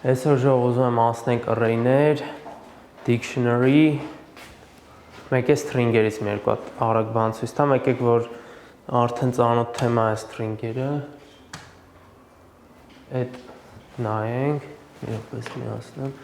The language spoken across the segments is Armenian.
Այսօր ժող ուզում եմ անցնենք array-ներ, dictionary, մեկ է string-երից մի երկու արագ բան ցույց տամ, եկեք որ արդեն ծանոթ թեմա է string-երը։ Այդ նայենք, իրապես միացնեմ։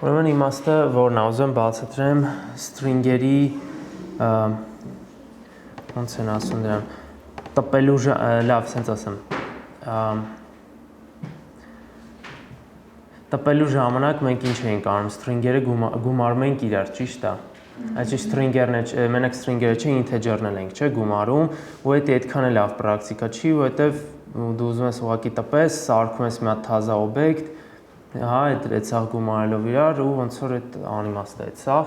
Ուրեմն իմաստը որն է, ուզում բացատրեմ string-երի ոնց են ասում դրան, տպելու լավ, սենց ասեմ, տպելու ժամանակ մենք ինչ էինք անում, string-երը գումարում էինք իրար, ճիշտ է։ Այսինքն string-երն մենակ string-երը չէ, integer-ն ենք, չէ, գումարում, ու դա այդքան է լավ պրակտիկա չի, որովհետև դու ուզում ես ուղղակի տպես, սարքում ես մի հատ թազա օբյեկտ, հա, այդ սաղ գումարելով իրար ու ոնց որ այդ անիմաստ է այդ սաղ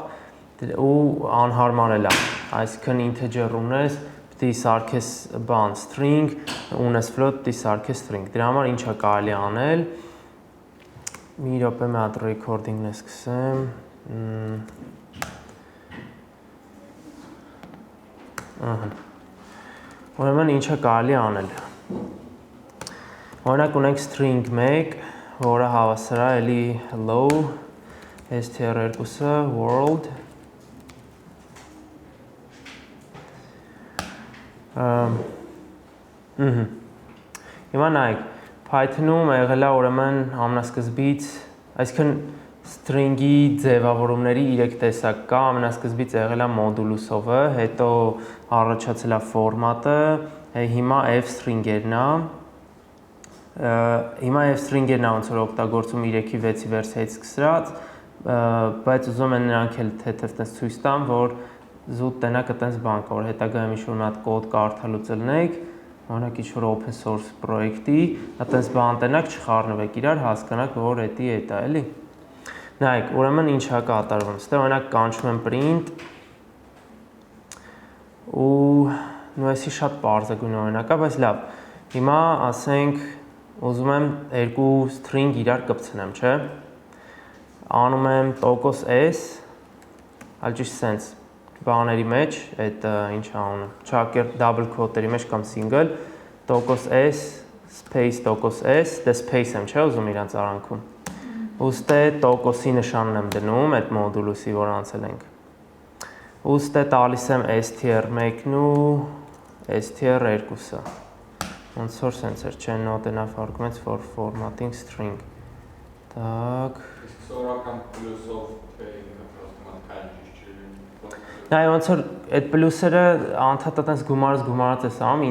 ու անհարմար է լավ, այսինքն integer ունես, պետք է սարքես բան string, ունես float, պետք է սարքես string, դրա համար ինչ է կարելի անել, մի րոպե մի հատ recording-ն է սկսեմ, ուրեմն ինչ է կարելի անել, օրինակ ունենք string 1, որը հավասար է էլի hello, str2-ը world, հիմա նայեք, Python-ում եղել է ուրեմն ամենասկզբից, այսինքն string-ի ձևավորումների 3 տեսակ կա, ամենասկզբից եղել է modulus-ով, հետո առաջացել է format-ը, հիմա f-string-երն է, հիմա f-string-երն է ոնց որ օգտագործում 3-ի 6-ի վերսիայից սկսած, բայց ուզում են նրանք էլ թեթև տես ցույց տամ, որ զուտ տենակը տես բան կա, որ հետագայում ինչ-որ մի հատ կոդ կարդալուց ելնեք, օրինակ ինչ-որ open source պրոյեկտի, տես բան տենակ չխառնվեք իրար, հասկանաք, որ էդի էդ է, էլի։ Նայեք, ուրեմն ինչ է կատարվում, ստե օրինակ կանչում եմ print ու այսի շատ պարզագույն օրինակ է, բայց լավ, հիմա ասենք ուզում եմ երկու string իրար կպցնեմ, չէ, անում եմ %s, այլ ճիշտ սենց, բաների մեջ, այդ ինչ անում, չակեր double quote-երի մեջ կամ single, %s, space %s, դե space եմ, չէ, ուզում իրանց արանքում, ուստե %-ի նշանն եմ դնում, այդ modulus-ի, որ անցել ենք, ուստե տալիս եմ str1-ն ու str2-ը, ոնց որ սենց էր, չէ, not enough arguments for formatting string, tak, Սովորական պլյուսով թե ինքը պրոստը մատկայնջիշ չէ։ Նայ ոնց որ այդ պլյուսերը անդհատ այտենց գումարած ես անում,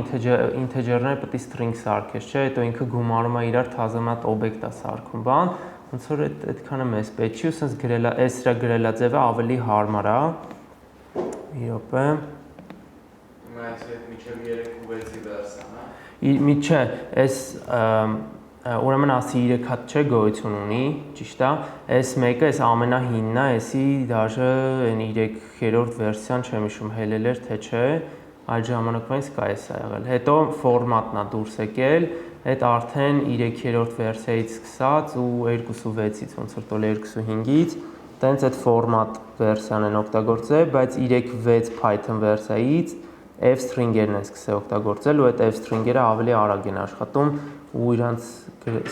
integer-ները պետք է string սարքես, չէ, հետո ինքը գումարում է իրար թազամատ օբյեկտ է սարքում, բան, ոնց որ այդքանը մեծ պետք չի, ու սենց գրելա, այս սրա գրելա ձևը ավելի հարմար է, մի րոպե։ Հիմա այս հետ միջև 3 ու 6-ի վերսան, հա։ Մի չէ, այս ուրեմն ասի 3 հատ չէ գոյություն ունի, ճիշտ է, այս մեկը, այս ամենահինն է, այսի դաժե այն 3-րդ վերսիան չեմ հիշում հելել էր, թե չէ, այդ ժամանակվանից կա այս է եղել, հետո ֆորմատն է դուրս եկել, այդ արդեն 3-րդ վերսիայից սկսած ու 2.6-ից, ոնց որ տոլ 2.5-ից, տենց այդ ֆորմատ վերսիան են օգտագործել, բայց 3.6 Python վերսիայից f-string-երն են սկսել օգտագործել ու այդ f-string-երը ավելի արագ են աշխատում ու իրանց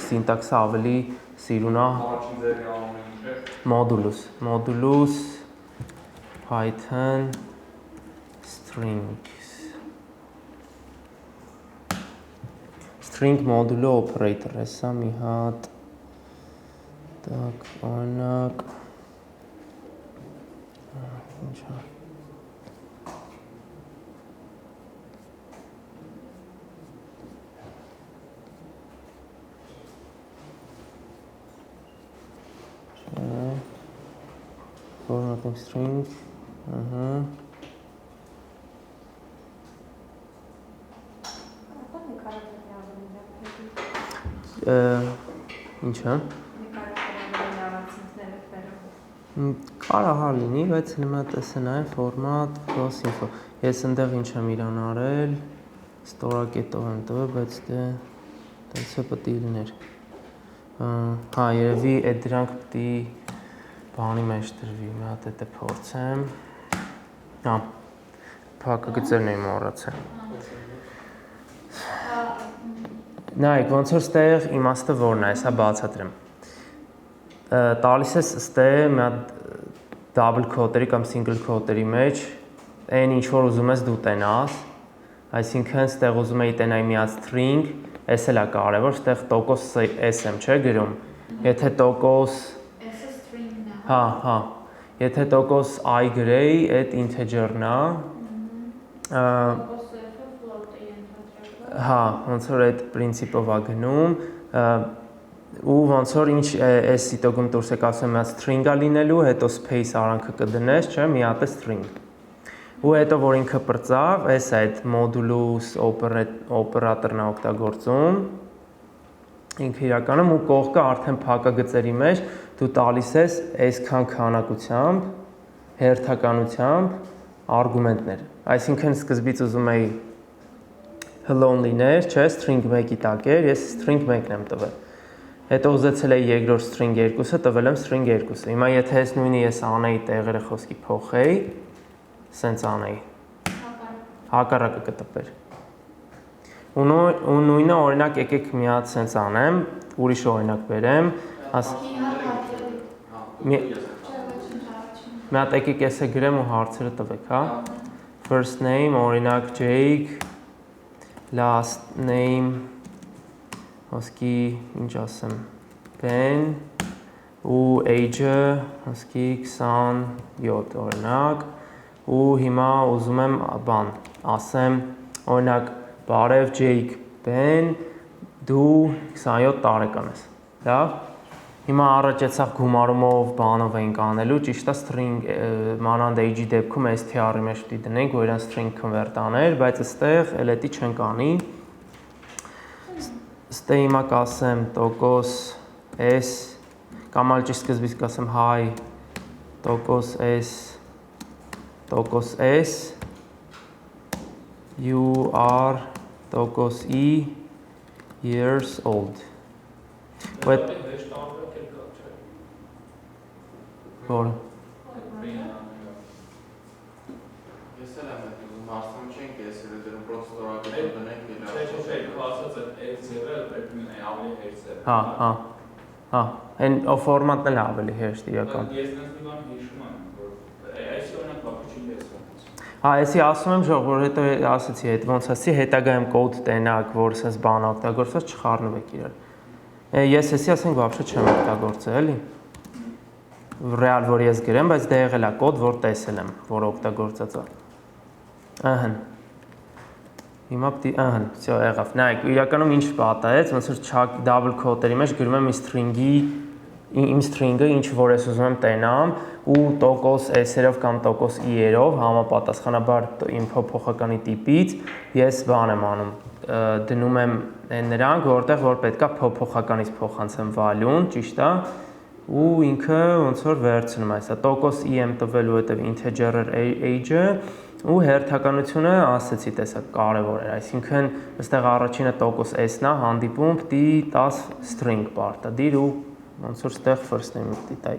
սինտաքսը ավելի սիրուն է Առաջին ձևի անունը ինչ է։ modulus Python strings string modulo operator հեսա մի հատ так օրինակ ինչ է formatting string, Ինչ է։ Կարա հա լինի, բայց հիմա տեսնայ ֆորմատ cross info։ Ես այնտեղ ինչ եմ իրան արել, ստորակետով եմ տվել, բայց դե տենց է պետք է լիներ։ Հա, երևի այդ դրանք պետք է բանի մեջ դրվի, մի հատ է փորձեմ։ Հա, փակագծերն եմ մոռացել։ Նայեք, ոնց որ ստեղ իմաստը որն է, հեսա բացատրեմ։ Տալիս ես ստեղ մի հատ double quote-երի կամ single quote-երի մեջ այն ինչ որ ուզում ես դու տենաս, այսինքն ստեղ ուզում էի տենայի մի հատ string, էս էլ է կարևոր, ստեղ տոկոս s եմ, չէ՞ գրում։ Եթե տոկոս S-ը string-ն է։ Հա, հա։ Եթե տոկոս i գրեի, այդ integer-ն է։ Տոկոս F-ը float-ը ենթադրել։ Հա, ոնց որ այդ princip-ով է գնում, ու ոնց որ ինչ s-ի տոկում դուրս եք ասում եմ string-ա լինելու, հետո space արանքը կդնես, չէ՞, մի հատ է string։ Ու հետո որ ինքը բրծավ, էս այդ modulus օպերատորն է օգտագործում, ինքը իրականում ու կողքը արդեն փակագծերի մեջ դու տալիս ես այսքան քանակությամբ, հերթականությամբ արգումենտներ։ Այսինքն սկզբից ուզում էի hello-ն լիներ, չէ, string 1-ի տակ էր, ես string 1-ն եմ տվել։ Հետո ուզեցել էի երկրորդ string 2-ը, տվել եմ string 2-ը։ Հիմա եթե ես նույնի ես անեի տեղերը խոսքի փոխեի, սենց անեի։ Հակառակը կտպեր։ Ու նույնը օրինակ եկեք մի հատ սենց անեմ, ուրիշ օրինակ բերեմ, մի հատ եկեք էսը գրեմ ու հարցերը տվեք, հա։ First name, օրինակ Jake, last name, հոսքի ինչ ասեմ, Ben, ու age-ը, հոսքի 27 օրինակ, ու հիմա ուզում եմ բան, ասեմ, օրինակ բարև Jake Ben, դու 27 տարեկան ես, լավ։ Հիմա առաջ եցավ գումարումով բանով ենք անելու, ճիշտ է string մանանդ age-ի դեպքում str-ի մեջ պիտի դնենք, որ իրան string convert աներ, բայց այստեղ էլ էդի չենք անի։ Ստե հիմա կասեմ տոկոս s, կամ ալ ճիշտ սկզբից կասեմ hi, տոկոս s, you are տոկոս e years old։ But Որը։ Ես էլ եմ այդ ուզում հարցնում չենք, ես էլ դրում պրոստը ստորակետով դնենք իրար։ Չէ, ասած այդ f0-ը պետք է ավելի հեշտ է։ Հա, հա։ Հա, այն ֆորմատն էլ ավելի հեշտ իրական։ Ես դες մի բան հիշում եմ, որ այս օրինակ բակուչին ես։ Հա, էսի ասում եմ ժող, որ հետո ասացի, հետ ոնց ասի, հետագայում կոդ տենակ, որ սենց բան օգտագործած չխառնվեք իրար։ Ես էսի ասենք вообще չեմ օգտագործել, էլի։ Ռեալ որ ես գրեմ, բայց դա եղել է կոդ, որ տեսել եմ, որ օգտագործած է։ Ահն։ Հիմա պիտի ահն, всё եղավ։ Նայեք, իրականում ինչ պատահեց, ոնց որ double quote-երի մեջ գրում եմ իմ string-ը, ինչ որ ես ուզում եմ տենամ, ու տոկոս s-երով կամ տոկոս i-երով համապատասխանաբար իմ փոփոխականի տիպից ես բան եմ անում, դնում եմ նրանք, որտեղ որ պետքա փոփոխականից փոխանցեմ value-ն, ճիշտ է, ու ինքը ոնց որ վերցնում է, այսա տոկոս i եմ տվելու հետև integer-ը age-ը, ու հերթականությունը ասեցի, տեսակ կարևոր էր, այսինքն այստեղ առաջինը տոկոս s-ն է, հանդիպում պիտի 10 string պարտադիր ու ոնց որ ստեղ first name-ը պիտի տայ։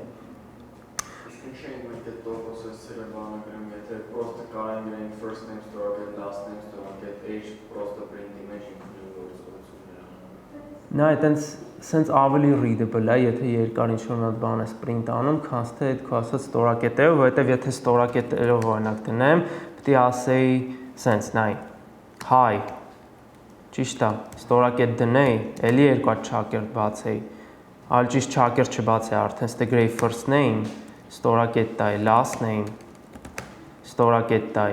Իսկ ինչ ենք մենք այդ տոկոս s-երը բանը գրում, եթե պրոստը կարան գրենք first name ստորակետ, last name ստորակետ, age պրոստը print-ի մեջ ինքնուրույն գործողություններ։ Նա այտենց սենց ավելի readable է, եթե երկար ինչ-որ մի բան ես print անում, քան թե այդ քո ասած ստորակետերով, որովհետև եթե ստորակետերով օրինակ դնեմ, պիտի ասեի սենց, նայ, hi, ճիշտ է, ստորակետ դնեի, էլի երկու հատ չակերտ բացեի, այլ ճիշտ չակերտ չբացեի արդեն, ստե գրեի first name, ստորակետ տայ, last name, ստորակետ տայ,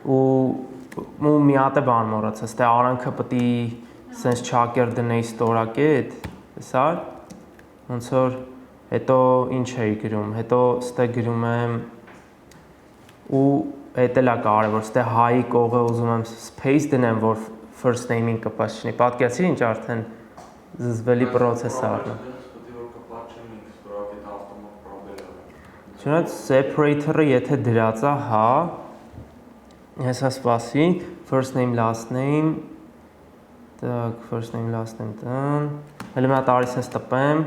ու մի հատ է բան մոռացա, ստե արանքը պիտի սենց չակերտ դնեի ստորակետ, տեսար, ոնց որ հետո ինչ էի գրում, հետո ստե գրում եմ ու հետ էլ է կարևոր, ստե hi-ի կողը ուզում եմ space դնեմ, որ first name-ին կպած չնի, պատկերացիր ինչ արդեն զզվելի պրոցես է առնում։ Չնայած separator-ը եթե դրած է, հա, հեսա սպասի, first name, last name, так, first name, last name, տան, հələ մի հատ արի սենց տպեմ,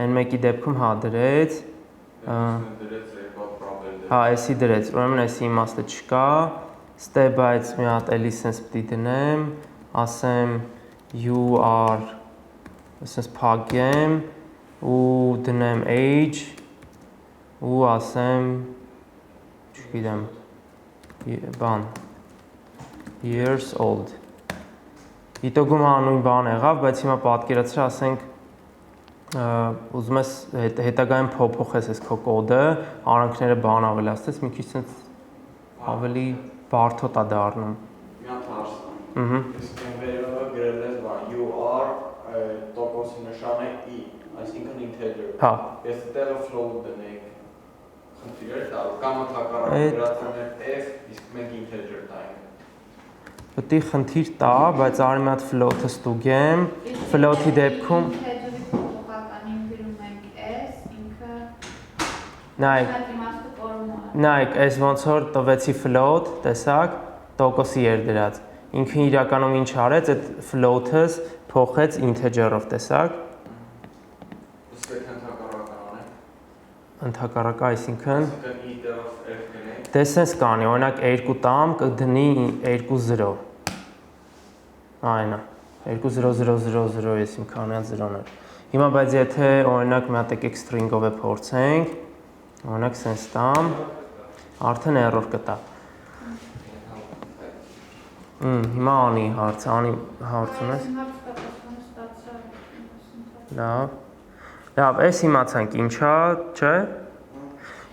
այն մեկի դեպքում հա դրեց, հա, էսի դրեց, ուրեմն էսի իմաստը չկա, step by-ից մի հատ էլի սենց պտի դնեմ, ասեմ you are, սենց փակեմ, ու դնեմ age, ու ասեմ, չգիտեմ, բան, years old, իտոգում անույն բան եղավ, բայց հիմա պատկերացրի, ասենք, ուզում ես հետագայում փոփոխես ես քո կոդը, արանքները բան ավելացնես, մի քիչ սենց ավելի բարդոտ է դառնում։ Մի հատ հարցն է։ Իսկ վերևը գրել ես բան you are տոկոսի նշանը e, այսինքն integer։ Հա։ Ես տեղը float դնենք, խնդիր է տալ, կամ հակառակը գրածներ f, իսկ մենք integer տայինք։ Պետք է խնդիր տա, բայց արի մի հատ float-ը ստուգեմ, float-ի դեպքում նայեք, այս ոնց որ տվեցի float, տեսակ, տոկոսի էր դրած։ Ինքը իրականում ինչ արեց, այդ float-ըս փոխեց integer-ով, տեսակ։ Իսկ այդ հակառակը անենք։ Ընդհակառակը, այսինքն e տեղով f գնենք։ դե սենց կանի, օրինակ 2 տամ կդնի 2-0։ Այն է, 2-0-0-0-0 ես իմ կանյալ 0-ներ։ Հիմա բայց եթե օրինակ մի հատ եկեք string-ով է փորձենք, օրինակ սենց տամ, արդեն error կտա։ Հիմա անի հարց, ունես։ Լավ, այս իմացանք ինչա, չէ։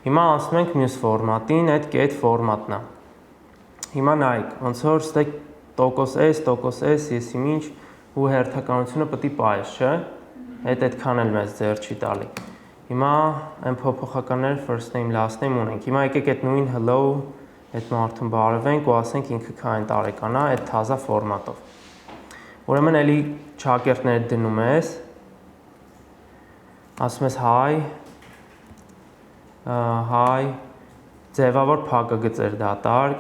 Հիմա անցնում ենք մյուս ֆորմատին, այդ get ֆորմատն է։ Հիմա նայեք, ոնց որ ստեք տոկոս s, եսիմ ինչ ու հերթականությունը պետք է պահես, չէ։ Այդ այդքան էլ մեզ ձեռ չի տալի։ Հիմա այն փոփոխականներ first name, last name ունենք։ Հիմա եկեք այդ նույն hello այդ մարդուն բարևենք ու ասենք ինքը քան տարեկան է, այդ թազա ֆորմատով։ Ուրեմն էլի ճակերտներ դնում ես, ասում ես hi, ձևավոր փակագծեր դատարկ,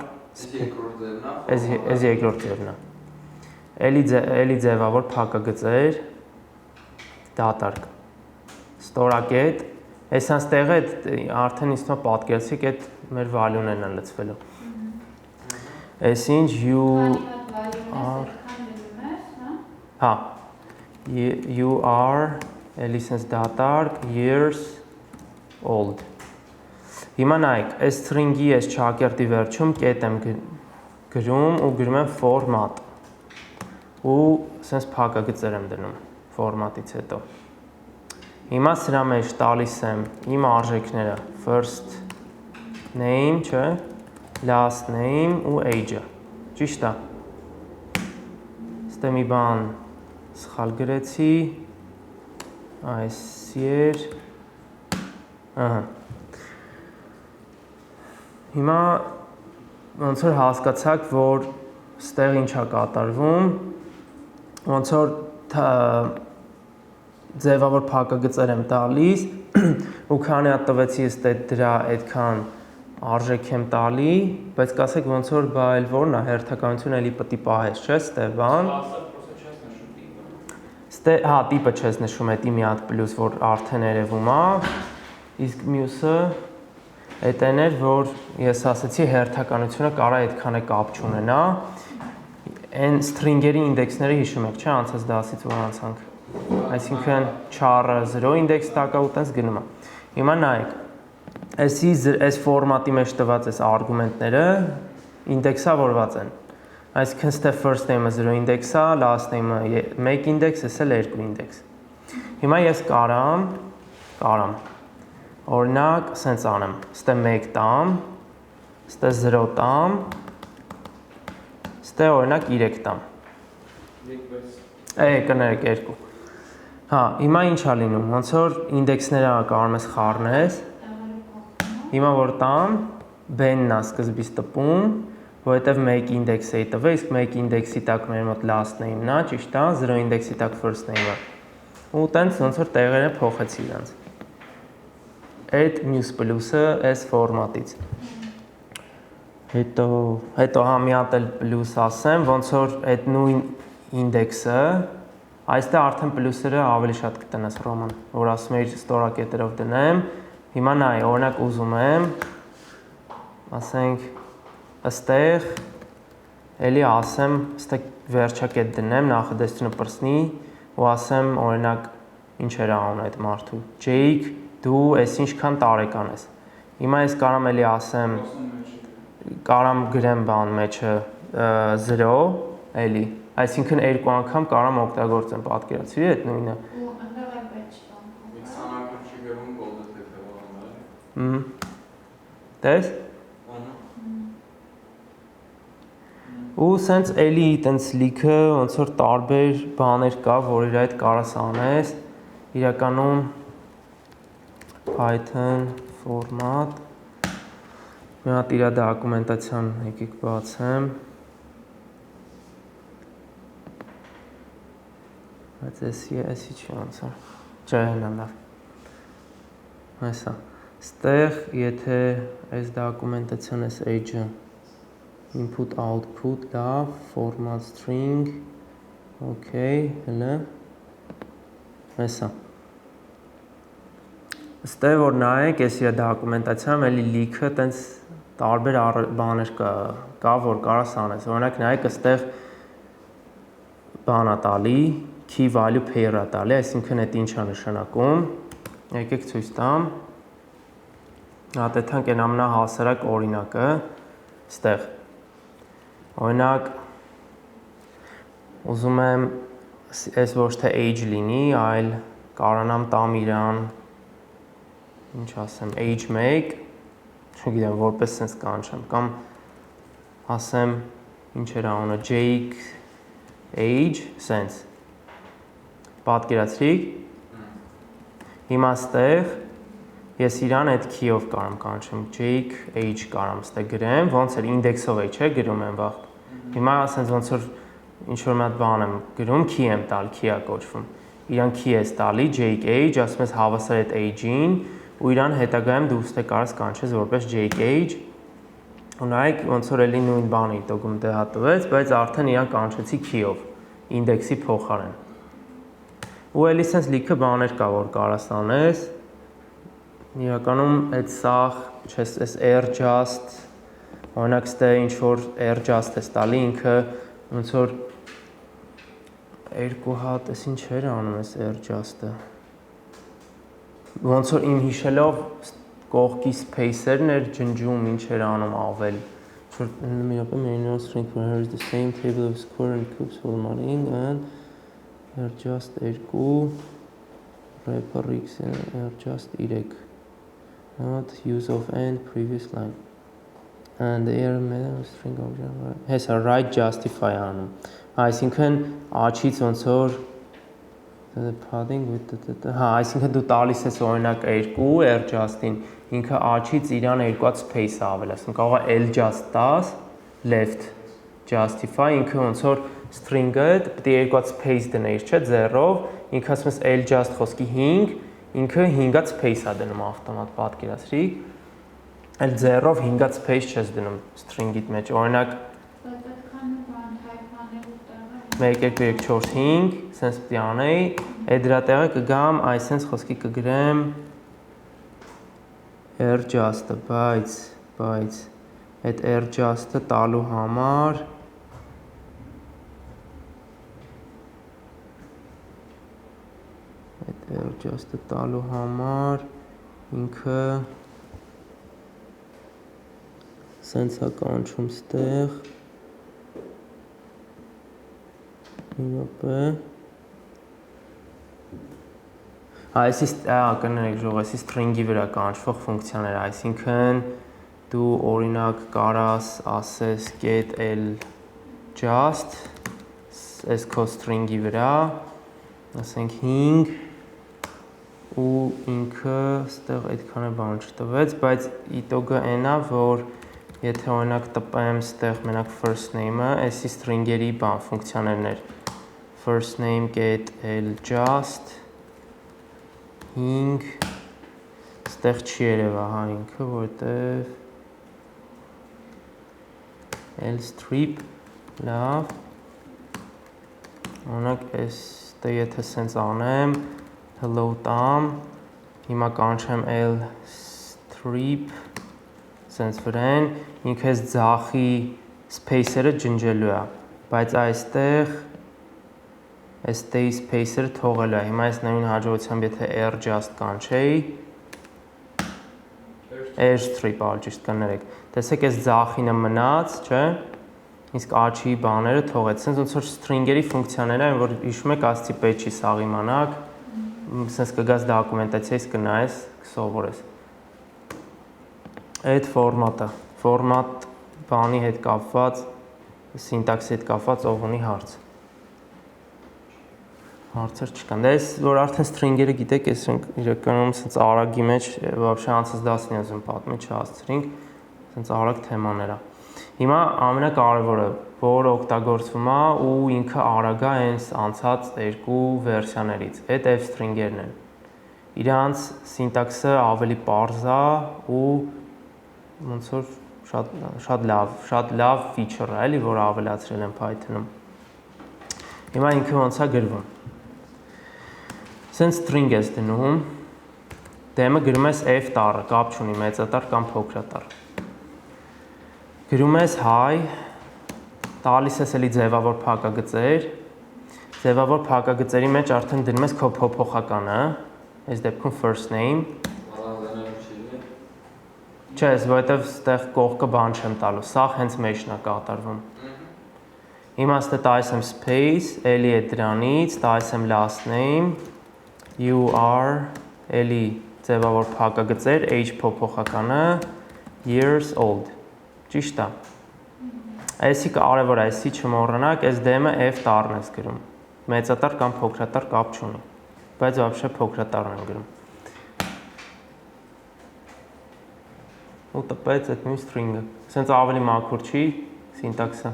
այս երկրորդ ձևն է։ Էլի ձևավոր փակագծեր դատարկ։ Ստորակետ, այսանց տեղը արդեն ինձ թվում է պատկերացիք այդ մեր value-ներն են լցվելու։ Այսինչ you are էլի սենց դատարկ years old։ Հիմա նայեք, այս string-ի այս ճակերտի վերջում կետ եմ գրում ու գրում եմ format ու սենց փակագծեր եմ դնում format-ից հետո։ Հիմա սրա մեջ տալիս եմ իմ արժեքները first name, չէ, last name ու age-ը, ճիշտ է։ Ստե մի բան սխալ գրեցի, այս էր, Հիմա ոնց որ հասկացաք, որ ստեղ ինչ է կատարվում, ոնց որ ձևավոր փակագծեր եմ տալիս ու քանի հատ տվեցի ես դրա այդքան արժեք եմ տալի, բայց կասեք ոնց որ բա էլ որն է հերթականությունը էլի պետք է պահես, չէ՞, ստե բան։ Ստե, հա, տիպը չես նշում, էդի մի հատ պլյուս, որ արդեն երևում է, իսկ մյուսը այդ այն էր, որ ես ասացի հերթականությունը կարա այդքան է կապ չունենա, այն string-երի ինդեքսները հիշում եք, չէ, անցած դասից որ անցանք, այսինքն char-ը 0 ինդեքս տակա ու տենց գնում է։ Հիմա նայեք, այս ֆորմատի մեջ տված այս արգումենտները ինդեքսավորված են, այսինքն ստե first name-ը 0 ինդեքս է, last name-ը 1 ինդեքս, ես էլ 2 ինդեքս։ Հիմա ես կարամ, օրինակ, սենց անեմ, ստե 1 տամ, ստե 0 տամ, ստե օրինակ 3 տամ։ Կներեք 2։ Հա, հիմա ինչ է լինում, ոնց որ ինդեքսները կարող ես խառնես, հիմա որ տամ, B-ն է սկզբից տպում, որովհետև 1 ինդեքս էի տվել, իսկ 1 ինդեքսի տակ մեր մոտ last name-ն է, ճիշտ է, 0 ինդեքսի տակ first name-ը։ Ու տենց ոնց որ տեղերը փոխեցի իրանց։ այդ մյուս պլյուսը այս ֆորմատից։ Հետո հա մի հատ էլ պլյուս ասեմ, ոնց որ այդ նույն ինդեքսը, այստեղ արդեն պլյուսերը ավելի շատ կտնես Ռոման, որ ասում էի ստորակետերով դնեմ, հիմա նայ, օրինակ ուզում եմ, ասենք, ըստեղ, էլի ասեմ, ըստեղ վերջակետ դնեմ, նախադեստությունը պրսնի, ու ասեմ, օրինակ, ինչ էր անում այդ մարդու, Ջեյք, դու ես ինչքան տարեկան ես, հիմա ես կարամ էլի ասեմ, կարամ գրեմ բան մեջը 0, էլի, այսինքն երկու անգամ կարամ օգտագործեմ, պատկերացրի այդ նույնը։ Ու ընդեղ է պետք չտամ։ Միքսանակում չի գրում կոդը թեթևանում, Տես։ Ու սենց էլի տենց լիքը ոնց որ տարբեր բաներ կա, որ իր այդ կարաս անես, իրականում Python format մի հատ իր դոկումենտացիան եկեք բացեմ, բայց էսի չի ոնց որ, չէ հենա լավ, հեսա, ստեղ եթե այս դոկումենտացիան ես age-ը, input output լավ, format string, okay, հլը, հեսա, ստեղ որ նայեք, ես իր դոկումենտացիան էլի լիքը տենց տարբեր բաներ կա, որ կարաս անես, օրինակ նայեք, ստեղ բանա տալի, key value pair-ա տալի, այսինքն այդ ինչ է նշանակում, եկեք ցույց տամ, հատեթանք են ամնա հասարակ օրինակը, ստեղ, օրինակ, ուզում եմ, ես ոչ թե age լինի, այլ կարանամ տամ իրան, ինչ ասեմ, age make, չգիտեմ, որպես սենց կանչեմ, կամ ասեմ, ինչ էր անունը, Jake age, սենց, պատկերացրիք, հիմա ստեղ, ես իրան այդ key-ով կարամ կանչեմ, Jake age կարամ ստեղ գրեմ, ոնց էր ինդեքսով է, չէ, գրում եմ վաղտ, հիմա սենց ոնց որ ինչ-որ մի հատ բան եմ գրում, key եմ տալ, key-ա կոչվում, իրան key ես տալի, Jake age, ասում ես հավասար այդ age-ին, ու իրան հետագայում դու ստե կարաս կանչես որպես Jake age, ու նայեք ոնց որ էլի նույն բանը դոկումենտը հատվեց, բայց արդեն իրան կանչեցի key-ով, ինդեքսի փոխարեն։ Ու էլի սենց լիքը բաներ կա, որ կարաս անես, իրականում այդ սաղ, չես այս airjust, օրինակ ստե ինչ-որ airjust ես տալի, ինքը ոնց որ երկու հատ, ես ինչ էր անում ես airjust-ը, ոնց որ իմ հիշելով կողքի space-երն էր ջնջում, ինչ էր անում ավել, մի րոպե manual string for the same table of square and cubes formatting and airjust 2 wrapper x airjust 3 not use of end previous line and air manual string object hեսա right justify անում, այսինքն աչից ոնց որ padding with հա, այսինքն դու տալիս ես օրինակ 2 airjust-ին, ինքը աչից իրան երկուած space-ը ավելացնում, կարող է ljust 10 left justify, ինքը ոնց որ string-ը պետք է երկուած space դներ, չէ, 0-ով, ինքը ասում ես ljust խոսքի 5, ինքը 5-ած space-ա դնում ավտոմատ, պատկերացրի, այլ 0-ով 5-ած space չես դնում string-իդ մեջ, օրինակ մեկ, 2, 3, 4, 5, սենց պտի անեի, այդ դրա տեղը կգամ, այսենց խոսքի կգրեմ airjust-ը, բայց, այդ airjust-ը տալու համար, ինքը սենց հա կանչում ստեղ, այսի կներեք ժող, այսի string-ի վրա կանչվող ֆունկցիաներ, այսինքն դու օրինակ կարաս ասես get ljust, այս քո string-ի վրա, ասենք 5, ու ինքը ստեղ այդքան է բան չտվեց, բայց իտոգը ենա, որ եթե օրինակ տպեմ ստեղ մենակ first name-ը, այսի string-երի բան ֆունկցիաներն էր, first name get ljust 5 այստեղ չի երևա, հա, ինքը, որտեվ L strip լավ օրինակ այստեղ եթե սենց անեմ hello տամ հիմա կանչեմ L strip սենց վրան ինքը այս ձախի space-երը ջնջելու է բայց այստեղ stay space-ը թողելու է հիմա այս նույն հաջողությամբ եթե r just կանչեի airstrip ալջիշտ կներեք տեսեք այս ձախինը մնաց չէ իսկ աչի բաները թողեց սենց ոնց որ string-երի ֆունկցիաներ են որ հիշում եք ասացի պետք չի սաղ իմանաք սենց կգաս դոկումենտացիայից կնայես կսովորես այդ ֆորմատը ֆորմատ բանի հետ կապված սինտաքսի հետ կապված ով ունի հարց հարցեր չկան։ Դա էս որ արդեն string-երը գիտեք, էս իրականում սենց արագի մեջ вообще անցած դասին ուզում պատմի չհասցրինք, սենց արագ թեմաներ է։ Հիմա ամենակարևորը, որը օգտագործվում է ու ինքը արագ է հենց անցած երկու վերսիաներից, այդ f-string-երն են։ Իրանց սինտաքսը ավելի պարզ է ու ոնց որ շատ լավ feature է, էլի, որ ավելացրել են Python-ում։ Հիմա ինքը ոնց է գրվում։ Սենց string ես դնում, դեմը գրում ես f տառը, կապ չունի մեծատառ կամ փոքրատառ։ Գրում ես hi, տալիս ես էլի ձևավոր փակագծեր, ձևավոր փակագծերի մեջ արդեն դնում ես քո փոփոխականը, այս դեպքում first name։ Չէ, որովհետև ստեղ կողքը բան չեմ տալու, սա հենց մեջն է կատարվում։ Հիմա ստե տալիս եմ space, էլի է դրանից, տալիս եմ last name, you are, էլի ձևավոր փակագծեր, age փոփոխականը, years old։ Ճիշտ է։ Այսի կարևոր է, այսի չմոռանաք, այս դեմը f տառն ես գրում։ Մեծատառ կամ փոքրատառ կապ չունի, բայց вообще փոքրատառն եմ գրում։ Ու տպեց այդ նույն string-ը։ Սենց ավելի մաքուր չի սինտաքսը։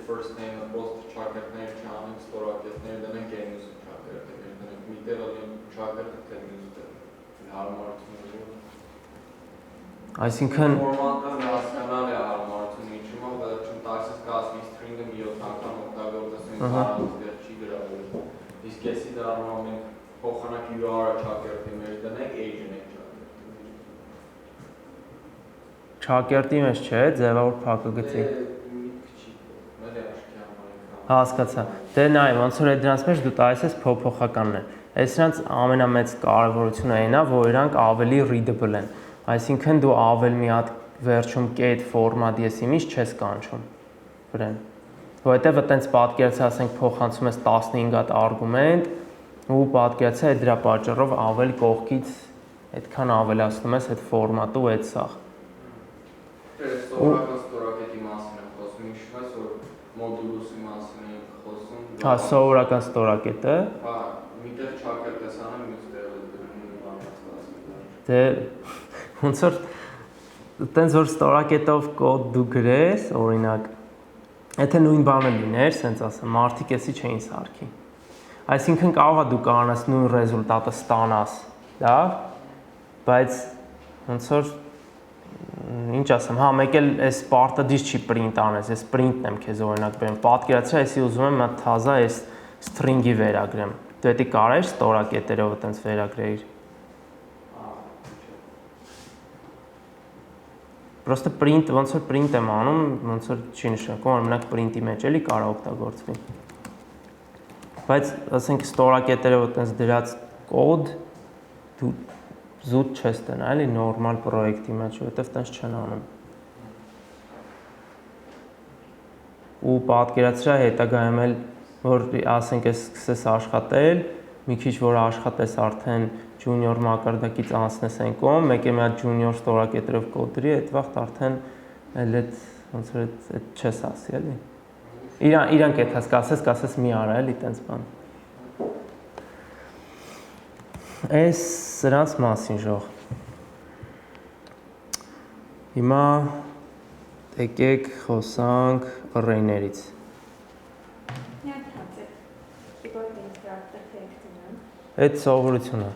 First name-ը պրոստ չակերտներ չանենք, ստորակետներ դնենք են ուսում չակերտներ դնենք, մի տեղ ալիեմ չակերտը թե մյուս տեղ, հարմարությունները։ Այսինքն Ֆորմատը հասկանալ է հարմարություն ինչու՞մ է, վերջում տաքսիս կասմի string-ը մի 7 անգամ օգտագործում կարանց դեր չի գրավել։ Իսկ եսի դառնում ենք փոխանակ URL-ը չակերտի մեջ դնենք, age-ն ենք չակերտի։ չակերտի մեջ չէ, ձևավոր փակագծի։ Հասկացա։ Դե նայ, ոնց որ դրանց մեջ դու տալիս ես փոփոխականն են։ Այս նրանց ամենամեծ կարևորությունը այն է, որ իրանք ավելի readable են։ Այսինքն դու ավել մի հատ վերջում get format ես իմից չես կանչում վրան։ Որովհետև այտենց պատկերացի ասենք փոխանցում ես 15 հատ արգումենտ ու պատկերացի այդ դրա պատճառով ավել կողքից այդքան ավելացնում ես այդ ֆորմատը ու այդ սաղ։ Ստորակետի մասին եմ խոսում, հիշում ես որ մոդուլուսի մասին ենք խոսում։ Հա, սովորական ստորակետը։ Հա, միտեղ չակերտես անում, մյուս տեղը դնում Դե ոնց որ այտենց որ ստորակետով կոդ դու գրես, օրինակ, եթե նույն բանը լիներ, սենց ասեմ, մարդիկ էսի չէին սարքի։ Այսինքն կարող է դու կարողանաս նույն ռեզուլտատը ստանաս, լավ, բայց ոնց որ ինչ ասեմ, հա, մեկ էլ այս պարտը դից չի print անես, այս print-ն եմ քեզ օրինակ բերեմ։ Պատկերացրա, այսի ուզում եմ մատ թազա այս string-ի վերագրեմ։ Դու դա կարես ստորակետերով այտենց վերագրեիր։ Պրոստը print, ոնց որ print եմ անում, ոնց որ չի նշանակում, օրինակ print-ի մեջ էլի կարող օգտագործվի։ Բայց ասենք ստորակետերով այտենց դրած կոդ դու զուտ չես տնա, էլի նորմալ պրոյեկտի մեջ, որովհետև տենց չեն անում։ Ու պատկերացրա հետագայում էլ, որ ասենք ես սկսես աշխատել, մի քիչ որ աշխատես արդեն junior մակարդակից անցնես այն կողմ, մեկ է մի հատ junior ստորակետերով կոդրի, այդ վաղտ արդեն էլ այդ ոնց որ այդ չես ասի, էլի։ Իրանք այդ կասես մի արա, էլի տենց բան։ Այս սրանց մասին ժող։ Հիմա եկեք խոսանք array-ներից։ Այդ սովորությունը։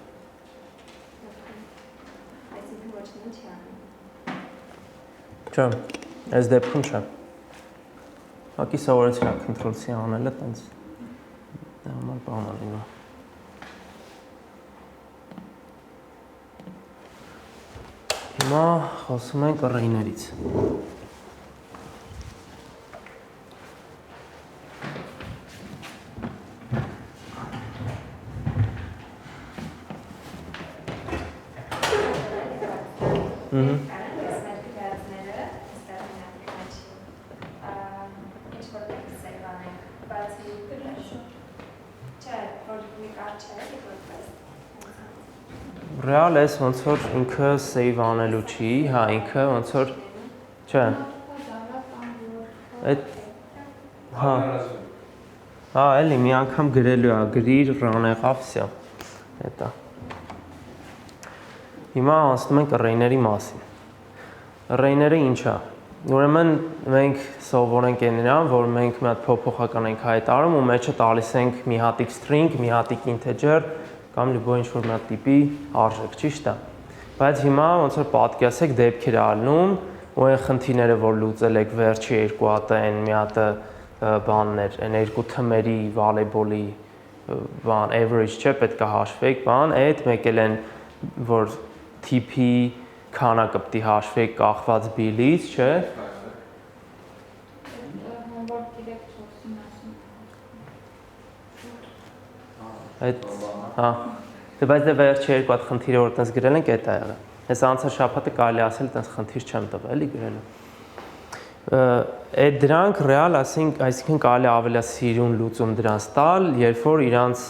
Չէ, այս դեպքում չէ։ Հակի սովորեցրա Ctrl-C անելը տենց դա համար բան է լինում։ Հիմա խոսում ենք array-ներից։ Real էս ոնց որ ինքը save անելու չի, հա ինքը ոնց որ չէ։ Այդ հա։ Հա, էլի մի անգամ գրելու է, գրիր run եղավ, всё։ Էտա։ Հիմա անցնում ենք array-ների մասին։ Array-ները ինչ է։ Ուրեմն մենք սովորենք նրան, որ մենք մի հատ փոփոխական ենք հայտարարում ու մեջը տալիս ենք մի հատիկ string, մի հատիկ integer կամ լիբո ինչ-որ մի հատ տիպի արժեք, ճիշտ է։ Բայց հիմա ոնց որ պատկերացեք դեպքեր ալնում ու այն խնդիրները, որ լուծել եք վերջի երկու հատը, այն մի հատը բաններ, այն երկու թմերի վոլեյբոլի բան average չէ, պետք է հաշվեք, բան, այդ մեկ էլ են որ TP քանակը պետք է հաշվեք կախված bill-ից, չէ։ Այդ հա դե բայց դե վերջի երկու հատ խնդիրը որ տես գրել ենք էդ է եղել։ Այս անցած շաբաթը կարելի ասել տես խնդիր չեմ տվել, էլի գրելու։ Այդ դրանք ռեալ այսինքն կարելի ավելի սիրուն լուծում դրանց տալ, երբ որ իրանց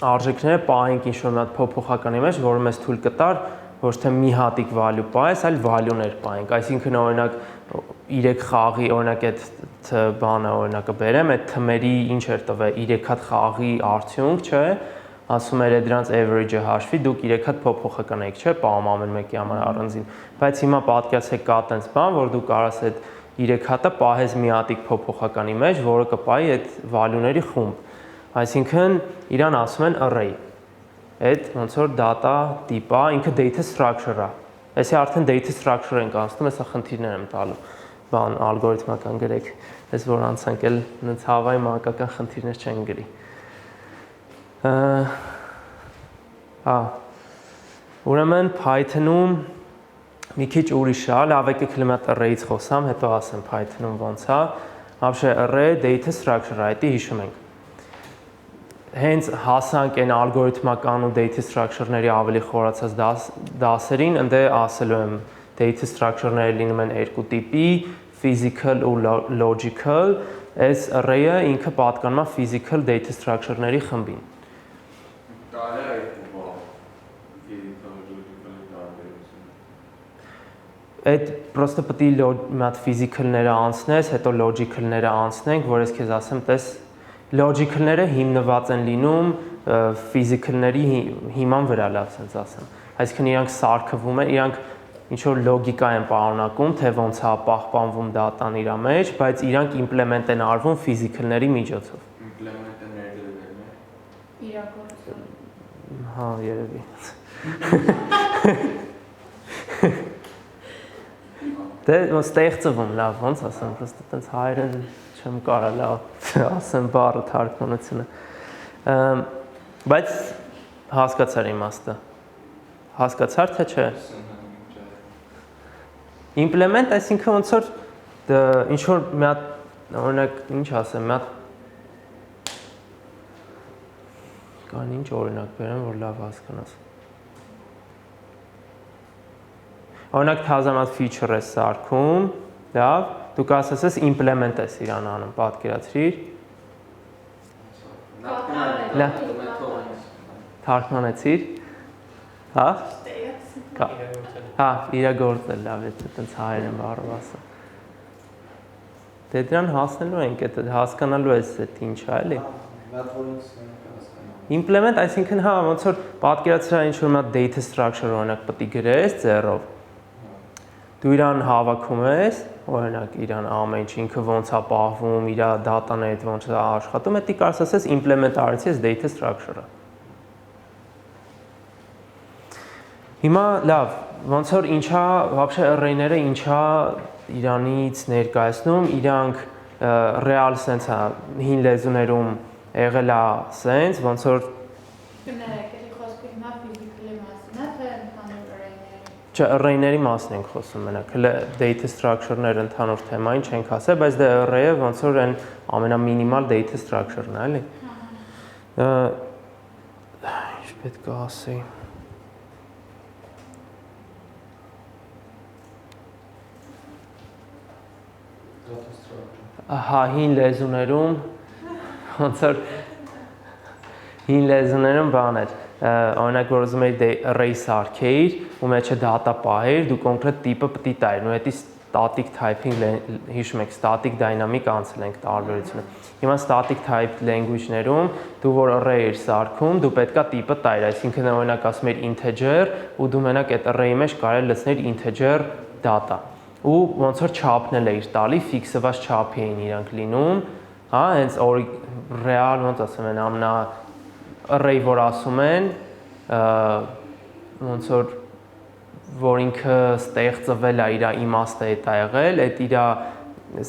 արժեքները պահենք ինչ-որ մի հատ փոփոխականի մեջ, որը մեզ թույլ կտար ոչ թե մի հատիկ value պահես, այլ value-ներ պահենք։ Այսինքն օրինակ 3 խաղի օրինակ այդ բանը օրինակը բերեմ, այդ թմերի ինչ էր տվել 3 հատ խաղի արդյունք, չէ, ասում էր դրանց average-ը հաշվի, դուք 3 հատ փոփոխական եք, չէ, պահում ամեն մեկի համար առանձին։ Բայց հիմա պատկերացեք կա տենց բան, որ դու կարաս այդ 3 հատը պահես մի հատիկ փոփոխականի մեջ, որը կպահի այդ value-ների խումբ։ Այսինքն իրան ասում են array։ Այդ ոնց որ data տիպա, ինքը data structure-ա։ Այսի արդեն data structure ենք անցնում, հեսա խնդիրներ եմ տալու։ Բան ալգորիթմական գրեք, այս որ անցանք էլ նենց հավայի մանկական խնդիրներ չեն գրի։ Ուրեմն Python-ում մի քիչ ուրիշ է, լավ եկեք մի հատ array-ից խոսամ, հետո ասեմ Python-ում ոնց է։ Вообще array data structure, այդի հիշում ենք։ Հենց հասանք այն ալգորիթմական ու data structure-ների ավելի խորացած դասերին, ընդ ասելու եմ data structure-ները լինում են երկու տիպի, physical ու logical, այս array-ը ինքը պատկանում է physical data structure-ների խմբին։ Կարելի է այդ physical logical-ի տարբերությունը։ Այդ պրոստը պետք է մի հատ physical-ները անցնես, հետո logical-ները անցնենք, որ ես քեզ ասեմ, տես logical-ները հիմնված են լինում physical-ների հիման վրա, լավ ասած ասեմ։ Այսինքն իրանք սարքվում են, իրանք ինչ որ լոգիկա են պարունակում, թե ոնց է պահպանվում դատան իր մեջ, բայց իրանք implement են արվում physical-ների միջոցով։ Implement են ներդրվում է։ Իրագործում։ Հա, երևի։ Դե ստեղծվում, լավ, ոնց ասեմ, պրոստը տենց հայերեն չեմ կարա լավ ասեմ բառը թարգմանությունը։ Բայց հասկացար իմաստը։ Հասկացար թե չէ։ Implement, այսինքն ոնց որ ինչ որ մի հատ օրինակ ինչ ասեմ, մի հատ կան ինչ օրինակ բերեմ, որ լավ հասկանաս։ Օրինակ թազանած feature է սարքում, լավ, դու կասես ես implement ես իրան անում, պատկերացրիր։ Թարգմանեցիր։ Հա։ Հա, իրագործել, լավ, այդպես հայերեն բառով ասա։ Դե դրան հասնելու ենք, այդ հասկանալու ես այդ ինչ է, էլի։ Implement, այսինքն հա, ոնց որ պատկերացրա ինչ որ մի data structure օրինակ պետք է գրես ձեռով։ Դու իրան հավաքում ես, օրինակ իրան ամեն ինչ ինքը ոնց է պահվում, իր դատաները հետ ոնց է աշխատում, դա կարծես ասես implement-արեցի data structure-ը։ Հիմա լավ, ոնց որ ինչա вообще array-ները ինչա իրանից ներկայացնում, իրանք real sense-ը հին լեզուներում եղել է sense, ոնց որ Կներեք, էլի խոսքը հիմա ֆիզիկալի մասին է, թե ընդհանուր array-ների։ Չէ, array-ների մասին ենք խոսում մենակ, հələ data structure-ներ ընդհանուր թեմային չենք ասել, բայց դա array-ը ոնց որ այն ամենամինիմալ data structure-ն է, էլի։ Ինչ պետք է ասեի։ Ահա, հին լեզուներում ոնց որ հին լեզուներում բան էր, օրինակ որ ուզում էի array սարքեիր, ու մեջը data պահեիր, դու կոնկրետ տիպը պետք է տայր, ու հետի static typing հիշում եք, static dynamic անցել ենք տարբերությունը։ Հիմա static type language-ներում դու որ array ես սարքում, դու պետքա տիպը տայր, այսինքն օրինակ ասում ես integer, ու դու մենակ այդ array-ի մեջ կարելի լցնել integer data։ Ու ոնց որ չափնել էիր տալի, ֆիքսված չափի էին իրանք լինում, հա, հենց real ոնց ասում են, ամենա array որ ասում են, ոնց որ ինքը ստեղծվել է իր իմաստը հետ է եղել, այդ իր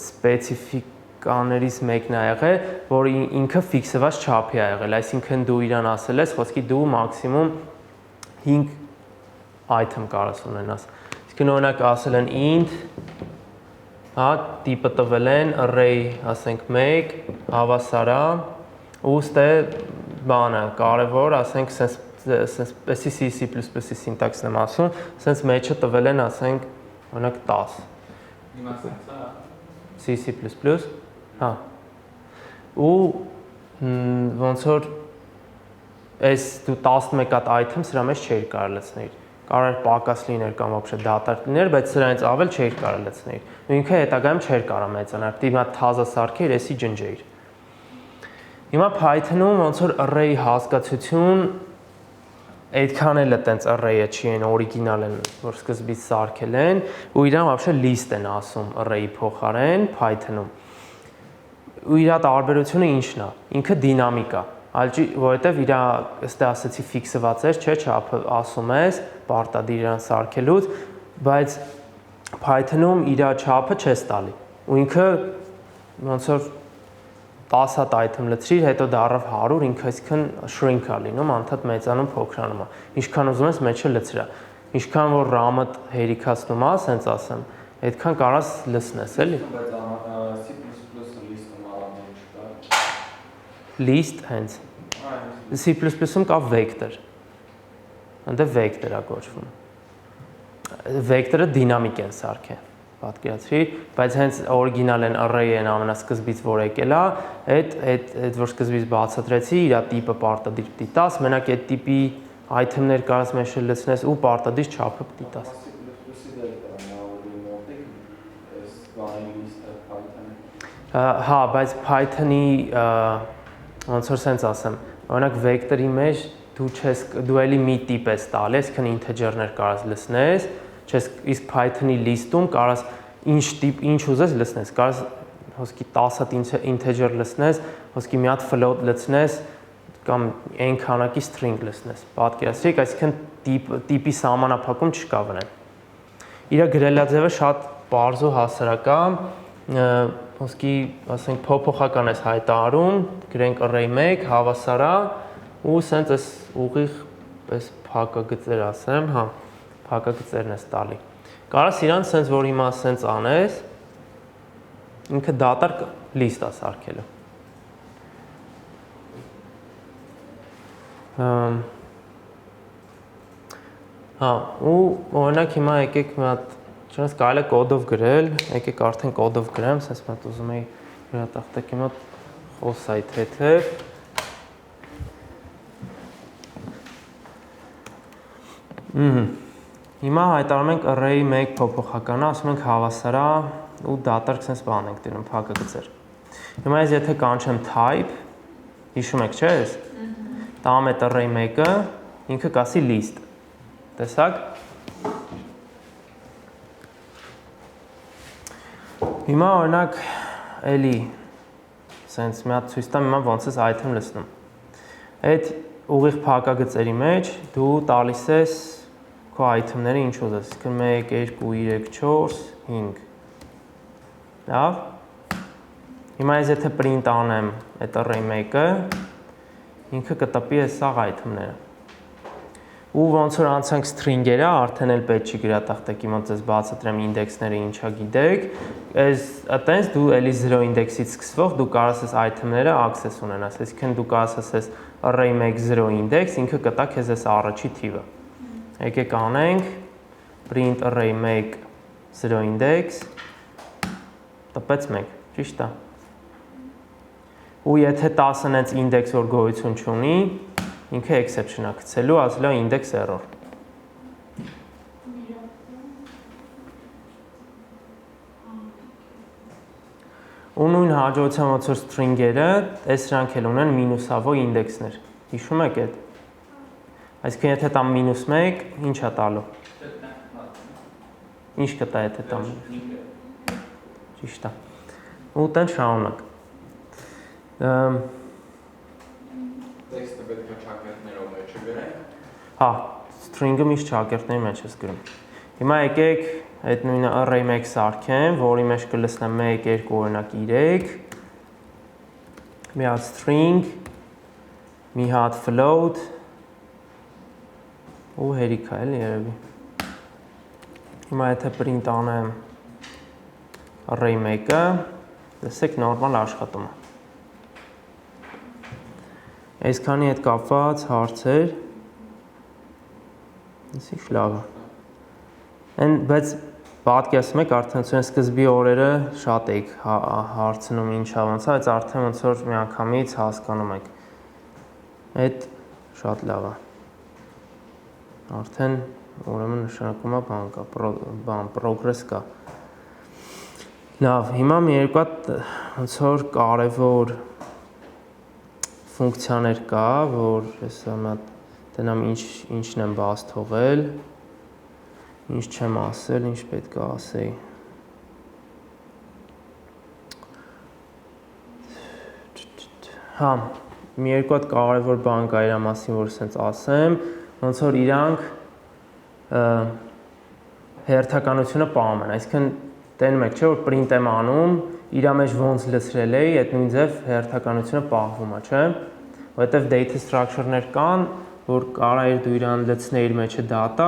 սպეციფიკաներից մեկն է եղել, որ ինքը ֆիքսված չափի է եղել, այսինքն դու իրան ասել ես, խոսքի դու մաքսիմում 5 item կարաս ունենաս։ Իսկ օրինակ ասել են int, հա, տիպը տվել են array, ասենք 1, հավասար է, ու ստե բանը կարևոր, ասենք sense C++-ի սինտաքսն եմ ասում, sense մեջը տվել են, ասենք, օրինակ 10։ Հիմա sense C++, հա։ Ու ոնց որ այս դու 11 հատ item սրա մեջ չէր կարող լցնել։ Կարող էր պակաս լիներ կամ вообще դատարկ լիներ, բայց սրանից ավել չէր կարող լցնել։ Ու ինքը հետագայում չէր կարող մեծանալ, դիմա թազա սարքեր, էսի ջնջեիր։ Հիմա Python-ում ոնց որ array հասկացություն այդքան էլ է տենց array-ը չի են օրիգինալ են, որ սկզբից սարքել են, ու իրան вообще list են ասում array-ի փոխարեն Python-ում։ Ու իր տարբերությունը ինչն է։ Ինքը դինամիկ է, որովհետև իր ըստ ասացի ֆիքսված էր, չէ, չափը ասում ես, պարտադիր իրան սարքելուց, բայց Python-ում իր չափը չես տալի։ Ու ինքը ոնց որ 10 հատ item լցրիր, հետո դառավ 100, ինքը այսքան shrink է լինում, անդադ մեծանում, փոքրանում է։ Ինչքան ուզում ես մեջը լցրա։ Ինչքան որ RAM-ը հերիքացնում է, ասենց ասեմ, այդքան կարաս լցնես, էլի։ List հենց։ C++-ում կա vector։ Այնտեղ vector է կոչվում։ Vector-ը դինամիկ են սարքել, պատկերացրի, բայց հենց օրիգինալ են array են ամենասկզբից որ եկել է, այդ որ սկզբից բացատրեցի, իր տիպը պարտադիր պիտի տաս, մենակ այդ տիպի item-ներ կարաս մեջը լցնես ու պարտադիր չափը պիտի տաս։ Հա, բայց Python-ի ոնց որ sense ասեմ, օրինակ vector-ի մեջ դու էլի մի տիպ ես տալի, այսինքն integer-ներ կարաս լցնես, իսկ Python-ի list-ում կարաս ինչ տիպ, ինչ ուզես լցնես, կարաս հոսքի 10 հատ integer լցնես, հոսքի մի հատ float լցնես կամ n քանակի string լցնես։ Պատկերացրեք, այսինքն տիպի սահմանափակում չկա վրան։ Իր գրելաձևը շատ պարզ ու հասարակական, հոսքի, ասենք, փոփոխական ես հայտարարում, գրենք array 1 հավասար է ու սենց այս ուղիղ այս փակագծեր ասեմ, հա, փակագծերն ես տալի։ Կարաս իրան սենց որ հիմա սենց անես, ինքը դատարկ list է սարքելու։ Հա, ու օրինակ հիմա եկեք մի հատ, չնայած կարելի է կոդով գրել, եկեք արդեն կոդով գրեմ, սենց մի հատ ուզում էի գրատախտակի մոտ խոսայի թեթև։ Հիմա հայտարարում ենք array 1 փոփոխականը, ասում ենք հավասար է ու դատարկ sense բան ենք դնում փակագծեր։ Հիմա ես եթե կանչեմ type, հիշում եք, չէ՞, ես։ Տամ այդ array 1-ը, ինքը կասի list։ Տեսակ։ Հիմա օրինակ էլի sense մի հատ ցույց տամ հիմա ոնց է item լցնում։ Այդ ուղիղ փակագծերի մեջ դու տալիս ես քո item-ները ինչ ուզես, իսկ 1 2 3 4 5։ Լավ։ Հիմա ես եթե print անեմ այդ array 1-ը, ինքը կտպի այս սաղ item-ները։ Ու ոնց որ անցանք string-երը, արդեն էլ պետք չի գրատախտակի ոնց ես բացատրեմ ինդեքսները ինչա գիտեք, այս այտենց դու էլի 0 ինդեքսից սկսվող դու կարող ես item-ները access ունենաս, այսինքն դու կարող ես array 1 0 index, ինքը կտա քեզ այս առաջի թիվը։ Եկեք անենք print array 1 0 index տպեց 1, ճիշտ է։ Ու եթե 10-ն հենց index որ գոյություն չունի, ինքը exception է գցելու, ասել է index error։ Ու նույն հաջողության ոնց որ string-երը, այս սրանք էլ ունեն մինուսավոր ինդեքսներ։ Հիշում եք այդ։ Այսինքն եթե տամ -1, ինչ է տալու։ Ինչ կտա եթե տամ։ Ճիշտ է։ Ու տեն շարունակ։ Տեքստը պետք է ճակերտներով մեջ գրենք։ Հա, string-ը միշտ ճակերտների մեջ ես գրում։ Հիմա եկեք այդ նույնը array 1 սարքեմ, որի մեջ կլցնեմ 1 2 օրինակ 3, մի հատ string, մի հատ float ու հերիքա էլի երևի։ Հիմա եթե print անեմ array 1-ը, լսեք նորմալ աշխատում է։ Այսքանի հետ կապված հարցեր, իսկ լավ է։ Բայց պատկերացնում եք արդեն սկզբի օրերը շատ եք հարցնում ինչա ոնց է, բայց արդեն ոնց որ մի անգամից հասկանում եք։ Այդ շատ լավ է։ Արդեն ուրեմն նշանակում է progress կա։ Լավ, հիմա մի երկու հատ ոնց որ կարևոր ֆունկցիաներ կա, որ հեսա մատ դենամ ինչն եմ բաց թողել, ինչ չեմ ասել, ինչ պետք է ասեի։ Հա, մի երկու հատ կարևոր բան կա իր մասին, որ ասենց ասեմ, ոնց որ իրանք հերթականությունը պահում են, այսինքն տենում եք, չէ, որ print եմ անում, իր մեջ ոնց լցրել էի, այդ նույն ձև հերթականությունը պահվում է, չէ։ Որովհետև data structure-ներ կան, որ կարող դու իրան լցնեիր մեջը data,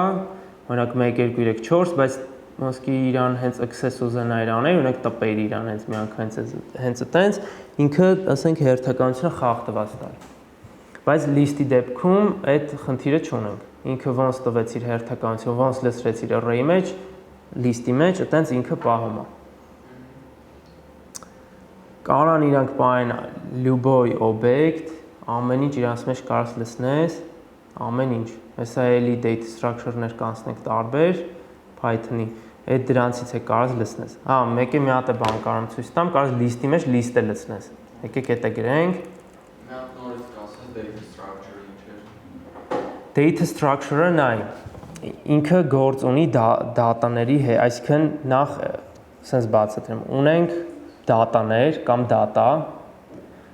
օրինակ 1 2 3 4, բայց ոսկի իրան հենց access ուզենայր անել, օրինակ տպեիր իրան հենց մի անգամ հենց այտենց, ինքը, ասենք, հերթականությունը խախտված տալ։ Բայց list-ի դեպքում այդ խնդիրը չունենք։ Ինքը ոնց տվեց իր հերթականությունը, ոնց լցրեց իր array-ի մեջ, list-ի մեջ, այտենց ինքը պահում է։ Կարան իրանք պահեն լյուբոյ օբյեկտ, ամեն ինչ իրանց մեջ կարաս լցնես, ամեն ինչ։ Հեսա էլի data structure-ներ կանցնենք տարբեր Python-ի, այդ դրանցից է կարաս լցնես։ Հա, մեկ է մի հատ է բան կարամ ցույց տամ, կարաս list-ի մեջ list-ը լցնես։ Եկեք էտա գրենք։ Մի հատ նորից կասես data structure-ը ինչ է։ Data structure-ը նայ, ինքը գործ ունի դատաների հետ, այսինքն նախ sense բացատրեմ, ունենք դատաներ կամ data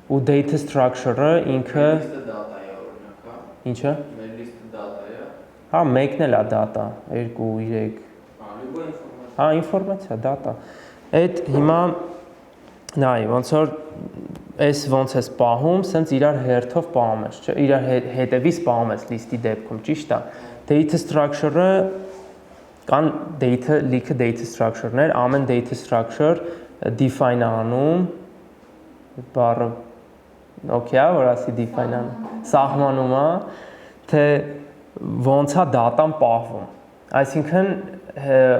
ու data structure-ը ինքը List-ը data-ը օրինակ, հա։ Ինչը։ Մեր list-ը data-ը։ Հա, մեկն էլ է data, 2 3 Լյուբոյ ինֆորմացիա։ Հա, ինֆորմացիա, data։ Այդ հիմա նայ, ոնց որ այս ոնց ես պահում, սենց իրար հերթով պահում ես, չէ, իրար հետևից պահում ես list-ի դեպքում, ճիշտ է։ Data structure-ը կան լիքը data structure-ներ, ամեն data structure define անում, բառը okay, որ ասի define անում, սահմանում է, թե ոնց է data-ն պահվում։ Այսինքն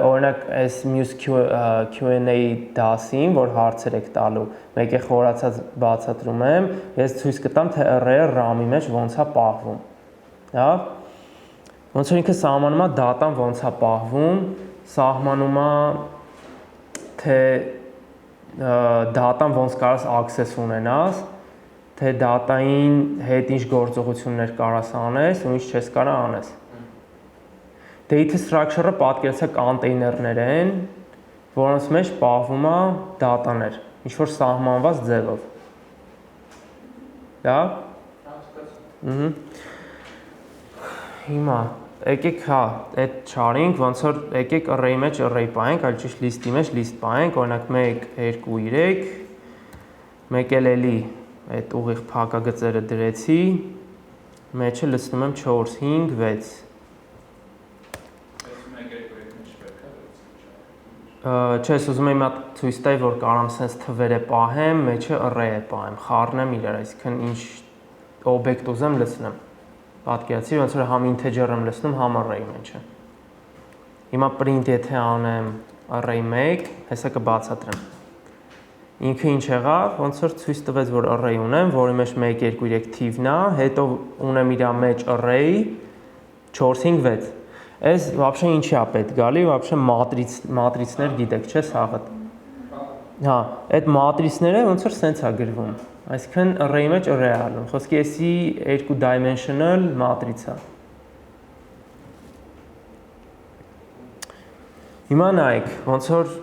օրինակ այս մյուս Q&A դասին, որ հարցեր եք տալու, մեկ է խորացած բացատրում եմ, ես ցույց կտամ, թե array-ը RAM-ի մեջ ոնց է պահվում։ Լավ։ Ոնց որ ինքը սահմանում է data-ն ոնց է պահվում, սահմանում է թե data-ն ոնց կարաս access ունենաս, թե data-ին հետ ինչ գործողություններ կարաս անես ու ինչ չես կարա անես։ Data structure-ը պատկերացրեք կոնտեյներներ են, որոնց մեջ պահվում է դատաներ, ինչ որ սահմանված ձևով։ Դա։ Հիմա եկեք հա, այդ չարինք, ոնց որ եկեք array մեջ array պահենք, այլ ճիշտ list-ի մեջ list պահենք, օրինակ 1 2 3 մեկ էլի այդ ուղիղ փակագծերը դրեցի, մեջը լցնում եմ 4 5 6 Չես ուզում եմ իմ ցույց տալ, որ կարամ sense թվերը պահեմ, մեջը array է պահեմ, խառնեմ իրար, այսինքն ինչ օբյեկտ ուզեմ լցնեմ։ Պատկերացրի, ոնց որ համ integer եմ լցնում, համ array մեջը։ Հիմա print եթե անեմ array 1, հեսա կբացատրեմ։ Ինքը ինչ եղավ, ոնց որ ցույց տվեց, որ array ունեմ, որի մեջ 1 2 3 թիվն է, հետո ունեմ իր մեջ array 4 5 6 Այս вообще ինչի է պետք գալի, вообще մատրիցներ գիտեք, չէ՞, սաղը։ Հա, այդ մատրիցները ոնց որ սենց է գրվում։ Այսինքն array-ի մեջ array է ալնում։ Խոսքի էսի 2 dimensional matrix է։ Հիմա նայեք, ոնց որ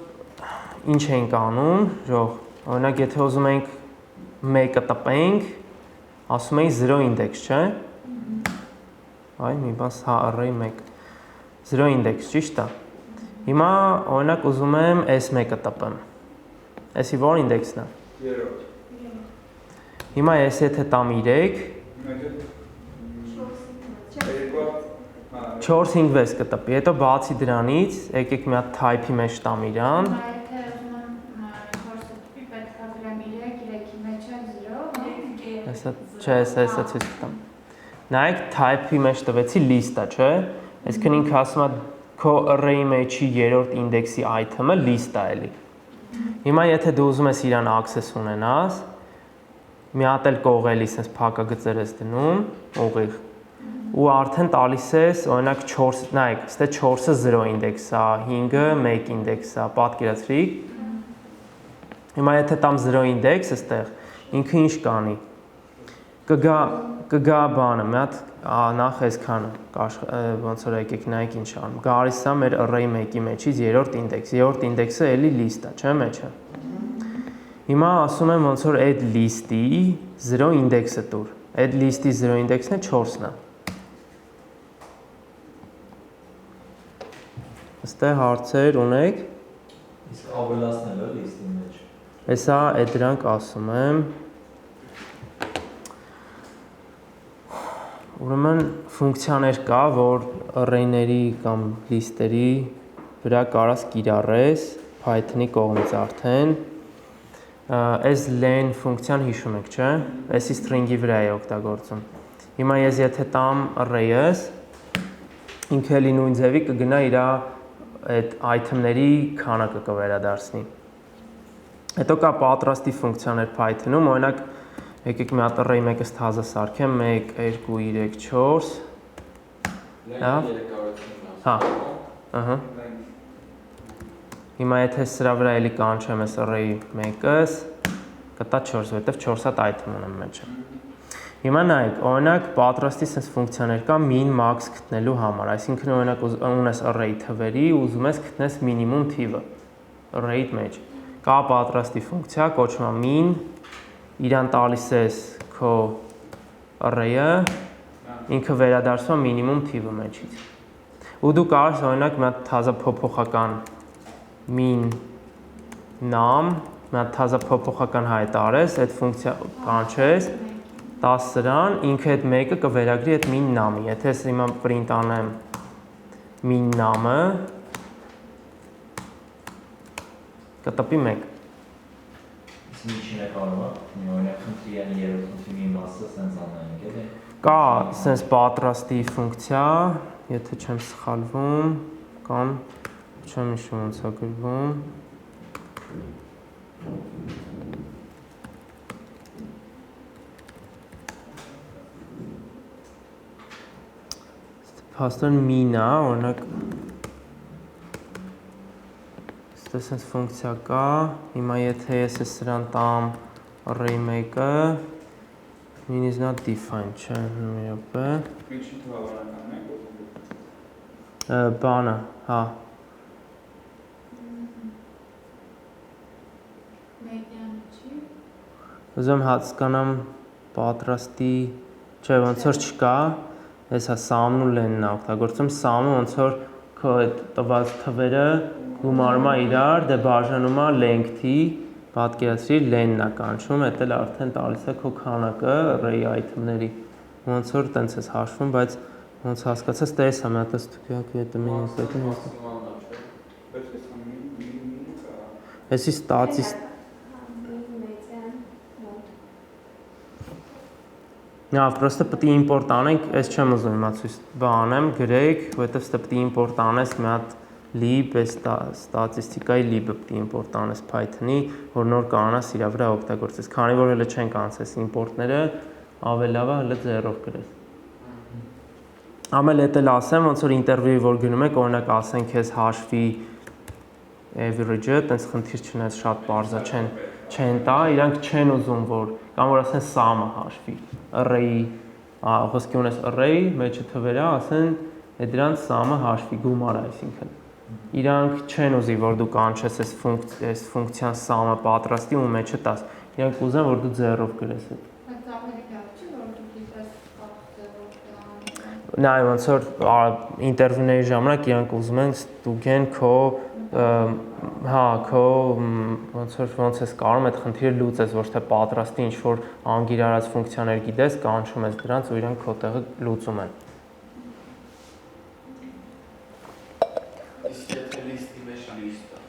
ինչ ենք անում, ժող, օրինակ եթե ուզում ենք 1-ը տպենք, ասում ենք 0 index, չէ՞։ Այ մի բան, հա array 1 0 index, ճիշտ է։ Հիմա օրինակ ուզում եմ S1-ը տպեմ։ Էսի որ ինդեքսն է։ 3 Հիմա ես եթե տամ 3 4 5 6 կտպի, հետո բացի դրանից եկեք մի հատ type-ի մեջ տամ իրան։ Եթե ուզում եմ 4-ը տպի, պետք է գրեմ 3 3-ի մեջ է 0 Հեսա, չէ, հեսա ցույց կտամ։ Նայեք type-ի մեջ տվեցի list-ը, չէ՞։ Այսինքն ինքը ասում է քո array-ի մեջի երրորդ ինդեքսի item-ը list-ը էլի։ Հիմա եթե դու ուզում ես իրան access ունենաս, մի հատ էլ կողելի sense փակագծեր ես դնում, ուղիղ։ Ու արդեն տալիս ես, օրինակ 4, նայեք, ստե 4-ը 0 ինդեքս է, 5-ը 1 ինդեքս է, պատկերացրիք։ Հիմա եթե տամ 0 ինդեքս այստեղ, ինքը ինչ կանի։ Կգա բանը, մի հատ նախ այսքանը, ոնց որ եկեք նայեք ինչ անում։ Գալիս է մեր array 1-ի մեջից երրորդ ինդեքս։ Երրորդ ինդեքսը էլի list-ը, չէ՞ մեջը։ Հիմա ասում եմ ոնց որ այդ list-ի 0 ինդեքսը տուր։ Այդ list-ի 0 ինդեքսն է 4-ն է։ Այստեղ հարցեր ունեք։ Իսկ ավելացնել է list-ի մեջ։ Հեսա այդ դրանք ասում եմ։ Ուրեմն ֆունկցիաներ կա, որ array-ների կամ list-երի վրա կարաս կիրառես Python-ի կողմից արդեն։ Այս len ֆունկցիան հիշում եք, չէ՞։ Էսի string-ի վրա է օգտագործում։ Հիմա ես եթե տամ array-ս, ինքը էլի նույն ձևի կգնա իր այդ item-ների քանակը կվերադարձնի։ Հետո կա պատրաստի ֆունկցիաներ Python-ում, օրինակ եկեք մի հատ array 1-ը ստազը սարքեմ 1 2 3 4 Հա։ Հա։ Ահա։ Հիմա եթե սրա վրա էլի կանչեմ այս array 1-ս, կտա 4, որտեվ 4 հատ item ունեմ մեջը։ Հիմա նայեք, օրինակ պատրաստի sense ֆունկցիաներ կա min max գտնելու համար, այսինքն օրինակ ունես array թվերի, ուզում ես գտնես minimum թիվը array-ի մեջ։ Կա պատրաստի ֆունկցիա, կոչվում է min, իրան տալիս ես քո array-ը, ինքը վերադարձում է minimum թիվը մեջից։ Ու դու կարես օրինակ մի հատ թազա փոփոխական min num, մի հատ թազա փոփոխական հայտարես, այդ ֆունկցիա կանչես 10 սրան, ինքը այդ մեկը կվերագրի այդ min num-ի։ Եթե ես հիմա print անեմ min num-ը, կտպի 1։ Ինչին է կարող է, օրինակ խնդրի են երրորդ խնդրի մի մասը սենց անենք, էլի։ Կա սենց պատրաստի ֆունկցիա, եթե չեմ սխալվում, կամ չեմ հիշում ոնց է գրվում։ Փաստորեն min-ը, օրինակ սենց ֆունկցիա կա, հիմա եթե ես սրան տամ array 1-ը, min is not defined, չէ, նույնապե։ Ինչի թվավորական է։ Բանը, հա։ ուզում եմ հասկանամ պատրաստի, չէ, ոնց որ չկա, հեսա սամն ու լենն է օգտագործում, սամը ոնց որ քո այդ տված թվերը գումարում է իրար, դե բաժանում է length-ի, պատկերացրի լենն է կանչում, դա էլ արդեն տալիս է քո քանակը array item-ների, ոնց որ տենց ես հաշվում, բայց ոնց հասկացած, դա էս է, մի հատ ստուգյակ է, դա մինուս դա Մաքսիմալն է, չէ՞։ Բայց ես ամեն կա։ Էսի ստացի Նա պրոստը պետք է իմպորտ անենք, այս չեմ ուզում հիմա ցույց բանեմ, գրեք, որովհետև ստե պետք է իմպորտ անես մի հատ lib, այս ստատիստիկայի lib-ը պետք է իմպորտ անես Python-ի, որ նոր կանոնաս իր վրա օգտագործես։ Քանի որ հələ չենք անցես իմպորտները, ավելի լավ է հələ ձեռով գրես։ Ամեն էլ ասեմ, ոնց որ ինտերվյուի որ գնում եք, օրինակ ասենք ես հաշվի average-ը, տենց խնդիր չունես, շատ բարձր չեն տա, իրանք չեն ուզում որ կամ որ ասեն sum-ը հաշվի, array, խոսքի ունես array, մեջը թվերը, ասեն դրանց sum-ը հաշվի գումարը, այսինքն իրանք չեն ուզի որ դու կանչես այս ֆունկցիան sum-ը պատրաստի ու մեջը տաս, իրանք ուզեն որ դու ձեռով գրես այդ։ Բայց ավելի լավ չի որ դու դիտես Նայ ոնց որ ինտերվյուների ժամանակ իրանք ուզում են ստուգեն քո քո ոնց ես կարող այդ խնդիրը լուծես, ոչ թե պատրաստի ինչ որ անգիրարած ֆունկցիաներ գիտես, կանչում ես դրանց ու իրանք քո տեղը լուծում են։ Իսկ եթե լիստի մեջ լիստ է։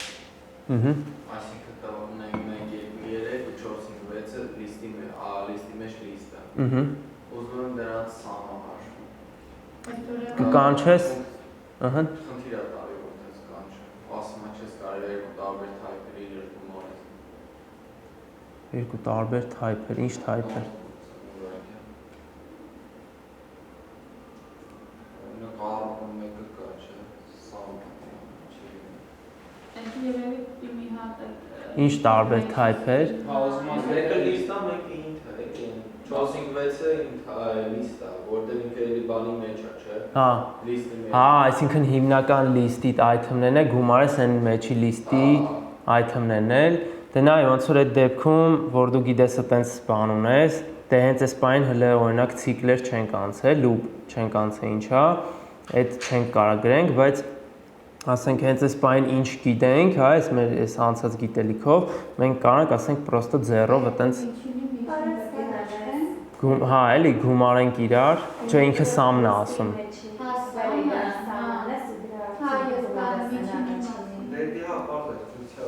Այսինքն տվյալն է 1, 2, 3 ու 4, 5, 6-ը լիստի մեջ լիստ է։ Ուզում եմ դրանց sum-ը հաշվում։ Կկանչես, Խնդիր է տալի որ դες կանչը։ Ասում եմ չես կարելի երկու տարբեր type-երի իրար գումարել։ երկու տարբեր type-եր, ինչ type-եր։ Նա կարող մեկը կա, չէ՞, sum չի։ Այդ երևի մի հատ Ինչ տարբեր type-եր։ Հա, ուզում եմ մեկը list է, մեկը int է, եկին։ 4-5-6-ը list է, որտեղ ինքը էլի բանի մեջ է, չէ՞։ Հա։ List-ի մեջ։ Հա, այսինքն հիմնական list-ի item-ներն է, գումարես այն մեջի list-ի item-ներն էլ։ Դե նայ, ոնց որ այդ դեպքում, որ դու գիտես այտենց բան ունես, դե հենց այս բանին հələ օրինակ ցիկլեր չենք անցել, loop չենք անցել, ինչա, այդ չենք կարող գրենք, բայց ասենք հենց այս բանին ինչ գիտենք, հա, այս մեր այս անցած գիտելիքով, մենք կարող ենք ասենք պրոստը ձեռով այտենց հա, էլի գումարենք իրար, չէ ինքը sum-ն է ասում։ Դե հա, պարզ է, ֆունկցիա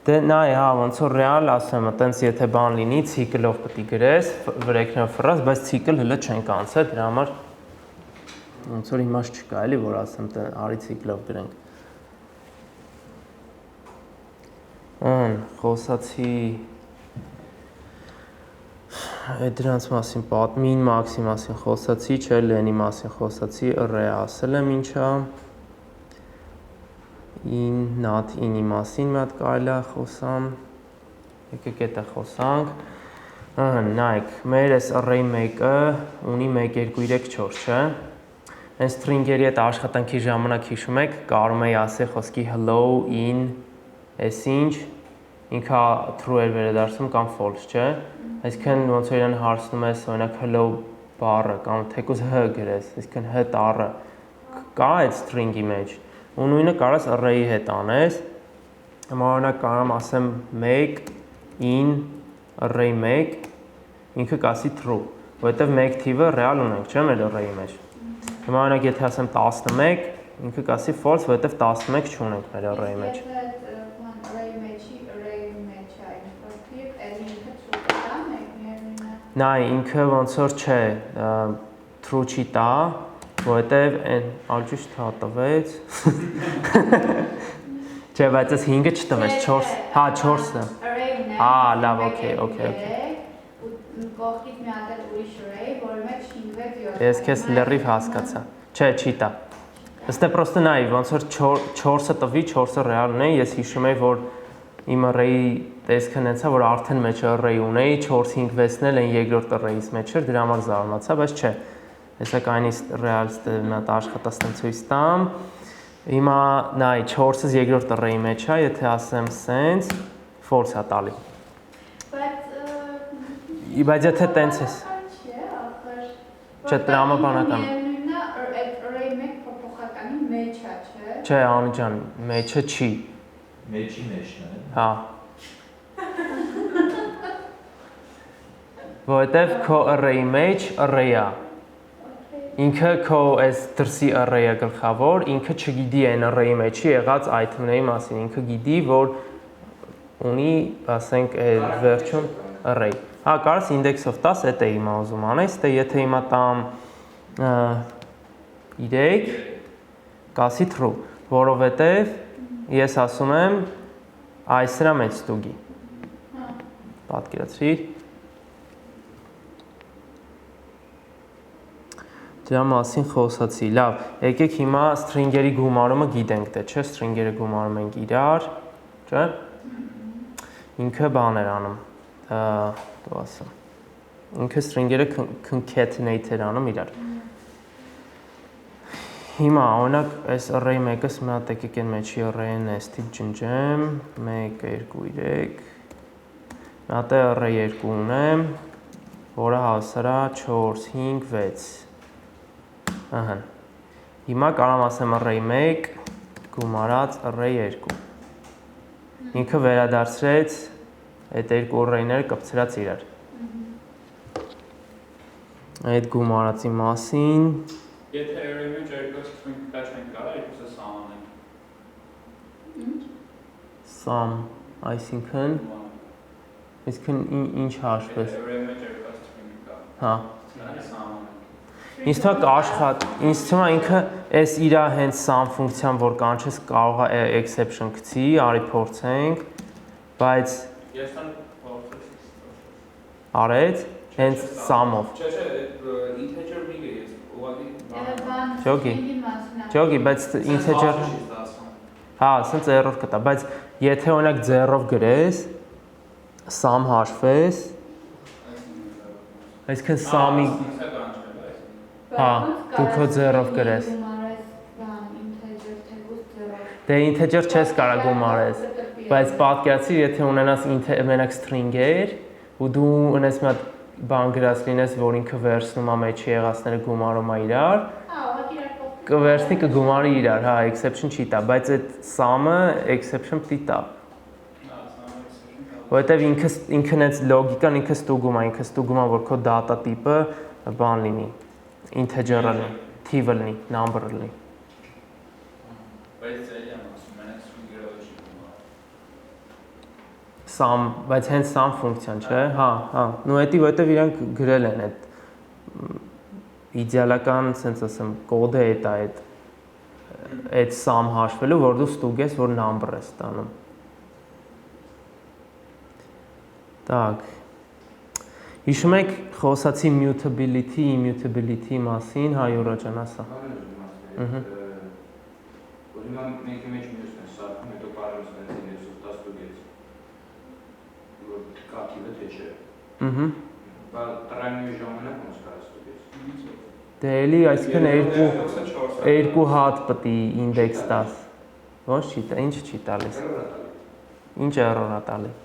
Դե նայ, հա, ոնց որ ռեալ ասեմ, այտենց եթե բան լինի, ցիկլով պետք է գրես, վրեքներով ֆռաս, բայց ցիկլ հələ չենք անցել, դրա համար ոնց որ իմաստ չկա, էլի որ ասեմ, արի ցիկլով գրենք։ Խոսացի դրանց մասին, min max-ի մասին խոսացի, չէ, len-ի մասին խոսացի, array ասել եմ ինչա։ In not in-ի մասին մի հատ կարելի է խոսամ։ Եկեք էտա խոսանք։ Նայեք, մեր այս array 1-ը ունի 1 2 3 4, չէ։ Այս string-երի հետ աշխատանքի ժամանակ հիշում եք, կարող եի ասել խոսքի hello in այսինչ ինքը true էր վերադարձում կամ false, չէ։ Այսինքն ոնց որ իրան հարցնում ես օրինակ hello բառը կամ թեկուզ h գրես, այսինքն h տառը կա այդ string-ի մեջ։ Ու նույնը կարաս array-ի հետ անես։ Հիմա օրինակ կարող եմ ասեմ 1 in array 1 ինքը կասի true, որովհետև 1 թիվը real ունենք, չէ՞ մեր array-ի մեջ։ Հիմա օրինակ եթե ասեմ 11 ինքը կասի false, որովհետև 11 չունենք մեր array-ի մեջ։ Նայ, ինքը ոնց որ չէ, true չի տա, որովհետև այն ալջուշ թատվեց։ Չէ, բայց այս 5-ը չտվեց, 4, հա 4-ը։ Լավ, օքեյ։ Կողքից մի հատ ուրիշ array, որի մեջ 5 6 7։ Ես քեզ լրիվ հասկացա։ Չէ, չի տա։ Ըստե պրոստը նայ, ոնց որ 4-ը տվի, 4-ը real ունեի, ես հիշում եմ, որ իմ array-ի տեսքն էցա, որ արդեն մեջ array ունեի, 4 5 6-ն էլ այն երկրորդ array-ից մեջ էր, դրա համար զարմացա, բայց չէ։ Հեսա կայնից real-ը մի հատ աշխատած տենց ցույց տամ։ Հիմա նայ 4-ը երկրորդ array-ի մեջ է, եթե ասեմ sense false է տալի։ Բայց եթե տենց ես։ Չէ, տրամաբանական։ Միևնույնն է, այդ array 1 փոփոխականի մեջ է, չէ։ Չէ, Անի ջան, մեջը չի։ Մեջի մեջն է։ Հա։ Որտեվ քո array-ի մեջ array-ա։ Ինքը քո այս դրսի array-ը գլխավոր, ինքը չգիտի այն array-ի մեջի եղած item-ների մասին, ինքը գիտի, որ ունի, ասենք, վերջում array։ Հա, կարս index-ով 10, էդ է հիմա ուզում անես, դե եթե հիմա տամ 3, կասի true, որովհետև ես ասում եմ այս սրա մեջ ստուգի։ Պատկերացրիր։ Դրա մասին խոսացի։ Լավ, եկեք հիմա string-երի գումարումը գիտենք, դե չէ, string-երը գումարում ենք իրար, չէ՞։ Ինքը բան էր անում։ Դու ասա։ Ինքը string-երը concatenate-էր անում իրար։ Հիմա օրինակ այս array 1-ս մի հատ եկեք այն մեջի array-ը nested ջնջեմ, 1 2 3 Մի հատ array 2 ունեմ, որը հասարա 4 5 6 Ահա։ Հիմա կարող ասեմ array 1 գումարած array 2։ Ինքը վերադարձրեց այդ երկու array-ները կպցրած իրար։ Այդ գումարածի մասին Եթե array մեջ երկու string կա չենք կարա, երկուսը sum անենք։ sum, այսինքն ինչ հաշվես։ Array մեջ երկու string կա։ Հա։ Sum Ինձ թվում է աշխատի, ինձ թվում է ինքը այս իրա հենց sum ֆունկցիան, որ կանչես կարող է exception գցի, արի փորձենք, բայց Ես տան փորձեցի։ արեց հենց sum-ով։ Չէ, integer big-ը ես ուղղակի Ջոգի։ Ջոգի, բայց integer հա, ասենց error կտա, բայց եթե օրինակ 0-ով գրես, sum հաշվես, այսինքն sum-ի Հա, դու քո 0-ով գրես։ Դե integer չես կարող գումարես, բայց պատկերացրիր, եթե ունենաս մենակ string-էր ու դու ունես մի հատ բան գրած լինես, որ ինքը վերցնում է մեջի եղածները գումարում է իրար, կվերցնի կգումարի իրար, հա, exception չի տա, բայց այդ sum-ը exception պիտի տա։ Որովհետև ինքն այս լոգիկան ինքը ստուգում է, որ քո data տիպը բան լինի, integer լինի, թիվ լինի, number լինի։ Բայց էլի եմ ասում, մենակ string-երը չի գումարում։ Sum, բայց հենց sum ֆունկցիան, չէ՞։ Հա, հա։ Նու էդի որտեվ իրանք գրել են այդ իդեալական, ասենց ասեմ, կոդը այդ sum հաշվելու, որ դու ստուգես, որ number ես ստանում։ Так. Հիշում եք խոսացի mutability, immutability մասին, հա Յուրա ջան, ասա։ Ահա։ Հիմա մենք մեջ մյուսն է սարքում, հետո կարող ես դες ինձ 10 ստուգեց։ Որ կաթիվը թե չէ։ Ահա։ Բայց տրայնի ժամանակ ոնց կարա ստուգեց։ Դե էլի, այսինքն երկու հատ պետք է index տաս։ Ոնց չի տա, ինչ չի տալիս։ Ինչ error է տալի։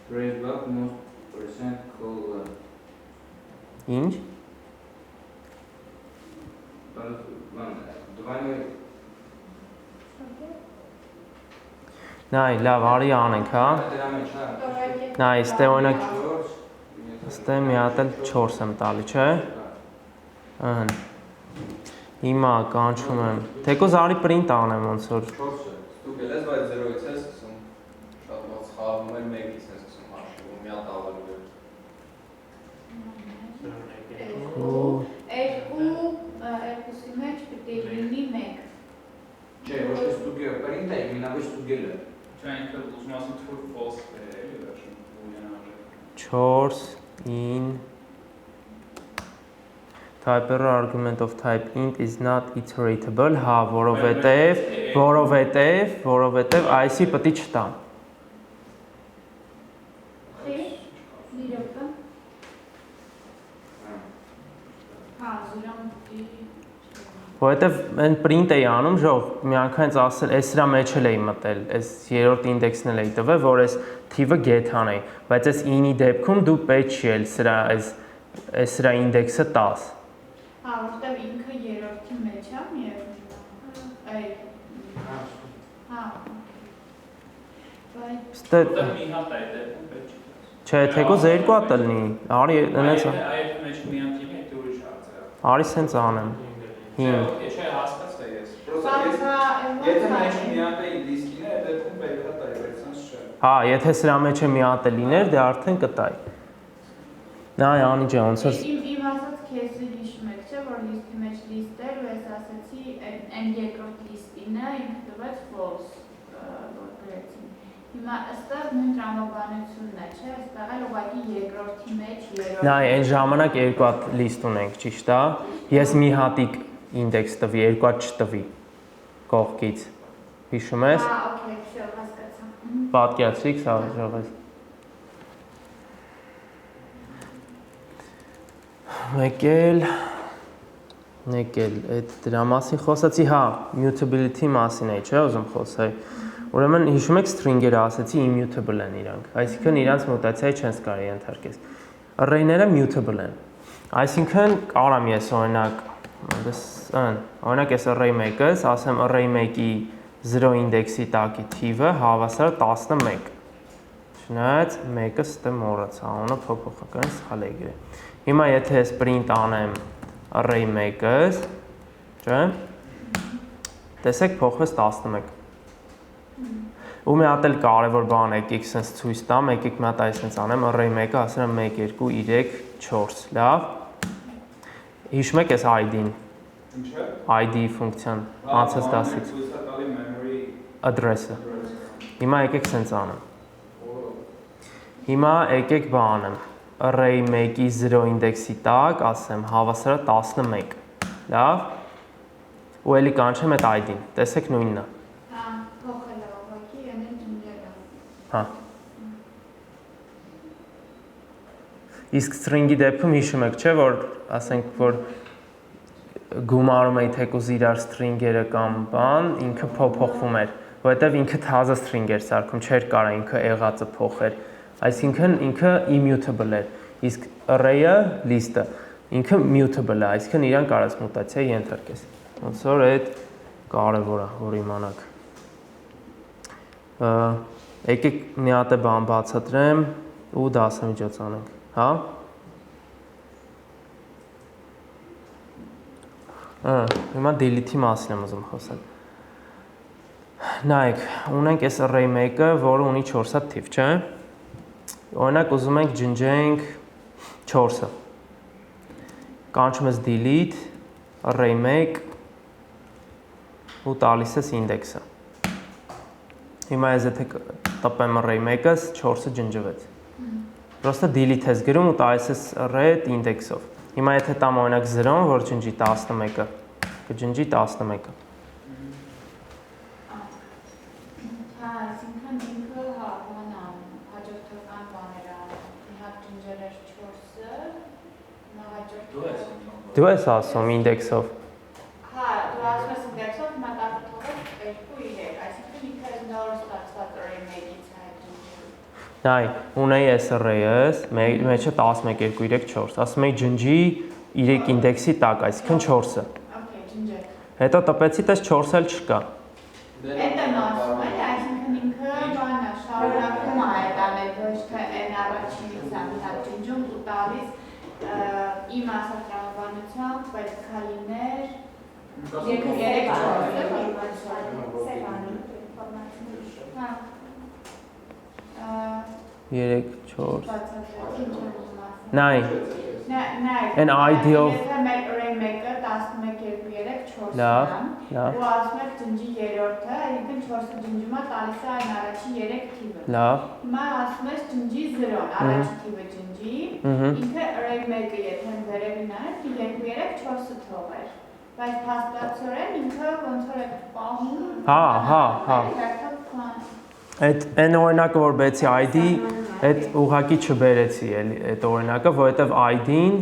Raise back most percent call. Ինչ։ Նայ, լավ, արի անենք, հա։ Նայ, ստե օրինակ ստե մի հատ էլ 4 եմ տալի, չէ։ Ահա։ Հիմա կանչում եմ։ Թեկոզ արի print անեմ ոնց որ։ 4-ը ստուգել ես, բայց 0-ից ես սկսում շատ ոնց խաղում եմ 1-ից ես սկսում հաշվում, մի հատ ավելի վեր։ Երկուսի մեջ պետք է լինի 1։ Չէ, ոչ թե ստուգել, print-ը հիմնավոր ստուգելը։ Չէ, ինքը ուզում ասում true false է, էլի վերջում բուլյան արժե։ 4 in type error argument of type int is not iteratable, հա, որովհետև IC պետք է չտա։ Դիրոպը։ Որովհետև այն print էի անում, ժող, մի անգամ ինձ ասել, այս սրա մեջ էլ էի մտել, այս երրորդ ինդեքսն էլ էի տվել, որ այս թիվը get-ան է, բայց այս in-ի դեպքում դու պետք չի էլ սրա այս սրա ինդեքսը 10։ Հա, որտեվ ինքը երրորդի մեջ է, միևնույն է։ Հա։ Ստե մի հատ է դեպքում պետք չի։ Չէ, թեկոս երկու հատ լինի։ Արի այնպես։ Այդ մեջ մի հատ լինի, դու ուրիշ հարց է։ Արի սենց անեմ։ 5։ Չէ, հասկացա ես։ Եթե մեջ մի հատ է դիսկին է, այդ դեպքում պետք է տա, վերցնած չէ։ Հա, եթե սրա մեջ է մի հատ լիներ, դե արդեն կտայի։ Նա անի ջան, ոնց որ Իմ ասած քեզի հիշում եք, չէ, որ լիստի մեջ լիստ էր, ու ես ասացի այն երկրորդ լիստինը ինքը տվեց false, որ գրեցին։ Հիմա ըստեղ նույն տրամաբանությունն է, չէ, ըստեղ էլ ուղղակի երկրորդի մեջ երրորդ։ Նայ, այն ժամանակ երկու հատ լիստ ունենք, ճիշտ է։ Ես մի հատիկ ինդեքս տվի, երկու հատ չտվի կողքից։ Հիշում ես։ Հա, օքեյ, всё, հասկացա։ Պատկերացրիք, սա ժողովուրդ։ Մեկ էլ այդ դրա մասին խոսացի, հա, mutability մասին է, չէ, ուզում խոսել։ Ուրեմն հիշում եք string-երը ասացի immutable են իրանք, այսինքն իրանց մուտացիայի չեն կարելի ենթարկել։ Array-ները mutable են։ Այսինքն կարամ ես օրինակ այս array 1-ս, ասեմ array 1-ի 0 ինդեքսի տակի թիվը հավասար 11։ Չնայած 1-ը ստե մոռացա, անունը փոփոխական սխալ է գրել։ Հիմա եթե ես print անեմ array 1-ս, չէ՞, տեսեք փոխվեց 11։ Ու մի հատ էլ կարևոր բան եկեք sense ցույց տամ, եկեք մի հատ այսպես անեմ array 1-ը, ասեմ 1 2 3 4, լավ։ Հիշում եք այս ID-ն։ Ինչը։ ID ֆունկցիան, անցած դասից։ Address-ը։ Հիմա եկեք sense անեմ։ Հիմա եկեք բան անեմ։ Array 1-ի 0 ինդեքսի տակ, ասեմ հավասար 11, լավ։ Ու էլի կանչեմ այդ ID-ն, տեսեք նույնն է։ Հա, փոխել է ուղղակի, այն էլ ջնջել է։ Հա։ Իսկ string-ի դեպքում հիշում եք, չէ, որ ասենք որ գումարում էի թեկուզ իրար string-երը կամ բան, ինքը փոխվում էր, որովհետև ինքը թազը string էր սարքում, չէր կարա ինքը եղածը փոխեր։ Այսինքն ինքը immutable էր, իսկ array-ը, list-ը, ինքը mutable է, այսինքն իրան կարաս մուտացիա ենթարկես։ Ոնց որ այդ կարևոր է, որ իմանաք։ Եկեք մի հատ է բան բացատրեմ ու դասամիջոց անենք, հա։ Հիմա delete-ի մասին եմ ուզում խոսել։ Նայեք, ունենք այս array 1-ը, որը ունի 4 հատ թիվ, չէ՞։ Օրինակ ուզում ենք ջնջենք 4-ը։ Կանչում ես delete array 1 ու տալիս ես ինդեքսը։ Հիմա ես եթե տպեմ array 1-ս 4-ը ջնջվեց։ Պրոստը delete ես գրում ու տալիս ես array ինդեքսով։ Հիմա եթե տամ օրինակ 0-ն, որ ջնջի 11-ը, կջնջի 11-ը։ Հա, այսինքն ինքը հա, բանա, հաջորդական բաներ անում, մի հատ ջնջել էր 4-ը, նա հաջորդ Դու ես ասում ինդեքսով։ Հա, դու ասում ես ինդեքսով, հիմա տակը թողեց 2 3, այսինքն ինքը այս նոր ստացված array 1-ից է ջնջել։ Նայ, ունեի այս array-ս, մեջը 11 2 3 4, ասում եի ջնջի 3 ինդեքսի տակ, այսինքն 4-ը։ Okay, ջնջել։ Հետո տպեցի, տես 4-ը էլ չկա։ Էդ եմ ասում էլ, այսինքն ինքը բանա, շարունակում է այդ անել, ոչ թե այն առաջինից է մի հատ ջնջում ու տալիս իմ ասած տրամաբանությամբ պետք է լիներ 3 Նայ, Այն ID-ով եթե մեր array 1-ը 11 2 3 4 լավ, ու ասում եք ջնջի երրորդը, այսինքն 4-ը ջնջումա տալիս է այն առաջի 3 թիվը։ լավ, Հիմա ասում ես ջնջի 0-ն, առաջի թիվը ջնջի, ինքը array 1-ը եթե վերևին է, 2 3 4-ը թողեր։ Բայց փաստացիորեն ինքը ոնց որ է պահում։ Հա։ Այդ օրինակը որ բեցի ID, այդ ուղղակի չբերեցի էլի այդ օրինակը, որովհետև ID-ն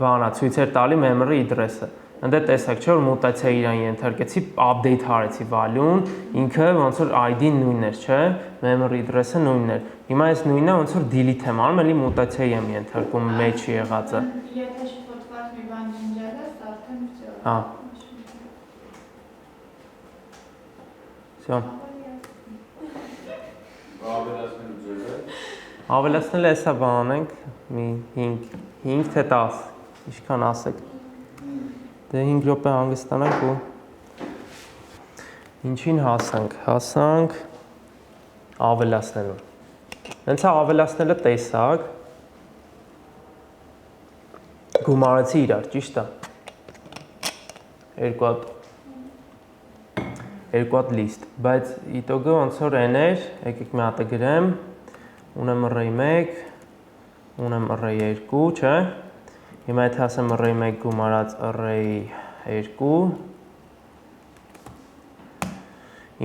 բանա ցույց էր տալի memory address-ը։ ընդ է տեսակ չէ որ մուտացիա իրան ենթարկեցի, update արեցի value-ն, ինքը ոնց որ ID-ն նույնն էր, չէ, memory address-ը նույնն էր։ Հիմա այս նույնը ոնց որ delete եմ անում, էլի մուտացիա եմ ենթարկում match եղածը։ Եթե շփոթված մի բան ջնջել ես, արդեն վсё։ Հա։ Всё։ Ավելացնելու ձևը։ Ավելացնել է հեսա բան անենք, մի 5 թե 10, ինչքան ասեք։ Դե 5 րոպե հանգստանանք ու ինչին հասանք ավելացնելու։ Հենց ավելացնելը տեսակ գումարեցի իրար, ճիշտ է։ Երկու հատ list, բայց իտոգը ոնց որ n էր, եկեք մի հատ գրեմ, ունեմ array 1, ունեմ array 2, չէ։ Հիմա եթե ասեմ array 1 գումարած array 2,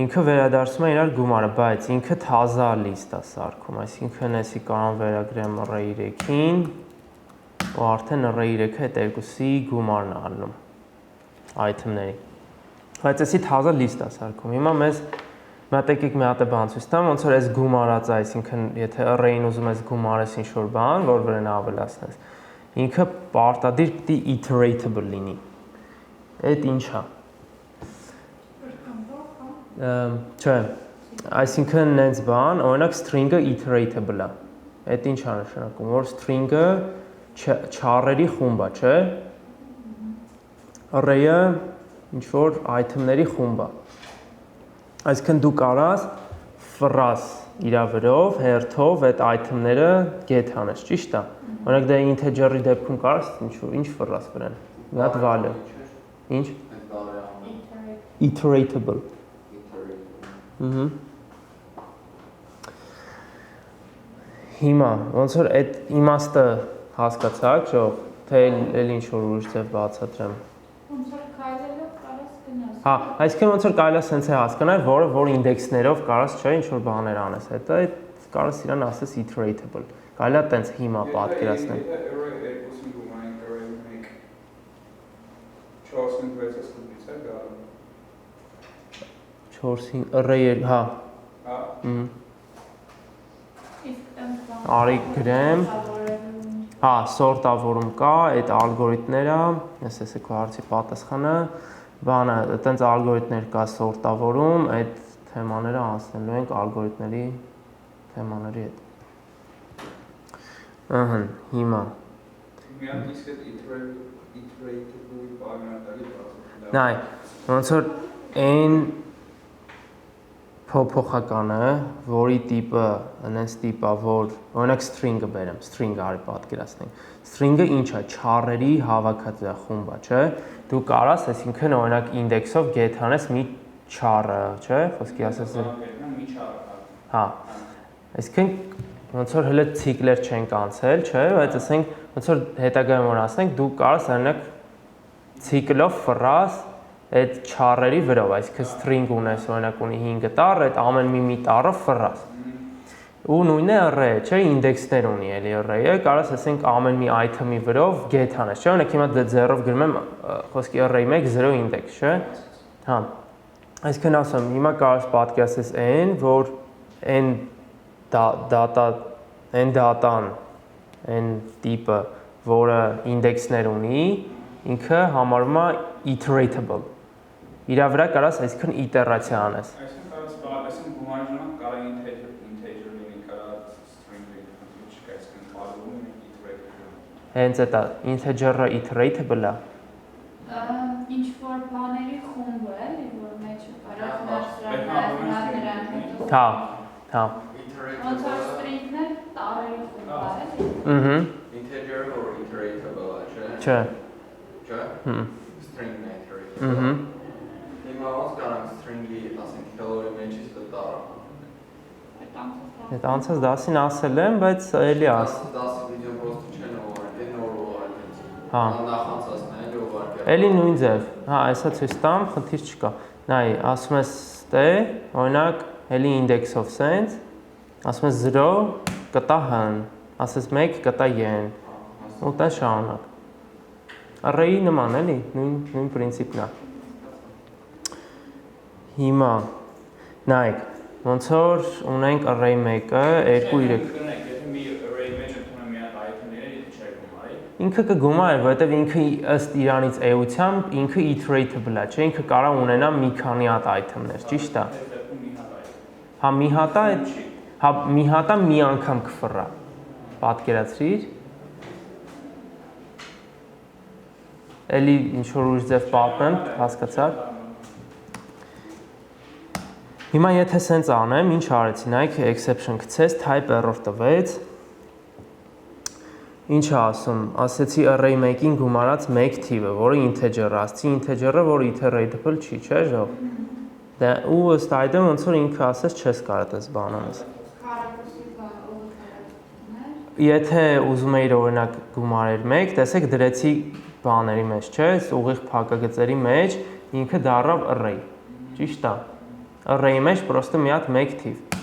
ինքը վերադարձում է իրար գումարը, բայց ինքը թազա list է սարքում, այսինքն էսի կարող վերագրեմ array 3-ին, ու արդեն array 3-ը այդ երկուսի գումարն է ալնում item-ների։ Բայց էսի թազա list է սարքում։ Հիմա մեզ եկեք մի հատ բան ցույց տամ, ոնց որ այս գումարածը, այսինքն եթե array-ին ուզում ես գումարես ինչ-որ բան, որ վրան ավելացնես, ինքը պարտադիր պիտի iteratable լինի։ Այդ ինչ է։ Չէ, այսինքն նենց բան, օրինակ string-ը iteratable է։ Այդ ինչ է նշանակում, որ string-ը չարերի խումբ է, չէ։ Array-ը ինչ-որ item-ների խումբ է։ Այսինքն դու կարաս ֆրաս իրա վրով, հերթով այդ item-ները get անես, ճիշտ է։ Օրինակ դե integer-ի դեպքում կարաս ինչ ֆրաս վրան։ Մի հատ value։ Ինչ։ Iteratable։ Հիմա ոնց որ այդ իմաստը հասկացաք, շո՞, թե էլ ինչ որ ուրիշ ձև բացատրեմ։ Ոնց որ քայլելով կարաս գնաս։ Հա, այսինքն ոնց որ կարելի է սենց է հասկանալ, որ ինդեքսներով կարաս չէ ինչ որ բաներ անես, հետո այդ կարաս իրան ասես iteratable։ Կարելի է տենց հիմա պատկերացնել։ Եթե array 2-ին գումարենք array 1 4-ին 6-ը ստուգից է գալու։ 4-ին array, հա։ Հա։ Արի գրեմ։ Հա, սորտավորում կա, այդ ալգորիթմները, ես քո հարցի պատասխանը, բանը, այտենց ալգորիթմներ կա սորտավորում, այդ թեմաները անցնելու ենք ալգորիթմների թեմաների հետ։ Ահա, հիմա։ Միան իսկ այդ iteratable-ի բաղնատալի բացը։ Նայ, ոնց որ n փոփոխականը, որի տիպը, այնպես տիպ է, որ օրինակ string-ը բերեմ, string-ը արի պատկերացնենք։ String-ը ինչ է, չարերի հավաքած է խումբ է, չէ։ Դու կարաս, այսինքն օրինակ index-ով get անես մի չարը, չէ, խոսքի ասես։ Մի չարը։ Հա։ Այսինքն ոնց որ հələ ցիկլեր չենք անցել, չէ, բայց ասենք ոնց որ հետագայում որ ասենք, դու կարաս օրինակ ցիկլով ֆրաս այդ չարերի վրով, այսինքն string ունես, օրինակ ունի 5 տառ, այդ ամեն մի տառը ֆրաս։ Ու նույնն է array-ը, չէ, ինդեքսներ ունի էլի array-ը, կարաս ասենք ամեն մի item-ի վրով get անես, չէ, օրինակ հիմա դե 0-ով գրում եմ խոսքի array 1 0 index, չէ։ Հա։ Այսինքն ասում, հիմա կարաս պատկերացնես n, որ n data-ն, n տիպը, որը ինդեքսներ ունի, ինքը համարվում է iteratable։ Իրա վրա կարաս այսինքն իտերացիա անես։ Այսինքն գումարի ժամանակ կարող integer լինի, կարող string լինի, չկա այսինքն բաղում iteratable։ Հենց էտա integer-ը iteratable է։ Ինչ որ բաների խումբ է, որ մեջը կարող ներսրանալ հետո։ Հա, հա։ Ոնց որ string-ն է, տարերի խումբ է, Ըհը։ Integer or iteratable, Չէ։ Չէ։ Հմ։ String-ն է iteratable։ Ըհը։ Հիմա ոնց կարանք string-ի, ասենք, hello-ի մեջից տառը։ Այդ անցած դասին ասել եմ, բայց էլի աս։ 10 վիդեո պրոստը չեն ուղարկել, նոր ուղարկել։ Հա։ Նախանցածն է, էլի ուղարկել։ Էլի նույն ձև։ Հա, այսա ցույց տամ, խնդիր չկա։ Նայ, ասում ես ստե, օրինակ, էլի index-ով sense, ասում ես 0 կտա հն, ասես 1 կտա yen։ Ու տես շարունակ։ Array-ի նման էլի, նույն պրինցիպն է։ Հիմա նայեք, ոնց որ ունենք array 1-ը, 2, 3 Եթե մի array մեջ ընդունում մի հատ item-ները, ինքը չէ գումարի։ ինքը կգումարի, որովհետև ինքը ըստ իրանից էությամբ ինքը iterable է, չէ, ինքը կարող ունենա մի քանի հատ item-ներ, ճիշտ է։ Հա մի հատա, հա մի հատա մի անգամ կֆռա։ Պատկերացրիր։ Էլի ինչ որ ուրիշ ձև պատմեմ, հասկացար։ Հիմա եթե սենց անեմ, ինչ արեցի, նայեք exception գցեց, type error տվեց։ Ինչ է ասում, ասեցի array 1-ին գումարած 1 թիվը, որը integer-ը, ասեցի integer-ը, որը iterable չի, չէ՞ ժող։ Դե ու ըստ այդմ ոնց որ ինքը ասես չես կարող դες բան անես։ Եթե ուզում էիր օրինակ գումարել 1, տեսեք դրեցի բաների մեջ, չէ՞, ուղիղ փակագծերի մեջ ինքը դառավ array։ Ճիշտ է։ Array-ի մեջ պրոստը մի հատ 1 թիվ։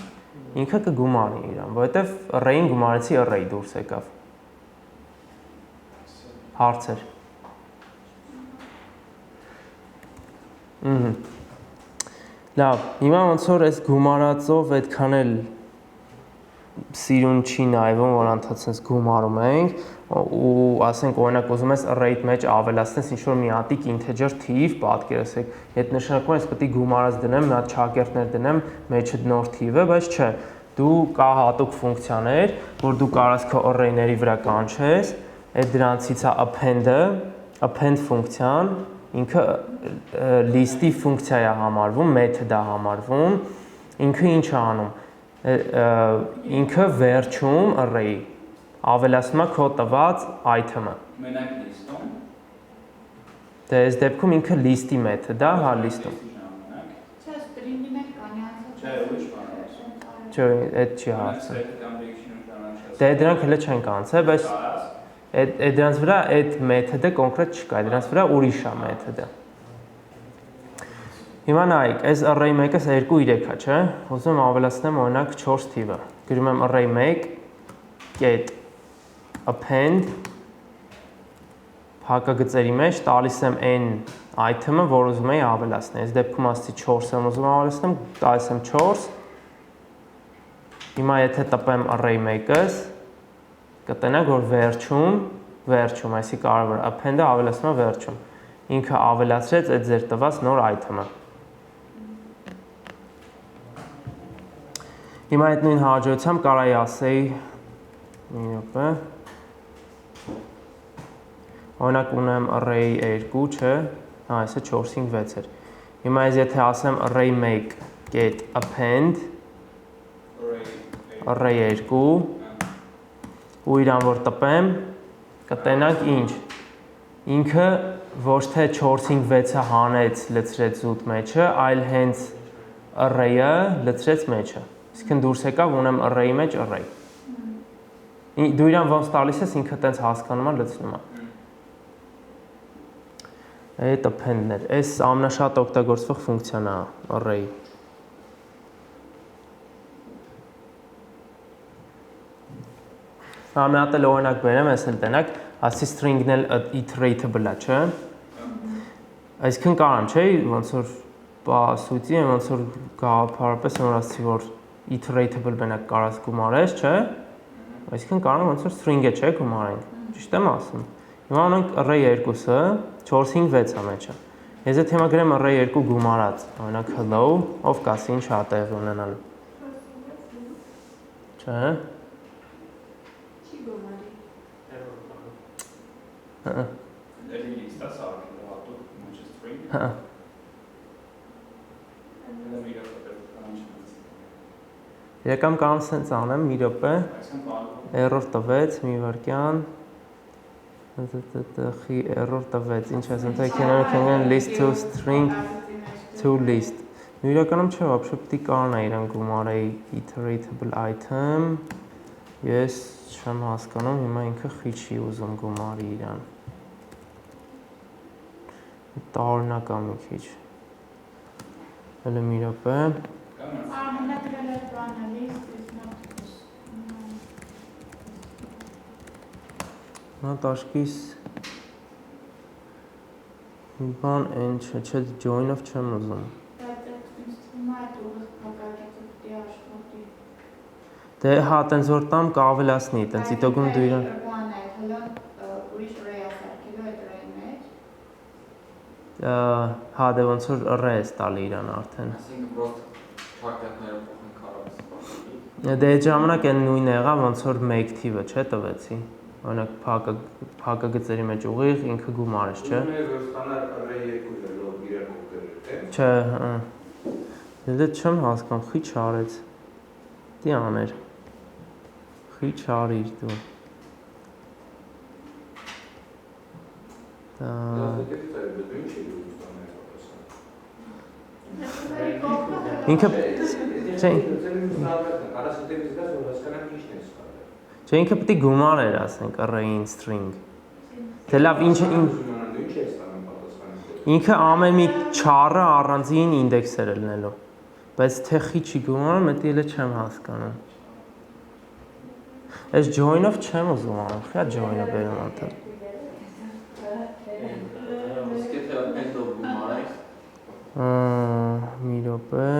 Ինքը կգումարի իրան, որովհետև array-ին գումարեցի array դուրս եկավ։ Հարցեր։ Լավ, հիմա ոնց որ այս գումարածով այդքան էլ սիրուն չի նայվում, որ անդադարձ գումարում ենք ու ասենք օրինակ ուզում ես array-ի մեջ ավելացնես ինչ-որ մի հատիկ integer թիվ, պատկերացրեք, այդ նշանակում է ես պետք է գումարած դնեմ, մի հատ չակերտներ դնեմ, մեջը նոր թիվը, բայց չէ, դու կա հատուկ ֆունկցիաներ, որ դու կարաս քո array-ների վրա կանչես, այդ դրանցից է append-ը, append ֆունկցիան, ինքը list-ի ֆունկցիա է համարվում, method է համարվում, ինքը ինչ է անում, ինքը վերջում array-ի ավելացնում է քո տված item-ը։ Մենակ list-ում։ Դե այս դեպքում ինքը list-ի method է, հա list-ում։ Չէ, string-ի մեջ կանի անցած։ Չէ, ուրիշ բան է։ Չէ, այդ չի հարցը։ Դե Դե դրանք հələ չեն կանցել, բայց այդ դրանց վրա այդ method-ը կոնկրետ չկա, դրանց վրա ուրիշ է method-ը։ Հիմա նայեք, այս array 1-ը 2 3 է, չէ՞։ Ուզում եմ ավելացնեմ օրինակ 4 թիվը։ Գրում եմ array 1 get append փակագծերի մեջ տալիս եմ n item-ը, որ ուզում եի ավելացնել։ Այս դեպքում ասեցի 4 եմ ուզում ավելացնեմ, տալիս եմ 4։ Հիմա եթե տպեմ array 1-ս, կտենակ որ վերջում, այսի կարևոր append-ը ավելացնում է վերջում։ Ինքը ավելացրեց այդ ձեր տված նոր item-ը։ Հիմա այդ նույն հաջողությամբ կարայի ասեի մի րոպե։ Օրինակ ունեմ array 2, չէ՞։ Հա, այսը 4-5 6 էր։ Հիմա ես եթե ասեմ array 1 get append array 2 ու իրան որ տպեմ, կտենանք ինչ։ Ինքը ոչ թե 4-5 6-ը հանեց, լցրեց զուտ մեջը, այլ հենց array-ը լցրեց մեջը։ Իսկն դուրս եկավ ունեմ array-ի մեջ array։ Դու իրան ոնց տալիս ես, ինքը տենց հասկանում է, լցնում է։ Այդ append-ն էր։ Այս ամենաշատ օգտագործվող ֆունկցիան է array-ի։ Մի հատ էլ օրինակ բերեմ, այս էլ տենակ, ասի string-ն էլ iterable է, չէ՞։ Այսինքն կարամ, չէ՞, ոնց որ սուտի եմ, ոնց որ գաղափարապես եմ ասի, որ iterable բնակ կարաս գումարես, չէ՞։ Այսինքն կարող ոնց որ string-ը չէ գումարենք։ Ճիշտ եմ ասում։ Հիմա ունենք array 2-ը 4-5 6-ը մեջը։ Ես եթե հիմա գրեմ array 2 գումարած, օրինակ hello, ով կասի ինչ է տեղի ունենալու։ Չէ՞։ Չի գումարի։ Հա։ Էլի list-ը սարքել հատուկ ոչ string։ Հա։ Երեկամ կարող սենց անեմ, մի րոպե, error տվեց, մի վարկյան, error տվեց, ինչ ես ընթայքենան list to string to list, մի իրականում չէ, ապշը պտի կարն է իրան գումարեի iterable item, ես չեմ հասկանում, հիմա ինքը խի չի ուզում գումարի իրան, տարօրինակ է մի քիչ, հələ մի րոպե, Ամենակրել է բանը list is not Նա տաշկիս Բան այն չէ, join-ով չեմ ուզում։ Բայց ինձ թվում է այդ ուղիղ փակագիծը պիտի աշխատի։ Դե հա, տենց որ տամ կավելացնի, տենց իտոգում դու իրան։ Բան է, հələ ուրիշ array ասարկելու այդ array մեջ։ Հա, դե ոնց որ array ես տալի իրան արդեն։ Այսինքն պրոստը փակետները փոխեն քարոց։ Դե այդ ժամանակ այն նույնը եղավ, ոնց որ make թիվը, չէ, տվեցի։ Օրինակ փակագծերի մեջ ուղիղ ինքը գումարես, չէ։ Չէ, հա։ Դե չեմ հասկանում, խի չարեց։ Դի աներ։ Խի չարիր դու։ Ինքը չէ, ինքը պետք է գումարեր, ասենք, array-ին string։ Դե լավ, ինքը ամեն մի չառը առանձին ինդեքսեր է լինելու։ Բայց թե խի չի գումարում, դա էլ չեմ հասկանում։ Այս join-ով չեմ ուզում անում, խա join-ը բերում անդա։ Իսկ եթե end-ով գումարես, մի րոպե։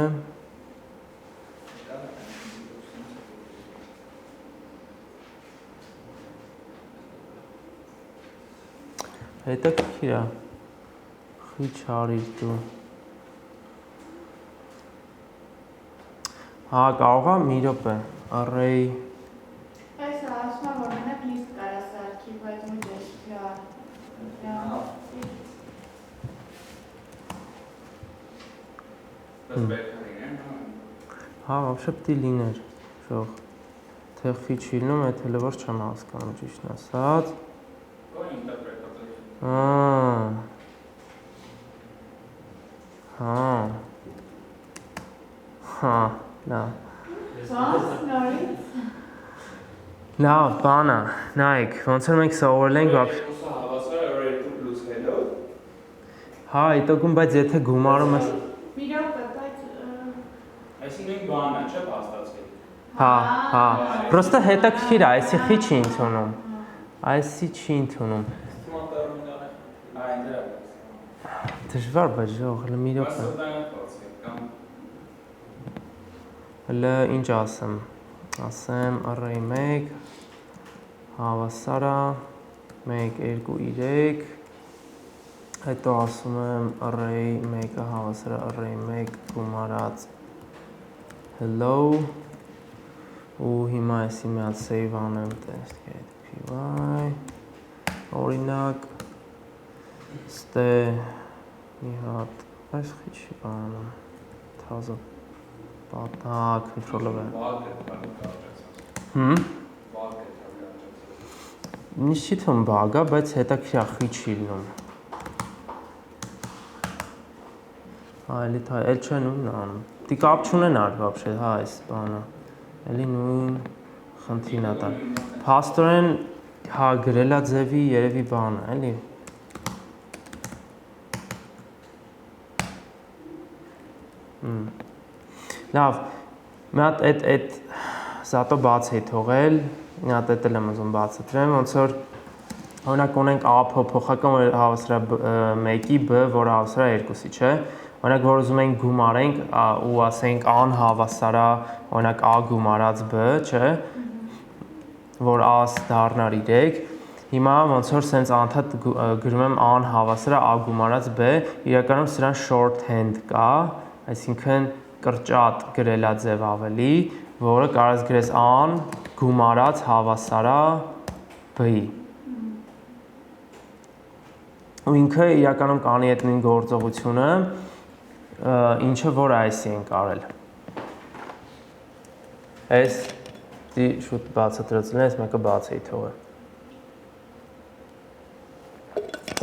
Հետաքրքիր է։ Խի չարիր դու։ Հա, կարող է մի րոպե, array Այս ասում եմ, որ մենակ list կարա սարքի, բայց մի դեշ Հա, вообще պետք է լիներ, շող, թե խի չի լինում, այդ հələ որ չեմ հասկանում, ճիշտն ասած։ Հա, լավ։ Լավ, բանա, նայեք, ոնց որ մենք սովորել ենք Հա, իտոգում, բայց եթե գումարում ես Մի րոպե, բայց Այսինքն բանն է, չէ՞ փաստացել։ Հա, Պրոստը հետաքրքիր է, այսի խի չի ընդունում։ Այսի չի ընդունում։ Դժվար, բայց ժող, հələ մի րոպե։ Հələ ինչ ասեմ։ Ասեմ array 1 հավասար է 1 2 3 Հետո ասում եմ array 1-ը հավասար է array 1 գումարած hello ու հիմա այսի մի հատ save անեմ test.py օրինակ ստե մի հատ այս խի չի բանում թազը պատա control-ը Նիշի թվում բագա, բայց հետաքրքիր է խի չի լինում Այլի թա, էլ չէ նույնն անում Դի կապ չունենար вообще, հա այս բանը Էլի նույն խնդրին է տան Փաստորեն, հա գրելա ձևի երևի բանը, էլի Լավ, մի հատ այդ զատո բաց էի թողել, մի հատ էլ եմ ուզում բացատրեմ, ոնց որ օրինակ ունենք A փոփոխական, որ հավասար է 1-ի, B, որը հավասար է 2-ի, չէ։ Օրինակ, որ ուզում ենք գումարենք ու ասենք A-ն հավասար է, օրինակ A գումարած B, չէ, որ A-ս դառնար 3, հիմա ոնց որ սենց անդադ գրում եմ A-ն հավասար է A գումարած B, իրականում սրան shorthand կա, այսինքն կրճատ գրելաձև ավելի, որը կարաս գրես A-ն գումարած հավասար է B-ի։ Ու ինքը իրականում կանի այդ նույն գործողությունը, ինչը որ այսի ենք արել։ Այս դի շուտ բացատրեցին, այս մեկը բաց էի թողել։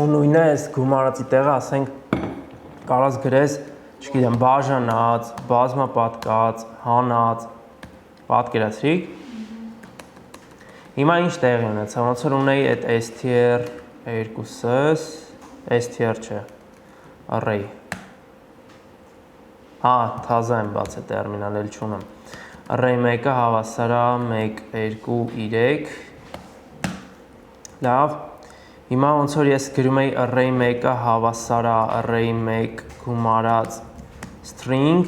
Ու նույնը այս գումարածի տեղը ասենք կարաս գրես, չգիտեմ, բաժանած, բազմապատկած, հանած, պատկերացրիք։ Հիմա ինչ տեղի ունեցա, ոնց որ ունեի այդ str2-ս, str չէ, array։ Հա, թազա եմ բաց է տերմինալ, էլ չունեմ։ Array 1-ը հավասար է 1, 2, 3։ Լավ։ Հիմա ոնց որ ես գրում եի array 1-ը հավասար է array 1 գումարած string,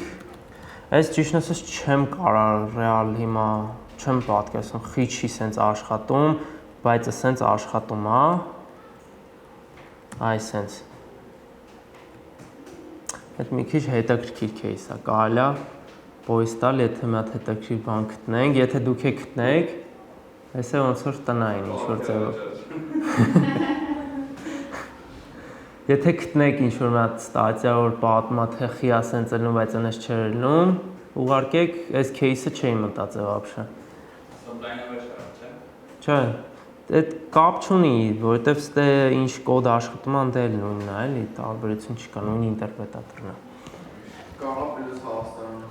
այս ճիշտն ասած չեմ կարող ռեալ հիմա չեմ պատկերացնում, խի չի սենց աշխատում, բայց սենց աշխատում է, այ սենց։ Այդ մի քիչ հետաքրքիր case է, կարելի է voice տալ, եթե մի հատ հետաքրքիր բան գտնենք, եթե դուք եք գտնեք, այս է ոնց որ տնային ինչ-որ ձևով։ Եթե գտնեք ինչ-որ մի հատ ստատիա, որ պատմում է թե խի է սենց ելնում, բայց այնպես չէր ելնում, ուղարկեք, այս case-ը չէի մտածել вообще։ Sublime-ը չէ։ Չէ, այդ կապ չունի, որովհետև ստե ինչ կոդ աշխատում ան դել նույնն է, էլի, տարբերություն չկա, նույն ինտերպրետատորն է։ Կարա պլյուս հավասարենք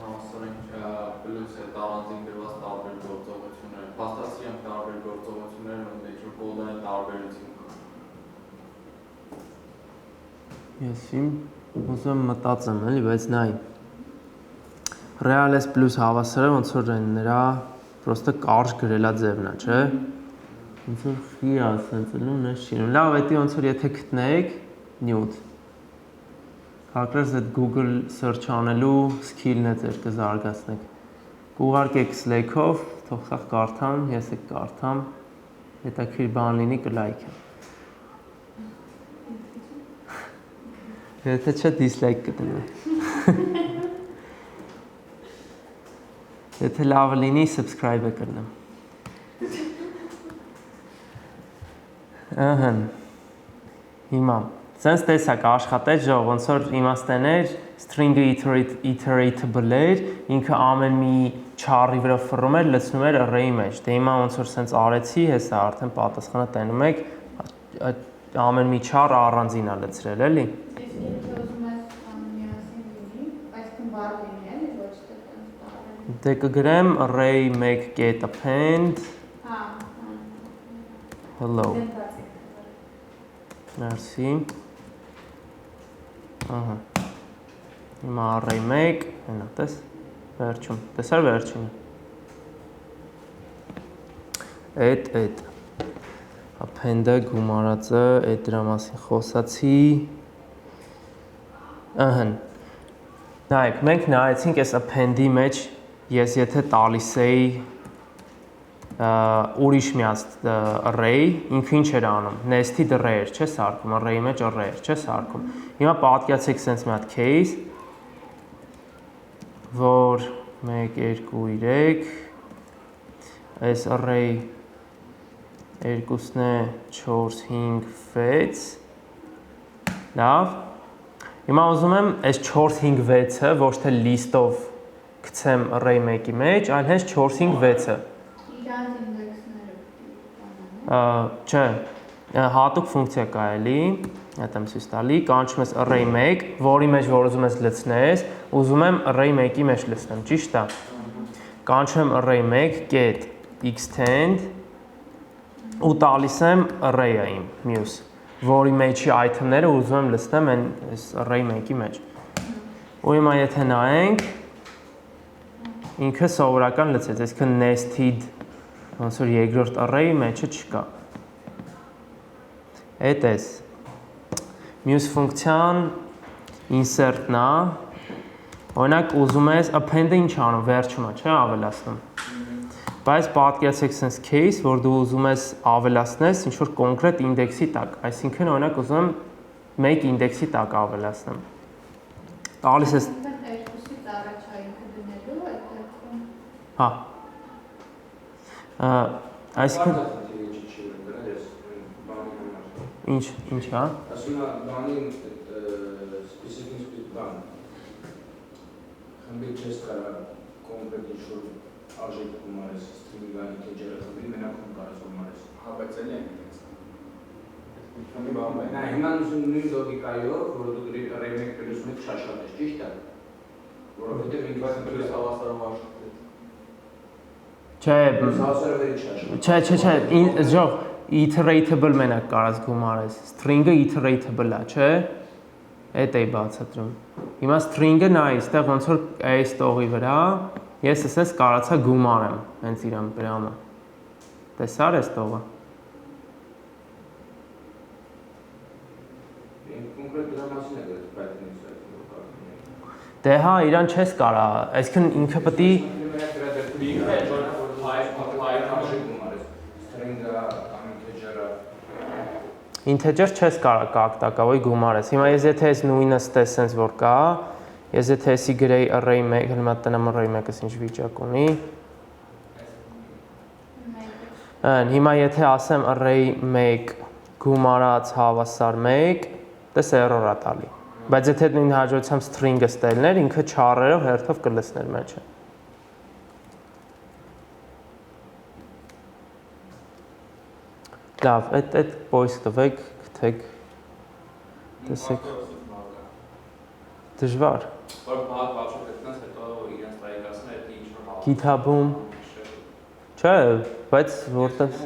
պլյուս է տարանձին գրված տարբեր գործողություններ, փաստացի են տարբեր գործողություններ, ու դե ինչ-որ կոդային տարբերություն կա։ Ես իմ ուզում եմ մտածեմ, էլի, բայց նայ։ Real S plus հավասարը ոնց որ նրա պրոստը կարճ գրելա ձևն է, չէ՞։ Ոնց որ խի է ասենց ելնում, նես չի ելնում։ Լավ, էդի ոնց որ եթե գտնեք նյութ։ Հակրած այդ Google search անելու skill-ն է ձեր կզարգացնեք։ Կուղարկեք Slack-ով, թող սա կարդամ, ես եք կարդամ, հետաքրքիր բան լինի կլայքեմ։ Եթե չէ dislike կդնեմ։ Եթե լավը լինի, subscribe կրնեմ։ Ահա։ Հիմա Սենց տեսակ աշխատեց ժող, ոնց որ իմաստեներ, string-ը iteratable էր, ինքը ամեն մի չարի վրա ֆռում էր, լցնում էր array-ի մեջ։ Դե հիմա ոնց որ սենց արեցի, հեսա արդեն պատասխանը տենում եք, ամեն մի չար առանձին է լցրել, էլի։ Իսկ ինքը ուզում ես միասին լինի, բայց քմբար լինի, էլի, ոչ թե տենց տարել։ Դե կգրեմ array 1 get append Հա, hello։ դենտացիկ։ Merci։ Ահա։ Հիմա array 1, հենա, տես, վերջում, տեսար վերջինը։ Այդ, append-ը գումարածը, այդ դրա մասին խոսացի։ Ահա։ Նայեք, մենք նայեցինք այս append-ի մեջ, ես եթե տալիս էի ուրիշ միած array, ինքը ինչ էր անում, nested array էր, չէ սարքում, array-ի մեջ array էր, չէ սարքում։ Հիմա պատկացեք սենց մի հատ case, որ 1, 2, 3, այս array 2-ն է 4, 5, 6, լավ, հիմա ուզում եմ այս 4, 5, 6-ը ոչ թե list-ով գցեմ array 1-ի մեջ, այլ հենց 4, 5, 6-ը։ Իրանց ինդեքսները Չէ, հատուկ ֆունկցիա կա էլի, այդ եմ ցույց տալի, կանչում ես array 1, որի մեջ որ ուզում ես լցնես, ուզում եմ array 1-ի մեջ լցնեմ, ճիշտ է։ Կանչում եմ array 1 get extend ու տալիս եմ array-ը իմ մյուս, որի մեջի item-ները ուզում եմ լցնեմ այս array 1-ի մեջ։ Ու հիմա եթե նայենք, ինքը սովորական լցեց, այսինքն nested ոնց որ երկրորդ array-ի մեջը չկա։ Էդ էս։ Մյուս ֆունկցիան insert-ն է։ Օրինակ ուզում ես append-ը ինչ անում, վերջում է, չէ, ավելացնում։ Բայց պատկերացրեք sense case, որ դու ուզում ես ավելացնես ինչ որ կոնկրետ ինդեքսի տակ, այսինքն օրինակ ուզում եմ 1 ինդեքսի տակ ավելացնեմ։ Տալիս ես երկուսից առաջ է ինքը դնելու, այդ դեպքում։ Հա։ Այսինքն ինչ, հա։ Ասում է բանի specific բան։ Խմբի չես կարող կոնկրետ ինչ-որ արժեք գումարես, string-ը integer-ը խմբի մենակ խմբ կարես գումարես։ Հա, բայց էլի ենք Նա հիմա նույն լոգիկայով, որ դու array 1 plus 1 չաշխատես, ճիշտ է։ Որովհետև ինքը պլյուս հավասարով աշխատեց։ Չէ, հավասարը վերի չաշխատես։ չէ, ժող iteratable մենակ կարաս գումարես։ String-ը iteratable է, չէ։ Էդ էի բացատրում։ Հիմա string-ը նայ, այստեղ ոնց որ այս տողի վրա ես ասես կարացա գումարեմ, հենց իրան պրամը։ Տեսար այս տողը։ Դե հա, իրան չես կարա, այսինքն ինքը պետք է integer չես կարա կակտակավոյ գումարես։ Հիմա ես եթե ես նույնը ստես սենց որ կա, ես եթե եսի գրեի array 1, հիմա տնեմ array 1-ս ինչ վիճակ ունի։ Հիմա եթե ասեմ array 1 գումարած հավասար 1, դες error-ա տալի։ Բայց եթե նույն հաջողությամբ string-ը ստելներ, ինքը չարերով հերթով կլսներ մեջը։ Լավ, այդ պոյս տվեք, գտեք, տեսեք։ Դժվար։ GitHub-ում չէ, բայց որտեղ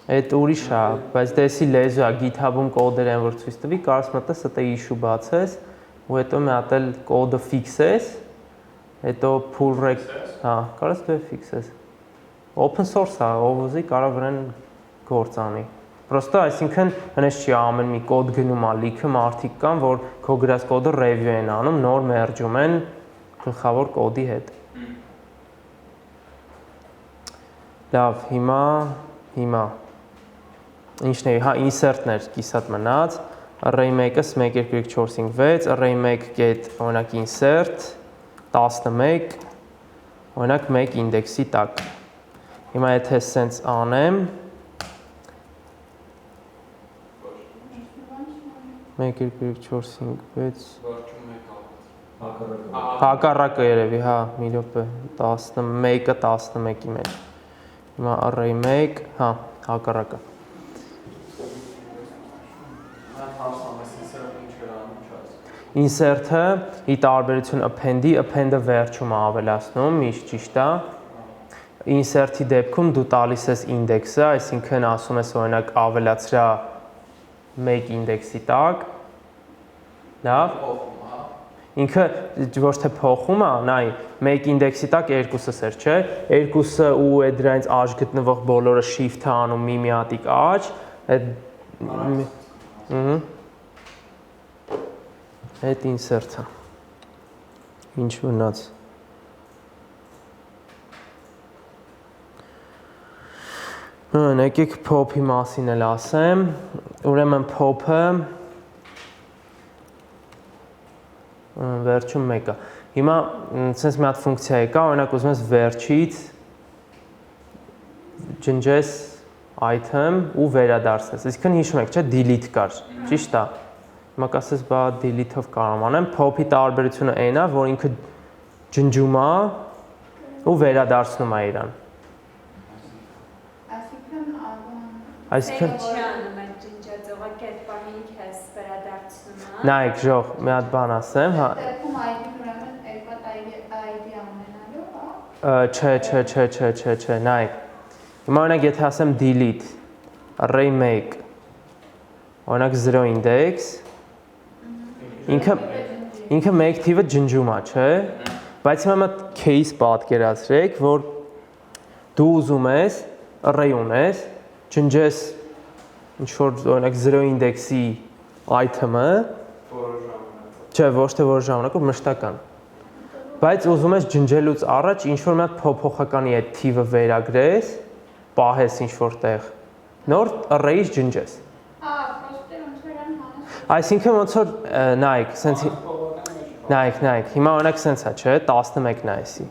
Այդ ուրիշ է, բայց դեսի լեզու է, GitHub-ում կոդեր են, որ ցույց տվի, կարաս մտես, հետո issue բացես, ու հետո մի հատ էլ կոդը fix-ես, հետո pull req, հա, կարաս դու fix-ես։ Open source է, ով ուզի կարա վրան գործ անի։ Պրոստը, այսինքն, հնես չի ամեն մի կոդ գնում ա, լիքը մարդիկ կան, որ քո գրած կոդը review են անում, նոր մերջում են գլխավոր կոդի հետ։ Լավ, հիմա Ինչն է, հա, insert-ներ կիսատ մնաց, array 1-ս 1, 2, 3, 4, 5, 6, array 1 get, օրինակ insert, 11, օրինակ 1 ինդեքսի տակ։ Հիմա եթե սենց անեմ, 1, 2, 3, 4, 5, 6, հակառակը երևի, հա, մի րոպե, 11-ը 11-ի մեջ։ Հիմա array 1, հա, հակառակը։ Insert-ը ի տարբերություն append-ի, append-ը վերջում է ավելացնում, միշտ ճիշտ է։ Insert-ի դեպքում դու տալիս ես ինդեքսը, այսինքն ասում ես օրինակ ավելացրա 1 ինդեքսի տակ։ Լավ։ Ինքը ոչ թե փոխում է, նայ, 1 ինդեքսի տակ 2-ս էր, չէ՞։ 2-ը ու այդ դրանից աջ գտնվող բոլորը shift-ը անում մի հատիկ աջ, այդ Այդ insert-ը, ինչ մնաց։ Եկեք pop-ի մասին էլ ասեմ, ուրեմն pop-ը վերջում մեկը։ Հիմա սենց մի հատ ֆունկցիա կա, օրինակ ուզում ես վերջից ջնջես item ու վերադարձնես, այսինքն հիշում եք, չէ, delete կար, ճիշտ է։ Հիմա կասես, բա delete-ով կարող անեմ, pop-ի տարբերությունը այն է, որ ինքը ջնջում է ու վերադարձնում է իրան։ Այսինքն Նայեք, ժող, մի հատ բան ասեմ, հա։ Չէ, նայեք։ Հիմա օրինակ եթե ասեմ delete, array 1, օրինակ 0 index, ինքը մեկ թիվը ջնջում է, չէ, բայց հիմա մի case պատկերացրեք, որ դու ուզում ես, array ունես, ջնջես ինչ-որ օրինակ 0 ինդեքսի item-ը, չէ, ոչ թե որ ժամանակ, որ մշտական, բայց ուզում ես ջնջելուց առաջ ինչ-որ մի հատ փոփոխականի այդ թիվը վերագրես, պահես ինչ-որ տեղ, նոր array-ից ջնջես։ Այսինքն ոնց որ նայեք, սենց նայեք, հիմա օրինակ սենց է, չէ, 11-ն է էսի։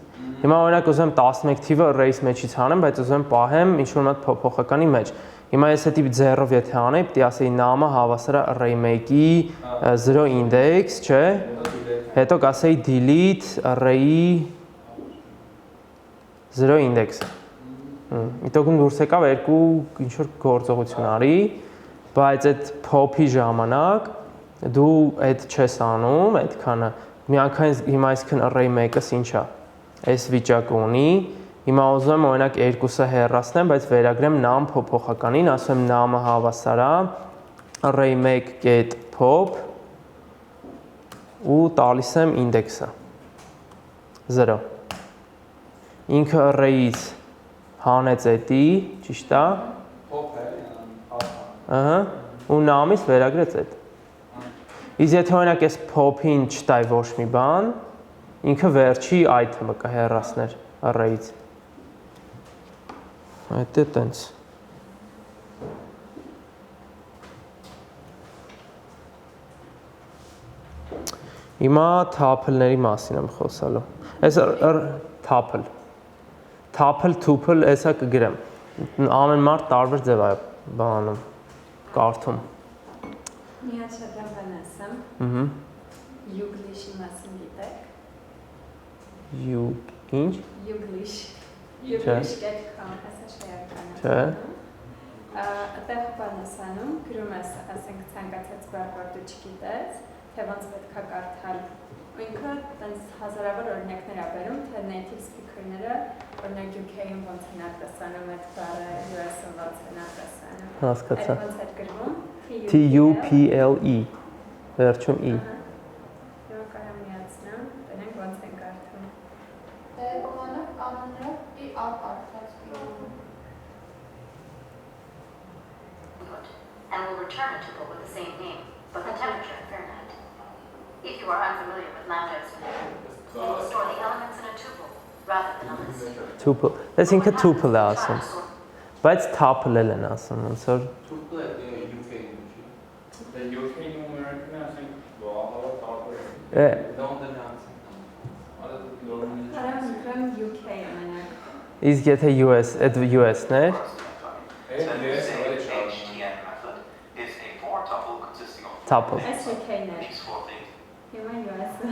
Հիմա օրինակ ուզում եմ 11 թիվը array-ից մեջից հանեմ, բայց ուզում եմ պահեմ ինչ-որ մի հատ փոփոխականի մեջ։ Հիմա ես հետի 0-ով եթե անեի, պետք է ասեի name հավասար է array 1-ի 0 index, չէ։ Հետո կասեի delete array-ի 0 index-ը։ Իտոգում դուրս եկավ երկու ինչ-որ գործողություն արի, բայց այդ pop-ի ժամանակ դու այդ չես անում, այդքանը միանգամից հիմա այսքան array 1-ս ինչ է, այս վիճակը ունի, հիմա ուզում եմ օրինակ 2-ը հեռացնեմ, բայց վերագրեմ name փոփոխականին, ասում եմ name-ը հավասար է array 1 get pop ու տալիս եմ ինդեքսը 0։ Ինքը array-ից հանեց էտի, ճիշտ է։ Ահա, ու name-ից վերագրեց այդ։ Իսկ եթե օրինակ այս pop-ին չտայի ոչ մի բան, ինքը վերջի item-ը կհեռացներ array-ից։ Այդ է տենց։ Հիմա tuple-ների մասին եմ խոսալու։ Այս tuple, tuple, էսա կգրեմ։ Ամեն մարդ տարբեր ձև է բանում, կարդում։ Միա շատան բան ասեմ։ Յուգլիշի մասին գիտեք։ Ինչ։ Յուգլիշ get.com ասա շեյական։ Չէ։ Այդտեղ բան ասանում, գրում ես, ասենք ցանկացած բառ, որ դու չգիտես, թե ոնց պետք է կարդալ։ Ու ինքը տենց հազարավոր օրինակներ ա բերում, թե native speaker-ները, օրինակ UK-ում ոնց են արտասանում այդ բառը, US-ում ոնց են արտասանում։ Հասկացա։ Այդ ոնց է գրվում։ T-U-P-L-E, վերջում E։ Եվ կարամ միացնեմ, տնենք ոնց են կարդում։ Կողանով կանոններով ի ակարդած and will return a tuple with the same name, but the temperature in Fahrenheit. If you are unfamiliar with lambda exponential, we will store the elements in a tuple rather than a list. Tuple, ես ինքը tuple է ասում, բայց tuple-ել են ասում, ոնց որ Tuple է UK-ում չի։ The UK-ում American-ը ասենք բաղավար տարբեր։ London-ը ասենք։ Կարամ գրեմ UK ամենակ։ իսկ եթե US, այդ US-ն էր, tuple։ Այս UK-ն է։ Հիմա US-ը։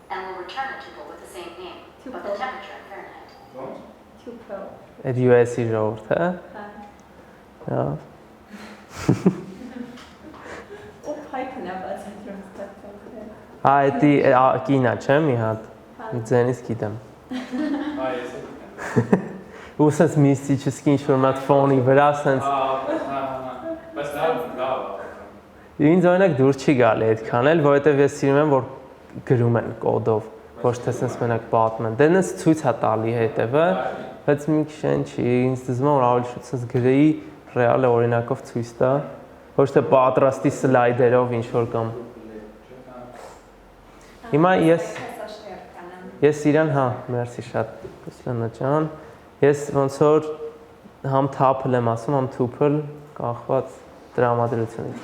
And will return a tuple with the same name, but the temperature in Fahrenheit. Tuple։ Այդ US-ի ժողովուրդ, հա։ Հա։ Ու Python-ը բացատրում ստացել։ Հա, էդի կինա չէ՞ մի հատ։ Ձենից գիտեմ։ Այս է։ Ու սենց միստիչեսկի ինչ-որ մատ ֆոնի վրա սենց Բայց լավ։ ինձ օրինակ դուր չի գալի այդքան էլ, որովհետև ես սիրում եմ, որ գրում են կոդով, ոչ թե սենց մենակ պատմեն։ Դե նենց ցույց է տալի հետևը, բայց մի քիչ չի, ինձ դժվար որ ավելի շուտ սենց գրեի ռեալ օրինակով ցույց տա, ոչ թե պատրաստի սլայդերով ինչ-որ կամ։ Հիմա ես իրան, հա, մերսի շատ, Կուսլանա ջան, ես ոնց որ համ tuple եմ ասում, համ tuple կախված տրամադրությունից։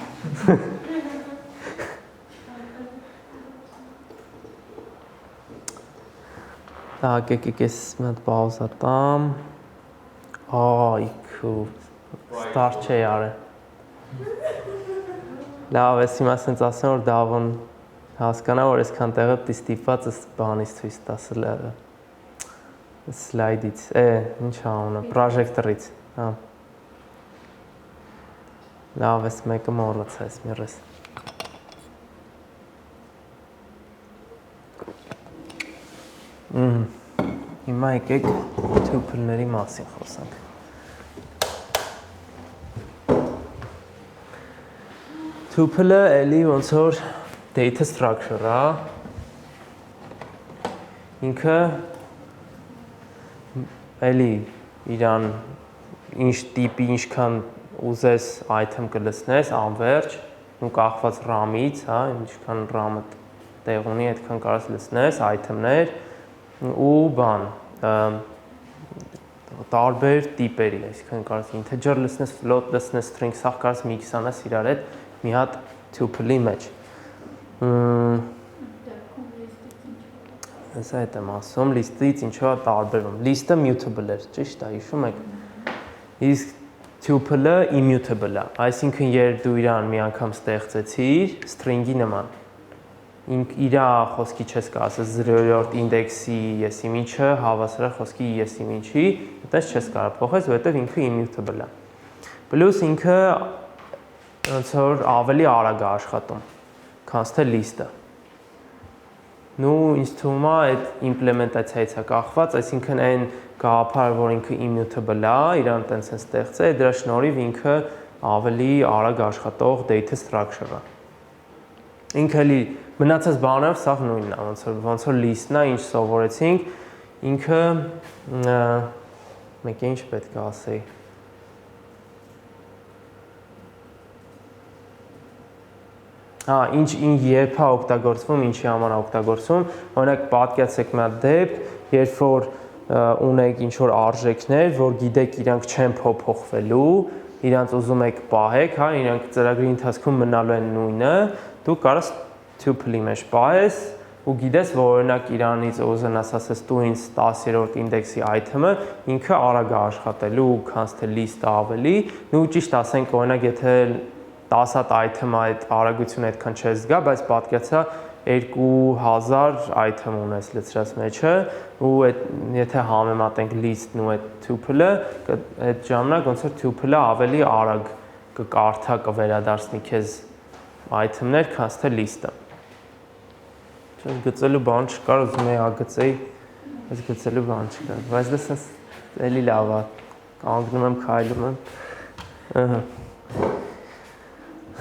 Так, ես մի հատ պաուզա տամ։ Այ քու, ստարտ չի արել։ Լավ, ես հիմա ասենց ասեմ, որ դավոն հասկանա, որ այսքան տեղը պիտի ստիպված ես բանից ցույց տաս սլայդից, ինչ անունը, պրոժեկտորից, հա։ Լավ, ես մեկը մոռացա, ես միրես։ Հիմա եկեք tuple-ների մասին խոսանք։ Tuple-ը էլի ոնց որ data structure-ա։ Ինքը էլի իրան ինչ տիպի, ինչքան ուզես item կլցնես, անվերջ, ու կախված RAM-ից, հա, ինչքան RAM-ը տեղ ունի, այդքան կարաս լցնես item-ներ ու բան, տարբեր տիպերի, այսինքն կարաս integer լցնես, float լցնես, string, սաղ կարաս միքսանես իրար հետ մի հատ tuple-ի մեջ։ Ես այդ եմ ասում, list-ից ինչու է տարբերվում։ List-ը mutable էր, ճիշտ է, հիշում եք։ Իսկ tuple-ը immutable է, այսինքն երբ դու իրան մի անգամ ստեղծեցիր, string-ի նման, իր խոսքի չես կարասես 0-րդ ինդեքսի եսիմ ինչը, հավասար խոսքի եսիմ ինչի, այդպես չես կարող փոխես, որովհետև ինքը immutable է։ Պլյուս ինքը ոնց որ ավելի արագ է աշխատում, քան թե list-ը։ Նու ինձ թվում է այդ իմպլեմենտացիայից է կախված, այսինքն այն գաղափարը, որ ինքը immutable է, իրան տենց են ստեղծել, դրա շնորհիվ ինքը ավելի արագ աշխատող data structure-ը։ Ինքը էլի մնացած բաներով սաղ նույնն է, ոնց որ list-ն է, ինչ սովորեցինք, ինքը մեկը ինչ պետք է ասեի։ Հա, ինչ երբ է օգտագործվում, ինչի համար է օգտագործվում։ Օրինակ պատկերացեք մի հատ դեպք, երբ որ ունեք ինչ որ արժեքներ, որ գիտեք իրանք չեն փոփոխվելու, իրանք ուզում եք պահեք, հա, իրանք ծրագրի ընթացքում մնալու են նույնը, դու կարաս tuple-ի մեջ պահես ու գիտես, որ օրինակ իրանից ուզենաս ասես դու ինձ 10-րդ ինդեքսի item-ը ինքը արագ է աշխատելու, քան թե list-ը ավելի, ու ճիշտ ասենք օրինակ եթե 10 հատ item-ը այդ արագությունը այդքան չես զգա, բայց պատկերացա 2000 item ունես լցրած մեջը ու եթե համեմատենք list-ն ու այդ tuple-ը, այդ ժամանակ ոնց որ tuple-ը ավելի արագ կկարդա կվերադարձնի քեզ item-ներ, քան թե list-ը։ Չես գծելու բան չկար, ուզում եի ագծեի, բայց գծելու բան չկար, բայց դա սենց էլի լավ է, կանգնում եմ, քայլում եմ, ըհը։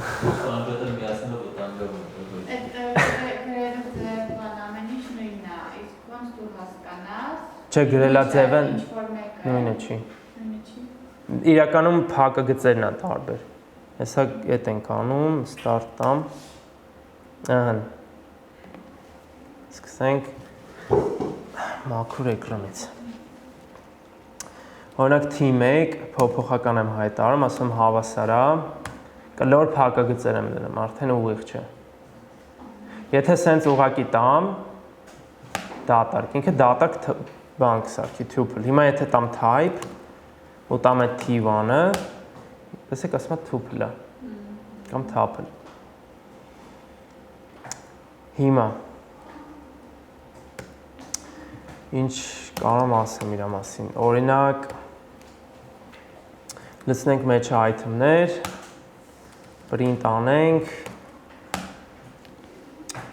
Ստանդարտը միացնելը վտանգավոր է։ Այդ գրելու ձևն ամեն ինչ նույնն է, իսկ ոնց դու հասկանաս։ Չէ, գրելա ձևը ինչ-որ մեկը նույնը չի։ նույնը չի։ Իրականում փակագծերն են տարբեր։ Հեսա այդ ենք անում, start-ամ, ըհը։ Սկսենք մաքուր էկրանից։ Օրինակ T1 փոփոխական եմ հայտարարում, ասում հավասար է, կլոր փակագծեր եմ դնում, արդեն ուղիղ չէ։ Եթե սենց ուղակի տամ, դատարկ, ինքը դատարկ բան կսարքի, tuple։ Հիմա եթե տամ type, ու տամ այդ T1-ը, տեսեք ասում է tuple-ը, կամ tuple։ Հիմա ինչ կարող եմ ասեմ իր մասին, օրինակ լցնենք մեջը item-ներ, print անենք,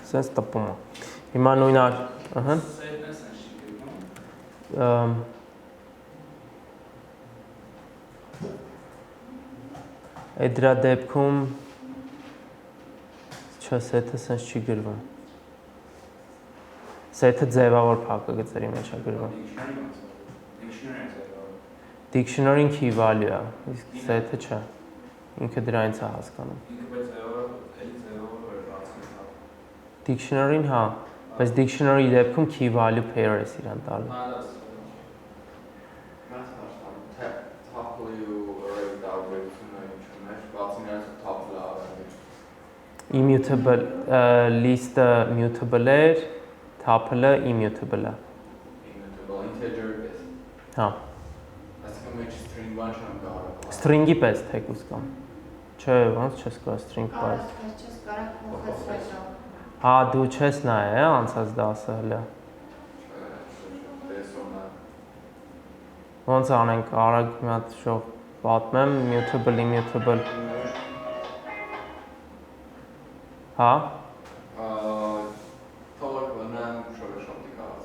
սենց տպում է։ Հիմա նույն ըհը։ Այդ դրա դեպքում չէ, սեթը սենց չի գրվում։ Սեթը ձևավոր փակագծերի մեջ է գրվում։ Dictionary-ն key value է, իսկ սեթը չէ։ Ինքը դրանից է հասկանում։ Dictionary-ն հա, բայց dictionary-ի դեպքում key value pair է իրան տալու։ Immutable list-ը mutable էր, tuple-ը immutable-ը։ Immutable integer պես։ Հա։ Այսինքն մեջ string բան չեմ կարող։ String-ի պես թեկուզ կամ։ Չէ, ոնց չես կարող string պես։ Չես կարող փոխեցնել։ Հա, դու չես նայ, անցած դասը հələ։ Ոնց անենք, արագ մի հատ շող պատմեմ, mutable, immutable։ Հա։ Թող բնան շոշոտի կարած։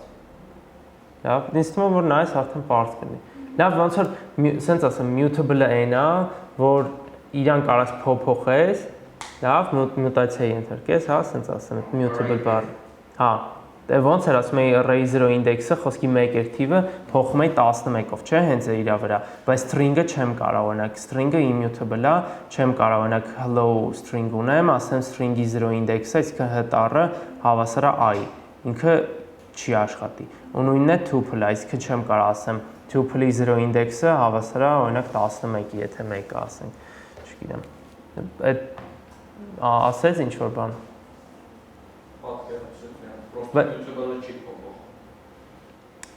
Լավ, ինձ թվում է որ նայես արդեն པարզ կլինի։ Լավ, ոնց որ սենց ասեմ, mutable-ը այն է, որ իրան կարաս փոփոխես, լավ, մուտացիա ենթարկես, հա, սենց ասեմ, mutable բառ։ Հա, դե ոնց էր ասում էի array-0 ինդեքսը, խոսքի 1 էր թիվը, փոխում էի 11-ով, չէ, հենց է իր վրա, բայց string-ը չեմ կարող, օրինակ string-ը immutable է, չեմ կարող, օրինակ hello string ունեմ, ասեմ string-ի 0 ինդեքսը, այսինքն հտառը հավասար է i, ինքը չի աշխատի։ Ու նույնն է tuple-ը, այսինքն չեմ կարող ասեմ tuple-ի 0 ինդեքսը հավասար է, օրինակ 11-ի, եթե 1-ը ասենք, չգիտեմ։ Այդ ասես ինչ որ բան։ Mutable-ը չի փոխվում։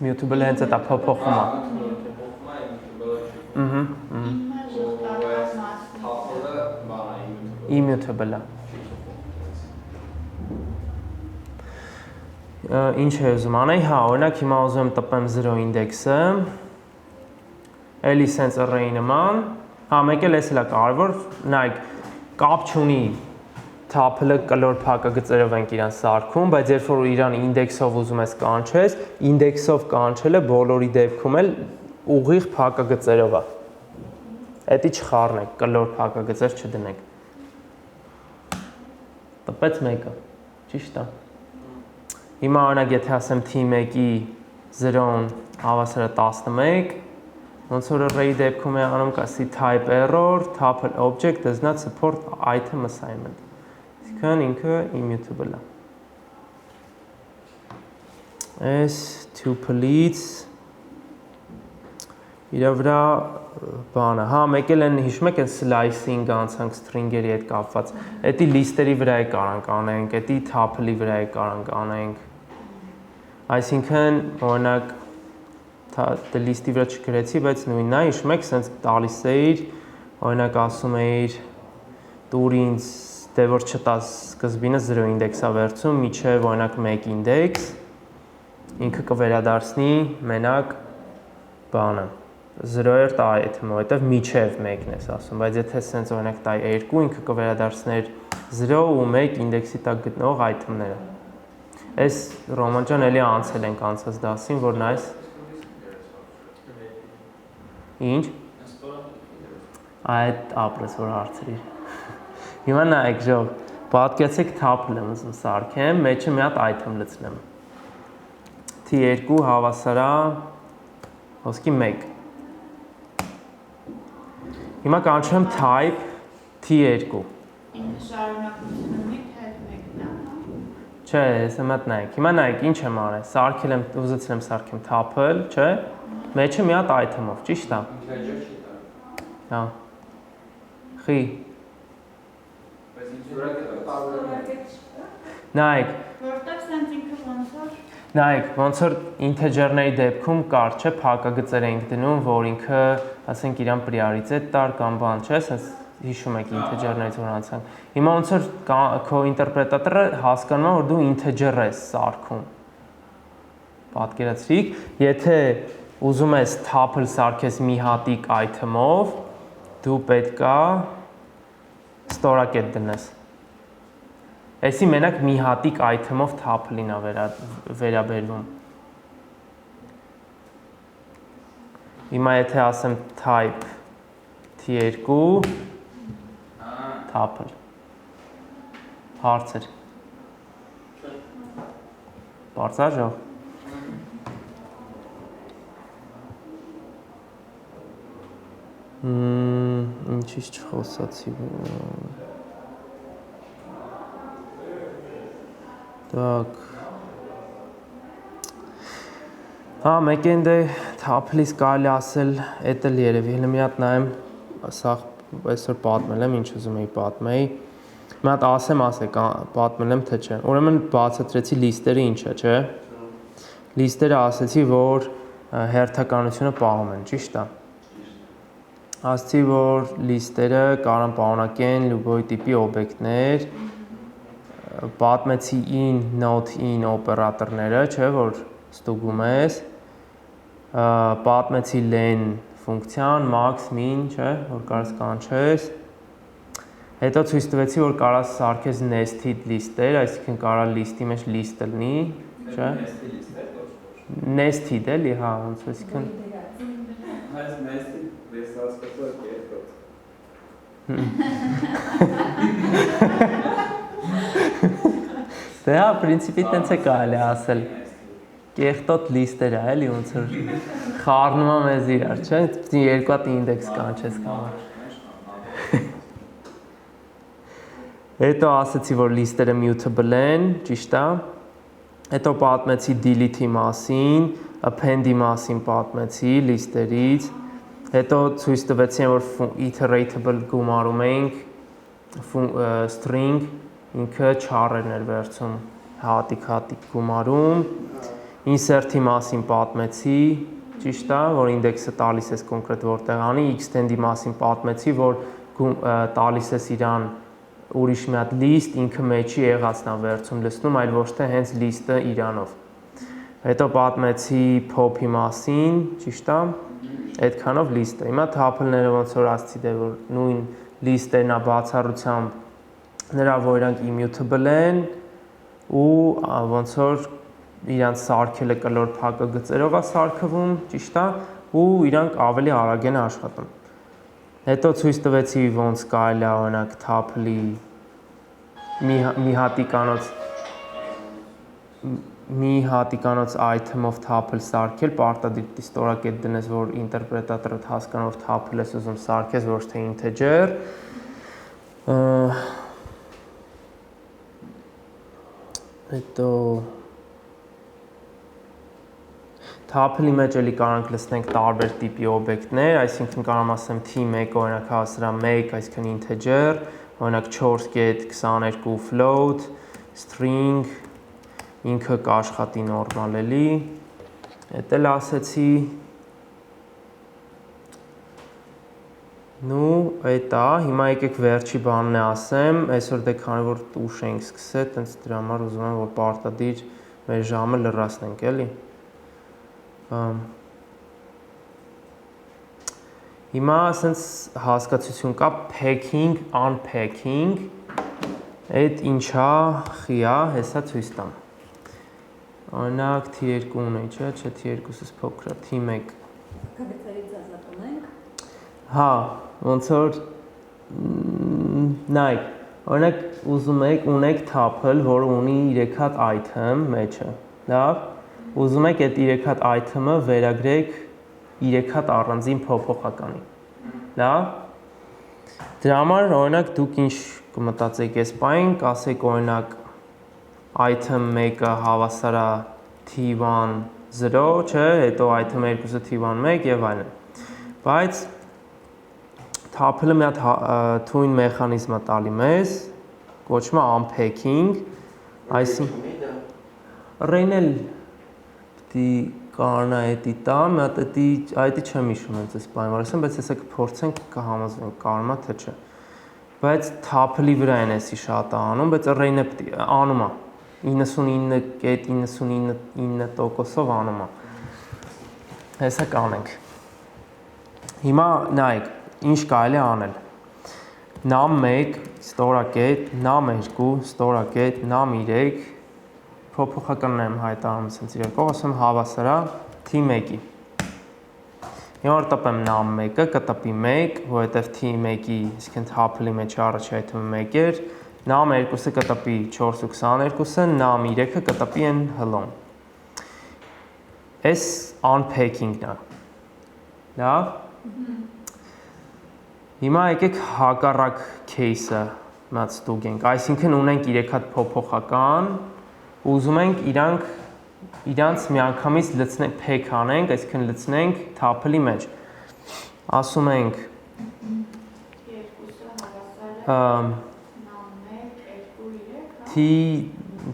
Mutable-ը հենց էտա փոփոխում է։ Փոխվում է immutable-ը չի։ Ըհը, Tuple-ը բան է immutable-ը։ Ինչ է ուզում անեի, հա, օրինակ հիմա ուզում եմ տպեմ 0 ինդեքսը, էլի սենց array նման, հա, մեկ էլ էս էլ է կարևոր, նայեք, կապ չունի tuple-ը կլոր փակագծերով ենք իրան սարքում, բայց երբ որ իրան ինդեքսով ուզում ես կանչես, ինդեքսով կանչելը բոլորի դեպքում էլ ուղիղ փակագծերով է։ Էդի չխառնեք, կլոր փակագծեր չդնեք։ Տպեց մեկը, ճիշտ է։ Հիմա օրինակ եթե ասեմ T1-ի 0-ն հավասար է 11, ոնց որ array դեպքում է անում կասի type error, tuple object does not support item assignment։ Այսինքն ինքը immutable է։ Այս tuple-ից իր վրա բանը, հա, մեկ էլ են հիշում եք այն slicing անցանք string-երի հետ կապված։ Էդի list-երի վրա է կարանք անենք, էդի tuple-ի վրա է կարանք անենք։ Այսինքն, օրինակ դե list-ի վրա չգրեցի, բայց նույնն է, հիշում եք, սենց տալիս էիր, օրինակ ասում էիր տուր ինձ, դե որ չտաս սկզբինը 0 ինդեքսա վերցում, միջև օրինակ 1 ինդեքս, ինքը կվերադարձնի մենակ բանը 0-եր տա այթմը, որտեվ միջև 1-ն ես ասում, բայց եթե սենց օրինակ տայի 2, ինքը կվերադարձներ 0 ու 1 ինդեքսի տակ գտնող այթմները։ Այս Ռոման ջան էլի անցել ենք անցած դասին, որ նայես ինչ այդ ապրես որ հարցրիր։ Հիմա նայեք ժող, պատկերացեք tuple եմ ուզում սարքեմ, մեջը մի հատ item լցնեմ։ T2 հավասարա ոսկի 1։ Հիմա կանչեմ type T2։ Ինքը շարունակությունը 1 հետ 1-ն է։ Չէ, ես մատ նայեք։ Հիմա նայեք, ինչ եմ արել։ Սարքել եմ, ուզեցել եմ սարքեմ tuple, չէ։ Մեջը մի հատ item-ով, ճիշտ է։ Integer չի տա։ Հա։ Խի։ Նայեք, Որտեղ սենց ինքը ոնց որ նայեք, ոնց որ ինտեջերների դեպքում կար, չէ, փակագծեր ենք դնում, որ ինքը, ասենք, իրան prioritet տար կամ բան, չէ, ասես հիշում եք ինտեջերներից որ անցանք։ Հիմա ոնց որ քո ինտերպրետատորը հասկանում է, որ դու ինտեջեր ես սարքում։ Պատկերացրիք, եթե ուզում ես tuple սարքես մի հատիկ item-ով, դու պետքա ստորակետ դնես։ Այսի մենակ մի հատիկ item-ով tuple-ին է վերաբերվում։ Հիմա եթե ասեմ type T2 tuple հարցեր։ Բարձր ժող։ Ինչի՞ց չխոսացի։ Так. Հա, մեկ են դե tuple-ից կարելի ասել, էդ էլ երևի, հենց մի հատ նայեմ, սա այսօր պատմել եմ, ինչ ուզում էի պատմեի։ Մի հատ ասեք, պատմել եմ թե չէ։ Ուրեմն բացատրեցի լիստերը ինչ է, չէ։ Լիստերը ասեցի, որ հերթականությունը պահում են, ճիշտ է։ Ասացի, որ լիստերը կարող են պարունակեն լուբոյ տիպի օբյեկտներ, պատմեցի in, not in օպերատորները, չէ, որ ստուգում ես, պատմեցի len ֆունկցիան, max, min, չէ, որ կարաս կանչես, հետո ցույց տվեցի, որ կարաս սարքես nested list-եր, այսինքն կարա list-ի մեջ list լինի, չէ, nested էլի, հա, ոնց այսինքն Այս nested list-ը կերտոտ։ Դե հա, պրինցիպի տենց է կարելի ասել, կեղտոտ լիստեր է, էլի ոնց որ խառնում է մեզ իրար, չէ, երկու հատ ինդեքս կանչես կամար։ Հետո ասեցի, որ լիստերը mutable են, ճիշտ է, հետո պատմեցի delete-ի մասին, append-ի մասին պատմեցի լիստերից, հետո ցույց տվեցի, որ iteratable գումարում ենք string, ինքը չարերն էր վերցում հատիկ գումարում, insert-ի մասին պատմեցի, ճիշտ է, որ ինդեքսը տալիս ես կոնկրետ որտեղ անի, extend-ի մասին պատմեցի, որ տալիս ես իրան ուրիշ մի հատ list, ինքը մեջի եղածն է վերցում լցնում, այլ ոչ թե հենց list-ը իրանով։ Հետո պատմեցի pop-ի մասին, ճիշտ է, այդքանով list-ը։ Հիմա tuple-ները ոնց որ ասացի, դե որ նույն list-երն է բացառությամբ նրա որ իրանք immutable են ու ոնց որ իրանք սարքելը կլոր փակագծերով է սարքվում, ճիշտ է, ու իրանք ավելի արագ են աշխատում։ Հետո ցույց տվեցի ոնց կարելի է օրինակ tuple-ի մի հատիկանոց item-ով tuple սարքել, պարտադիր ստորակետ դնես, որ ինտերպրետատորը հասկանա, որ tuple ես ուզում սարքես, ոչ թե integer։ Հետո թափելի մեջ էլի կարող լցնենք տարբեր տիպի օբյեկտներ, այսինքն կարող եմ ասեմ t1 օրինակ հավասար 1, այսինքն integer, օրինակ 4.22 float, string, ինքը կաշխատի նորմալ էլի, էդ էլ ասեցի, նու էդ է, հիմա եկեք վերջի բանն է ասեմ, այսօր դե քանի որ ուշ ենք սկսել, տենց դրա համար ուզում եմ որ պարտադիր մեր ժամը լրացնենք էլի։ Հիմա ասենց հասկացություն կա packing, unpacking, այդ ինչա, խիա, հեսա ցույց տամ։ Օրինակ T2 ունեի, չէ, T2-ս փոքր է, T1։ Կգծերից ազատում ենք։ Հա, ոնց որ նայեք, օրինակ ուզում եք ունեք թափել, որը ունի 3 հատ item մեջը, լավ, ուզում եք այդ 3 հատ item-ը վերագրեք 3 հատ առանձին փոփոխականի, լավ, դրա համար օրինակ դուք ինչ կմտածեք այս պայն, կասեք օրինակ item 1-ը հավասար է T1 0, չէ, հետո item 2-ը T1 1 եւ այլն, բայց թափելը մի հատ թույն մեխանիզմ է տալի մեզ, կոչվում է unpacking, այսինքն array-ն էլ պիտի կարողանա էդի տա, մի հատ էդի չեմ հիշում հենց այս բանը, ասեմ, բայց հեսա կփորձենք կհամոզվենք, կարողանա թե չէ։ Բայց թափելի վրա են էսի շատ անում, բայց array-ն է պիտի անում է 99.99%-ով անում է։ Հեսա կանենք։ Հիմա նայեք ինչ կարելի է անել։ Num1 ստորակետ, num2 ստորակետ, num3 փոփոխականն եմ հայտարարում ասենց իրար կողմ, ասեմ հավասար է t1-ի։ Հիմա որ տպեմ num1-ը, կտպի 1, որովհետև t1-ի, այսինքն թափելի մեջ առաջի item-ը 1 էր, num2-ը կտպի 4.22-ը, num3-ը կտպի այն հլոն։ Այս unpacking-ն է։ Լավ։ Հիմա եկեք հակառակ case-ը մած ստուգենք, այսինքն ունենք 3 հատ փոփոխական, ուզում ենք իրանց միանգամից լցնենք, pack անենք, այսինքն լցնենք թափելի մեջ։ Ասում ենք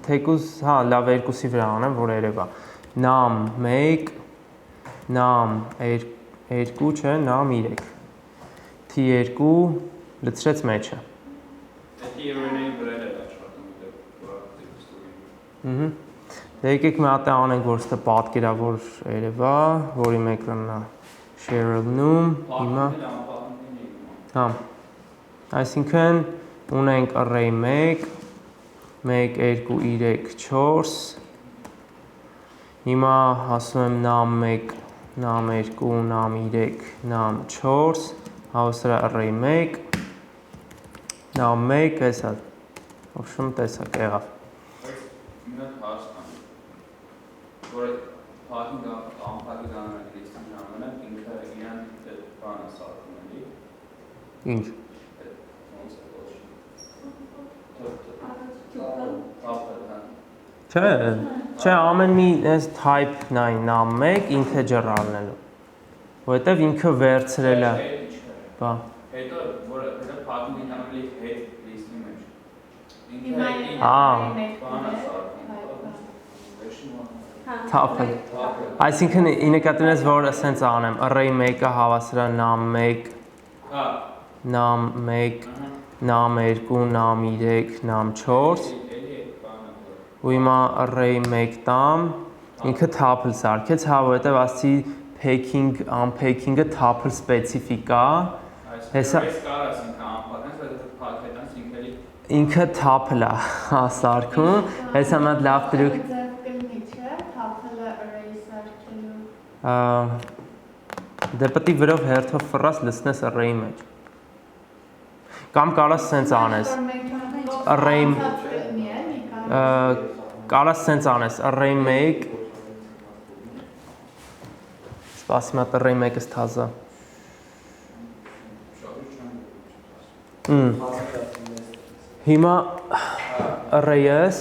թեկուզ, հա, լավ 2-ի վրա անեմ, որ երևա։ num1, num2, չէ, num3։ T2 լցրեց մեջը։ T2-ի վրա է աշխատում դե Դե եկեք մի հատ անենք, որ ստե պատկերավոր երևա, որի էկրանն է share-ում, հիմա։ Հա։ Այսինքն ունենք array 1, 1, 2, 3, 4, հիմա ասում եմ num1, num2, num3, num4, հավասար array 1, num1, հեսա, ոբշում տեսակ եղավ։ Մի հատ հարց կան, որ փակին անփակի գանարը լիստի ժամանակ ինքը իրան բանը սարքում էլի։ Ինչ։ Ոնց է ոչ։ Չէ, ամեն մի այս type-ն այն num1 integer առնելու, որովհետև ինքը վերցրել է։ Բա։ Հետո որ հետո փակում ինքնամելի հետ լիստի մեջ։ Թափել։ Այսինքն ի նկատի ունես որ ասենց անեմ, array 1-ը հավասար է num1, num1, num2, num3, num4 ու հիմա array 1 տամ, ինքը թափել սարքեց, հա, որովհետև ասի packing, unpacking-ը թափել սպეციფիկ է։ Հեսա ինքը թափել է, հա, սարքում, հեսա մի հատ լավ դրուկ դե պետք է վրով հերթով ֆռած լցնես array-ի մեջ։ Կամ կարաս սենց անես։ Array կարաս սենց անես, array 1 սպասի մատ array 1-ս թազա։ Հիմա array-ս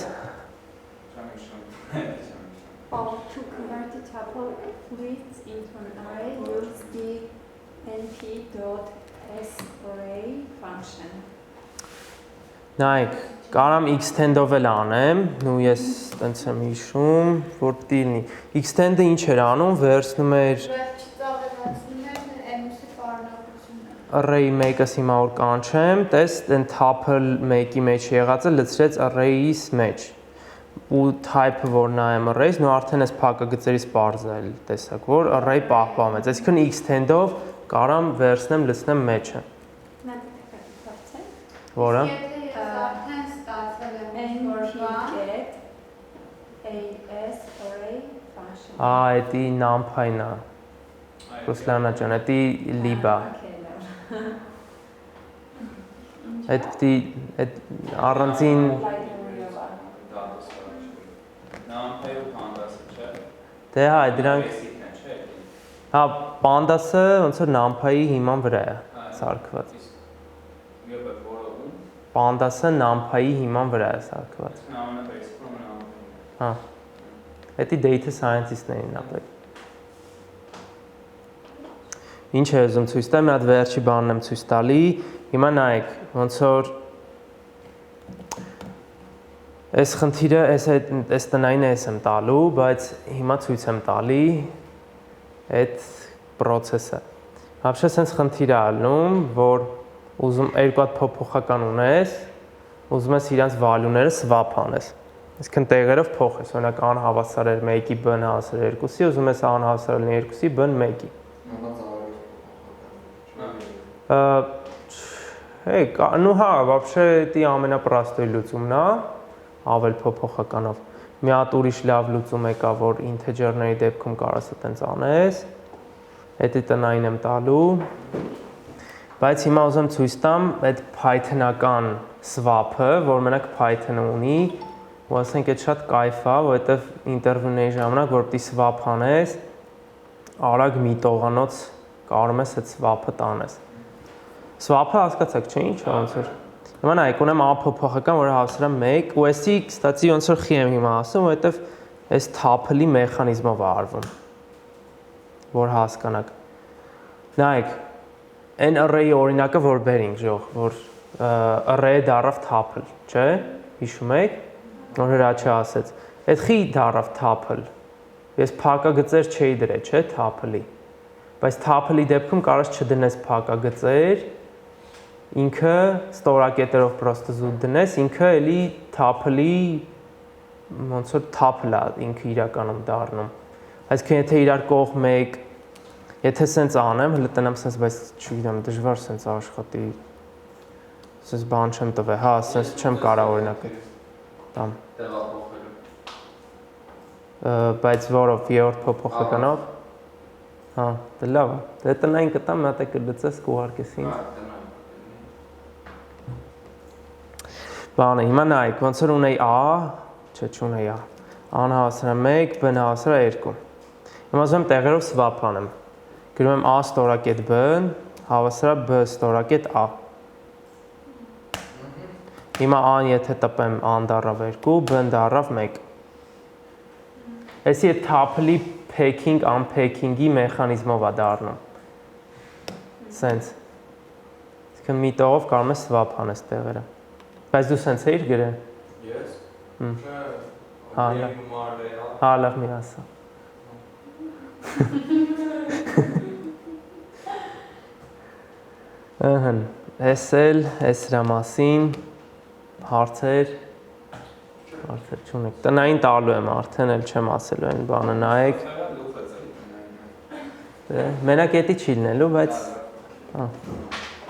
Նայեք, կարամ extend-ով էլ անեմ, ու ես տենց եմ հիշում, որ տիլնի։ Extend-ը ինչ էր անում, վերցնում էր Վերջից ավելացնում են n-ի պարունակությունը։ array 1-ս հիմա որ կանչեմ, տես այն tuple 1-ի մեջ եղածը լցրեց array-իս մեջ։ Ու type-ը որ նայեմ array-ից, նո արդեն այս փակագծերից պարզ է տեսակ, որ array պահպանվեց։ Այսինքն extend-ով կարամ վերցնեմ, լցնեմ մեջը։ Որը։ Եթե ես արդեն ստացել եմ որ բան, AS array function։ Էդի numpy-ն է։ Ռուսլանա ջան, էդի lib-ա։ Էդի առանձին Նամփայով հանդասը չէ։ դե հա, դրանք Basic-ն է, չէ։ հա, pandas-ը ոնց որ numpy-ի հիման վրա է սարքված։ Եվ որը ում։ Pandas-ը numpy-ի հիման վրա է սարքված։ Նամը basic-ում նամը։ Հա։ Էդի data scientist-ներին ապել։ Ինչ է ուզում ցույց տամ, մի հատ վերջի բանն եմ ցույց տալի։ Հիմա նայեք, ոնց որ այս խնդիրը, այս տնային ես եմ տալու, բայց հիմա ցույց եմ տալի այդ process-ը։ Вообще sense խնդիր է ալնում, որ ուզում երկու հատ փոփոխական ունես, ուզում ես իրանց value-ները swap անես։ Այսինքն տեղերով փոխես, օրինակ անհավասար էր 1-ի b-ն հավասար 2-ի, ուզում ես անհավասար լինի 2-ի b-ն 1-ի։ Ну հա, вообще դի ամենապրաստոյ լուծումն է, ավել փոփոխականով։ Մի հատ ուրիշ լավ լուծում է կա, որ integer-ների դեպքում կարաս այդպես անես։ Էդի տնային եմ տալու։ Բայց հիմա ուզում ցույց տամ այդ Python-ական swap-ը, որ մենակ Python-ը ունի, ու ասենք այդ շատ կայֆ է, որովհետև ինտերվյուների ժամանակ որպեսզի swap անես, արագ մի տողանոց կարող ես այդ swap-ը տանես։ Swap-ը հասկացաք, չէ՞ ինչ ոնց որ։ Հիմա նայեք, ունեմ ափոփոխական, որը հավասար է 1, ու էսի, կստացի ոնց որ խի եմ հիմա ասում, որովհետև այս tuple-ի մեխանիզմով է արվում, որ հասկանաք։ Նայեք, այն array-ի օրինակը որ բերինք, ժող, որ array-ը դառավ tuple, չէ՞։ Հիշում եք, որ հրաչը ասեց։ Այդ խի դառավ tuple։ Ես փակագծեր չէի դրել, չէ՞, tuple-ի։ Բայց tuple-ի դեպքում կարաս չդնես փակագծեր, ինքը ստորակետերով պրոստը զուտ դնես, ինքը էլի tuple-ի ոնց որ tuple է ինքը իրականում դառնում։ Այսինքն եթե իրար կողմ 1, եթե սենց անեմ, հələ տնեմ սենց, բայց չգիտեմ, դժվար սենց աշխատի։ Սենց բան չեմ տվել, հա, սենց չեմ կարող օրինակը տամ։ Տեղափոխելու։ Բայց որով երրորդ փոփոխականով։ Հա, դա լավ է։ Դե տնային կտամ, մի հատ է կլծես կուղարկես ինձ։ Բանը, հիմա նայեք, ոնց որ ունեի A, չէ, չունեի A, A-ն հավասար է 1, B-ն հավասար է 2։ Հիմա ուզում եմ տեղերով swap անեմ։ Գրում եմ A ստորակետ B, հավասար է B ստորակետ A։ Հիմա A-ն եթե տպեմ, A-ն դառավ 2, B-ն դառավ 1։ Էսի է tuple-ի packing, unpacking-ի մեխանիզմով է դառնում։ Սենց։ Այսինքն մի տողով կարող ես swap անես տեղերը։ Բայց դու սենց էիր գրել։ Ես։ Չէ։ Հա, հա, լավ մի ասա։ Ահա, էս էլ, էս դրա մասին հարցեր չունեք։ Տնային տալու եմ արդեն, էլ չեմ ասելու այն բանը նայեք։ Դե, մենակ էդի չի լինելու, բայց հա